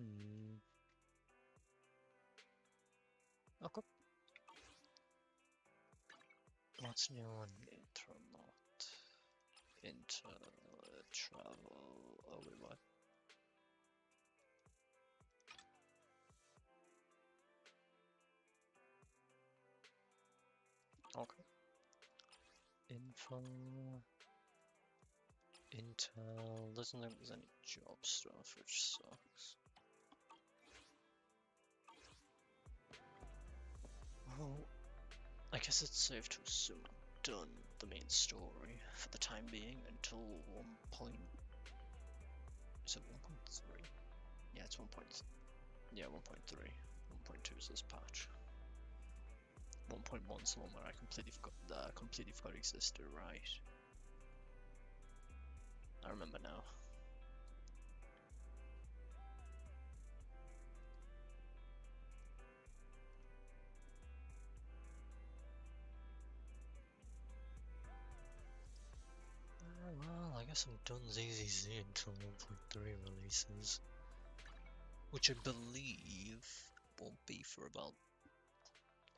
Hmm. Okay. What's new on Internet? Travel. Oh wait, what? Okay. Info. Intel. Doesn't look like there's any job stuff, which sucks. Well, I guess it's safe to assume I've done the main story for the time being until 1 point... Is it 1.3? Yeah, it's 1. Yeah, 1.3. 1.2 is this patch. 1.1 is the one where I completely forgot existed, right? I remember now. Well, I guess I'm done ZZZ until 1.3 releases. Which I believe won't be for about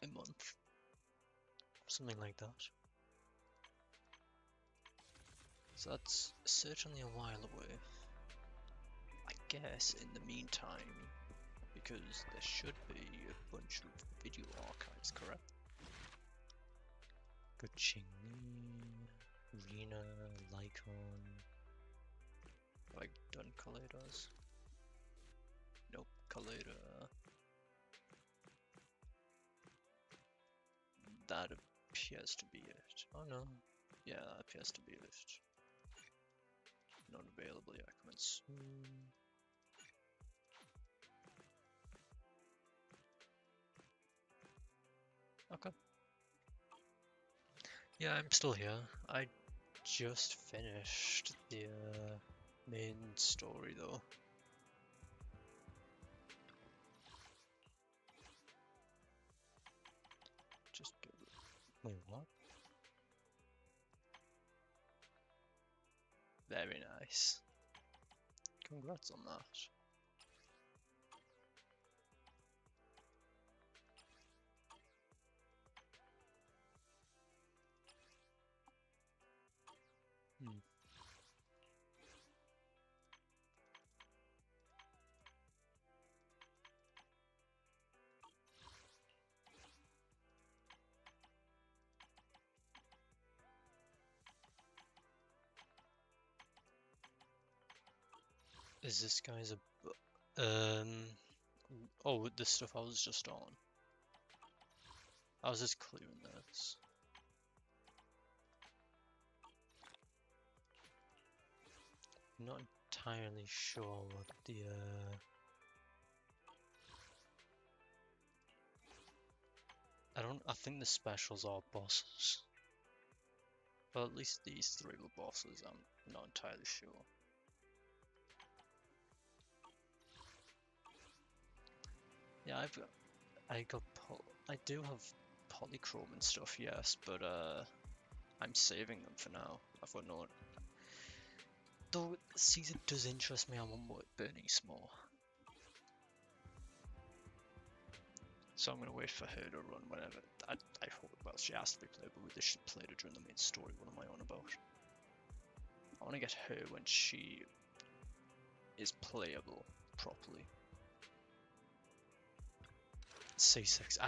a month. Something like that. So that's certainly a while away. I guess in the meantime, because there should be a bunch of video archives, correct? Gucci, Rena, Lycon. Have I done Kaleidos? Nope, Kaleido. That appears to be it. Oh no. Yeah, that appears to be it. Not available yet, coming soon. Okay. Yeah, I'm still here. I just finished the main story though. Just go. Wait, what? Very nice. Congrats on that. Hmm. Is this guy's a... Oh, the stuff I was just on. I was just clearing this. Not entirely sure what the I think the specials are bosses. Well, at least these three were bosses, I'm not entirely sure. Yeah, I do have polychrome and stuff, yes, but I'm saving them for now. I've got no. Though Caesar does interest me, I want more Bernice more. So I'm gonna wait for her to run whenever. I hope. Well, she has to be playable. We should play her during the main story. What am I on about? I want to get her when she is playable properly. C6.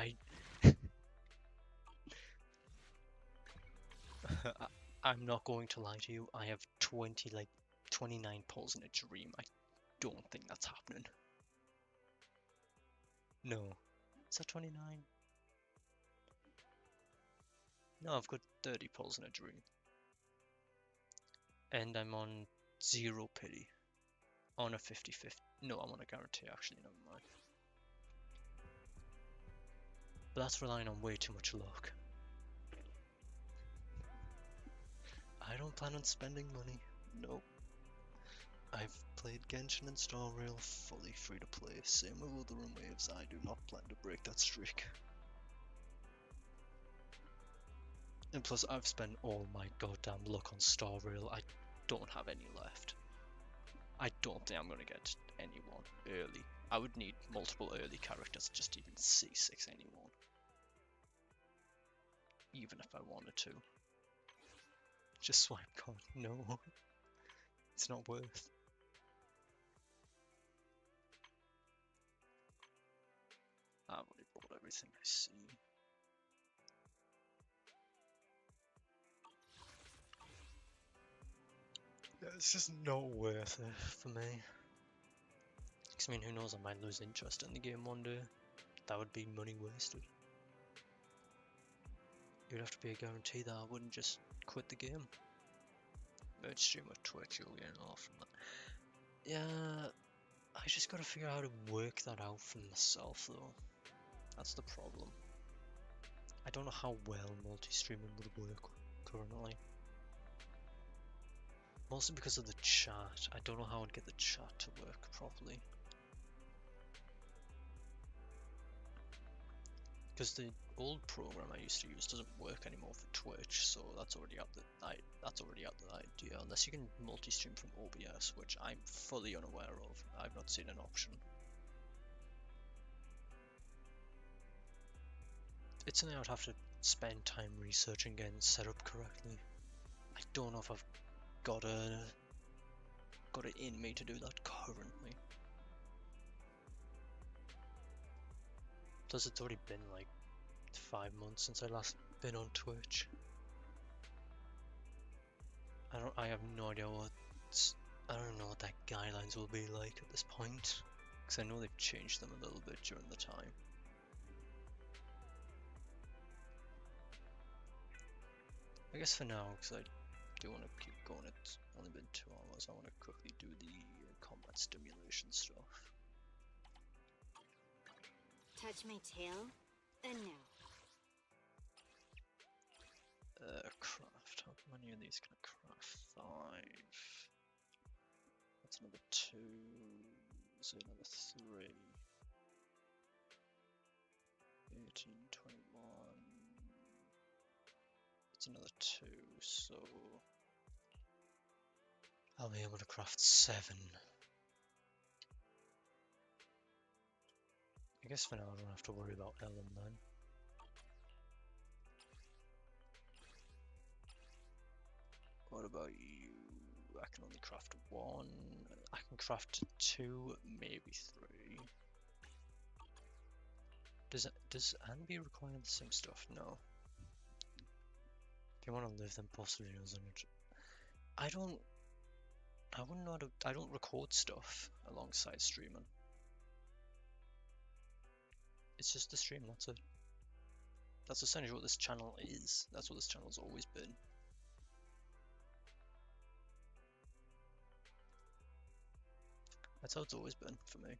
I'm not going to lie to you. I have 29 pulls in a dream. I don't think that's happening. No. Is that 29? No, I've got 30 pulls in a dream. And I'm on 0 pity. On a 50-50. No, I'm on a guarantee, actually, never mind. But that's relying on way too much luck. I don't plan on spending money. Nope. I've played Genshin and Star Rail fully free to play. Same with Wuthering Waves. I do not plan to break that streak. And plus, I've spent all my goddamn luck on Star Rail. I don't have any left. I don't think I'm gonna get anyone early. I would need multiple early characters just to even C6 anyone. Even if I wanted to. Just swipe card. No. It's not worth. I've already bought everything I see. Yeah, it's just not worth it for me. Because I mean, who knows, I might lose interest in the game one day. That would be money wasted. It would have to be a guarantee that I wouldn't just quit the game. Merge stream with Twitch, you'll get off from that. Yeah, I just gotta figure out how to work that out for myself though. That's the problem. I don't know how well multi-streaming would work currently. Mostly because of the chat. I don't know how I'd get the chat to work properly. Because the old program I used to use doesn't work anymore for Twitch, so that's already out the idea. Unless you can multi-stream from OBS, which I'm fully unaware of. I've not seen an option. It's something I would have to spend time researching and set up correctly. I don't know if I've got it in me to do that currently. Plus it's already been like 5 months since I last been on Twitch. I have no idea I don't know what that guidelines will be like at this point. Because I know they've changed them a little bit during the time. I guess for now, because I do want to keep going, it's only been 2 hours, I want to quickly do the combat stimulation stuff.
Touch my tail, and no.
Craft. How many of these can I craft? 5. That's another 2. So another 3. 18, 21. It's another 2, so I'll be able to craft 7. I guess for now I don't have to worry about Ellen then. What about you? I can only craft 1. I can craft 2, maybe 3. Does Anby require the same stuff? No. If you want to live, then possibly doesn't it? I wouldn't know how to. I don't record stuff alongside streaming. It's just the stream, that's it. That's essentially what this channel is. That's what this channel's always been. That's how it's always been for me.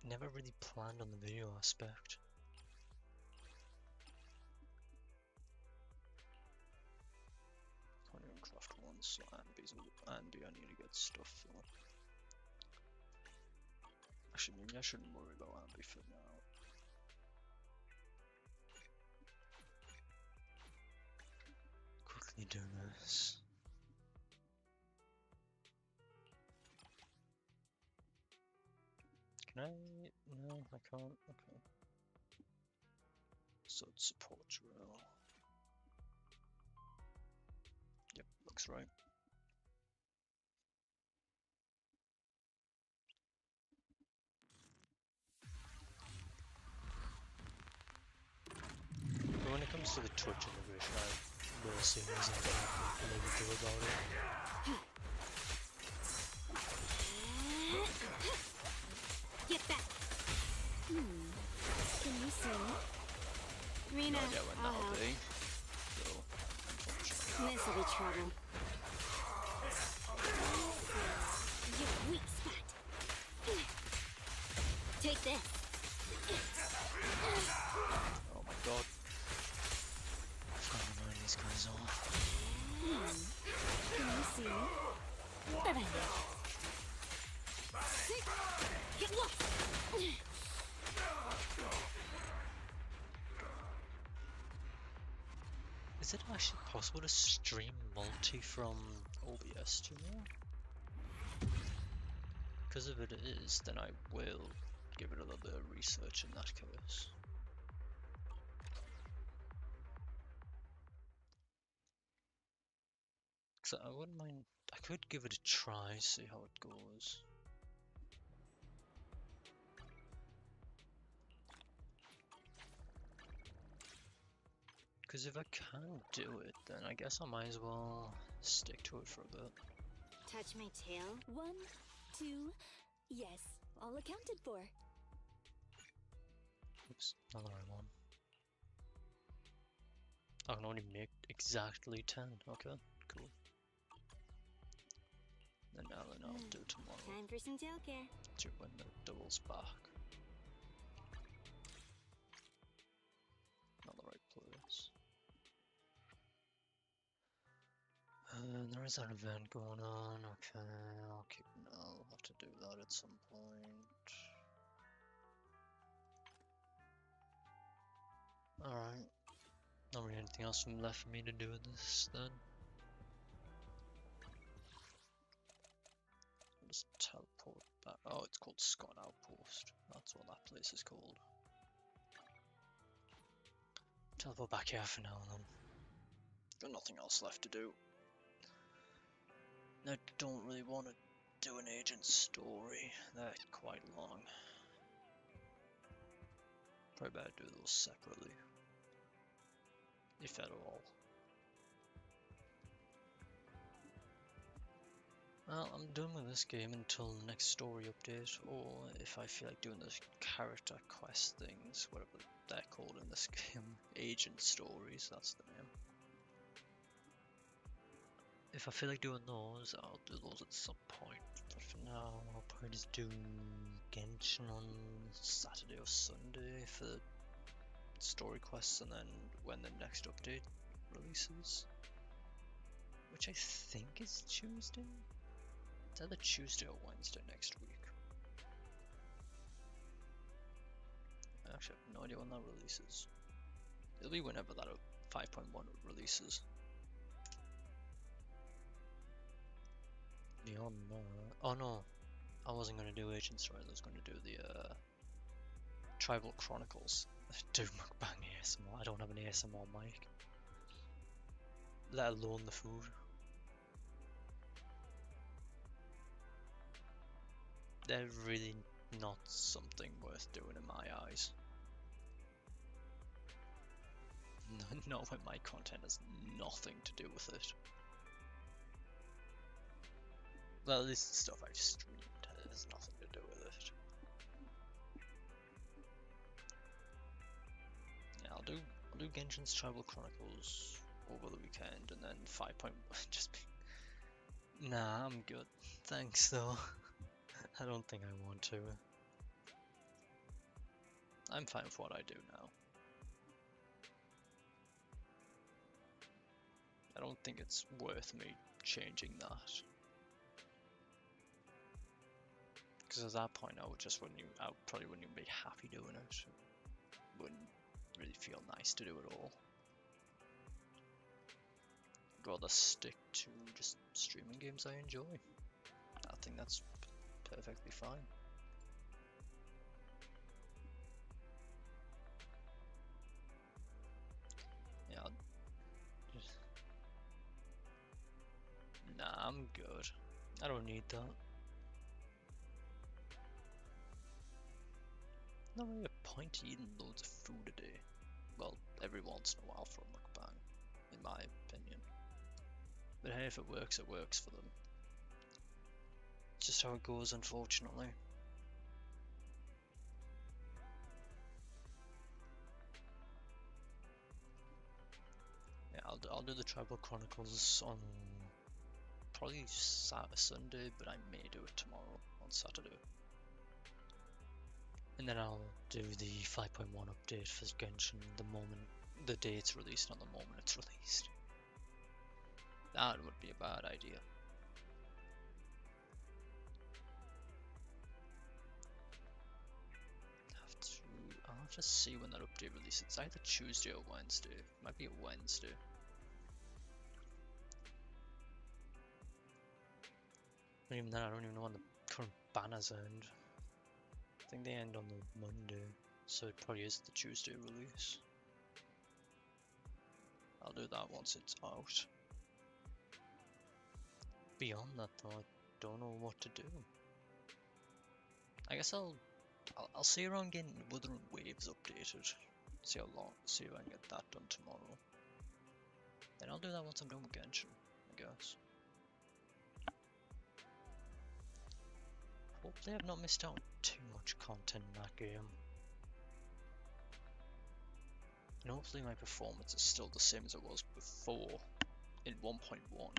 Never really planned on the video aspect. Can't even craft one, so Ambi I need to get stuff for. Actually, maybe I shouldn't worry about Ambi for now. Quickly do this. Can I? No, I can't. Okay. So it's support drill. Yep, looks right. But when it comes to the Twitch integration, I will see there's nothing I can maybe do about it.
Get back! Can you sing? Rena,
No idea when
I'll
that'll
help.
be. So, unfortunately.
This'll be trouble. Your weak spot. Take this.
Oh my god. I've got to mind these guys off.
Can you see? Get lost!
Is it actually possible to stream multi from OBS, do you know? Because if it is, then I will give it a little bit of research in that case. So I wouldn't mind, I could give it a try, see how it goes. Because if I can do it, then I guess I might as well stick to it for a bit.
Touch my tail.
1, 2, yes, all accounted for.
Oops, not the right one. I can only make exactly 10. Okay, cool. Then Alan I'll do tomorrow.
Time for some tail care.
To when the double's back. Not the right place. There is an event going on. Okay, I'll have to do that at some point. Alright. Not really anything else left for me to do with this then. I'll just teleport back. Oh, it's called Scott Outpost. That's what that place is called. Teleport back here for now then. Got nothing else left to do. I don't really want to do an agent story. They're quite long. Probably better do those separately. If at all. Well, I'm done with this game until the next story update, or if I feel like doing those character quest things, whatever they're called in this game, agent stories, that's the name. If I feel like doing those, I'll do those at some point, but for now, I'll probably just do Genshin on Saturday or Sunday for the story quests, and then when the next update releases, which I think is Tuesday. It's either Tuesday or Wednesday next week. I actually have no idea when that releases. It'll be whenever that 5.1 releases. Beyond that, oh no, I wasn't going to do Agent Stories, I was going to do the Tribal Chronicles. Do mukbang ASMR. I don't have an ASMR mic, let alone the food. They're really not something worth doing in my eyes. Not when my content has nothing to do with it. Well, at least the stuff I've streamed has nothing to do with it. I'll do Genshin's Tribal Chronicles over the weekend, and then 5.1 just be... Nah, I'm good. Thanks though. I don't think I want to. I'm fine with what I do now. I don't think it's worth me changing that. Because at that point I probably wouldn't even be happy doing it. Wouldn't really feel nice to do it all. I'd rather stick to just streaming games I enjoy. I think that's perfectly fine. Yeah, nah, I'm good. I don't need that. Not really a point to eating loads of food a day. Well, every once in a while for a mukbang, in my opinion. But hey, if it works for them. It's just how it goes, unfortunately. Yeah, I'll do the Tribal Chronicles on probably Sunday, but I may do it tomorrow on Saturday. And then I'll do the 5.1 update for Genshin the moment the day it's released, not the moment it's released. That would be a bad idea. I'll have to see when that update releases. It's either Tuesday or Wednesday. It might be a Wednesday. But even then, I don't even know when the current banners end. I think they end on the Monday, so it probably is the Tuesday release. I'll do that once it's out. Beyond that though, I don't know what to do. I guess I'll see around getting Wuthering Waves updated. See if I can get that done tomorrow. Then I'll do that once I'm done with Genshin, I guess. Hopefully I've not missed out too much content in that game. And hopefully my performance is still the same as it was before in 1.1.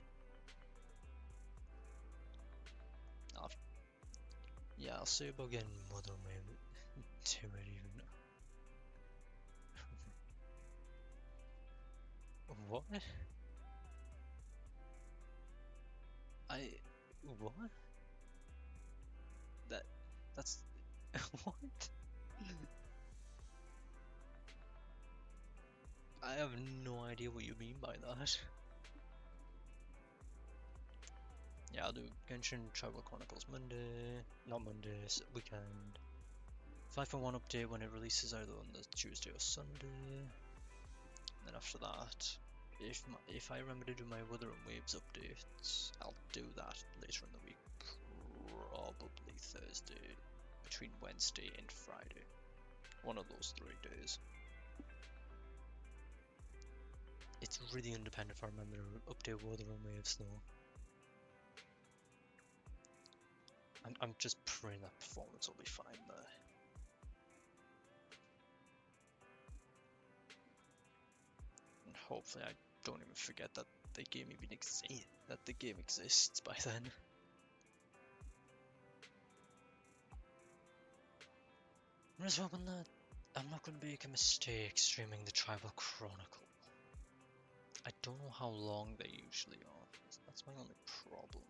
Yeah, I'll see about getting Wuthering Waves to it even. What? What? That's what? I have no idea what you mean by that. Yeah, I'll do Genshin Tribal Chronicles Monday, not Monday, weekend. 5.1 update when it releases either on the Tuesday or Sunday. And then after that, if I remember to do my Wuthering Waves updates, I'll do that later in the week. Probably Thursday, between Wednesday and Friday. One of those 3 days. It's really independent if I remember to update Wuthering Waves though. I'm just praying that performance will be fine there. And hopefully I don't even forget that the game exists by then. I'm just hoping that I'm not going to make a mistake streaming the Tribal Chronicle. I don't know how long they usually are. That's my only problem.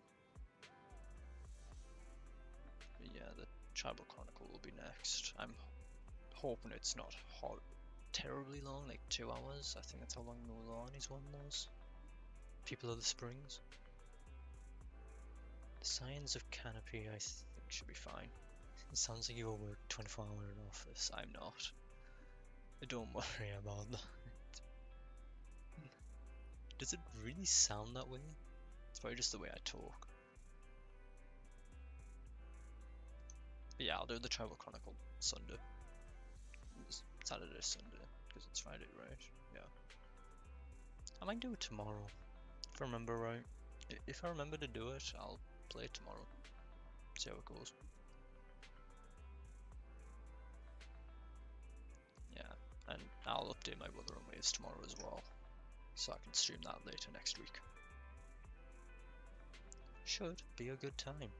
But yeah, the Tribal Chronicle will be next. I'm hoping it's not terribly long, like 2 hours. I think that's how long Mulan's one was. People of the Springs. The Signs of Canopy, I think, should be fine. It sounds like you will work 24 hours in office. I'm not. Don't worry about that. Does it really sound that way? It's probably just the way I talk. But yeah, I'll do the Tribal Chronicle Sunday. Saturday, Sunday, because it's Friday, right? Yeah. I might do it tomorrow, if I remember right. If I remember to do it, I'll play it tomorrow. See how it goes. Yeah, and I'll update my Wuthering Waves tomorrow as well, so I can stream that later next week. Should be a good time.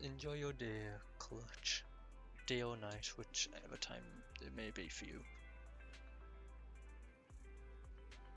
Enjoy your day, Clutch. Day or night, whichever time it may be for you.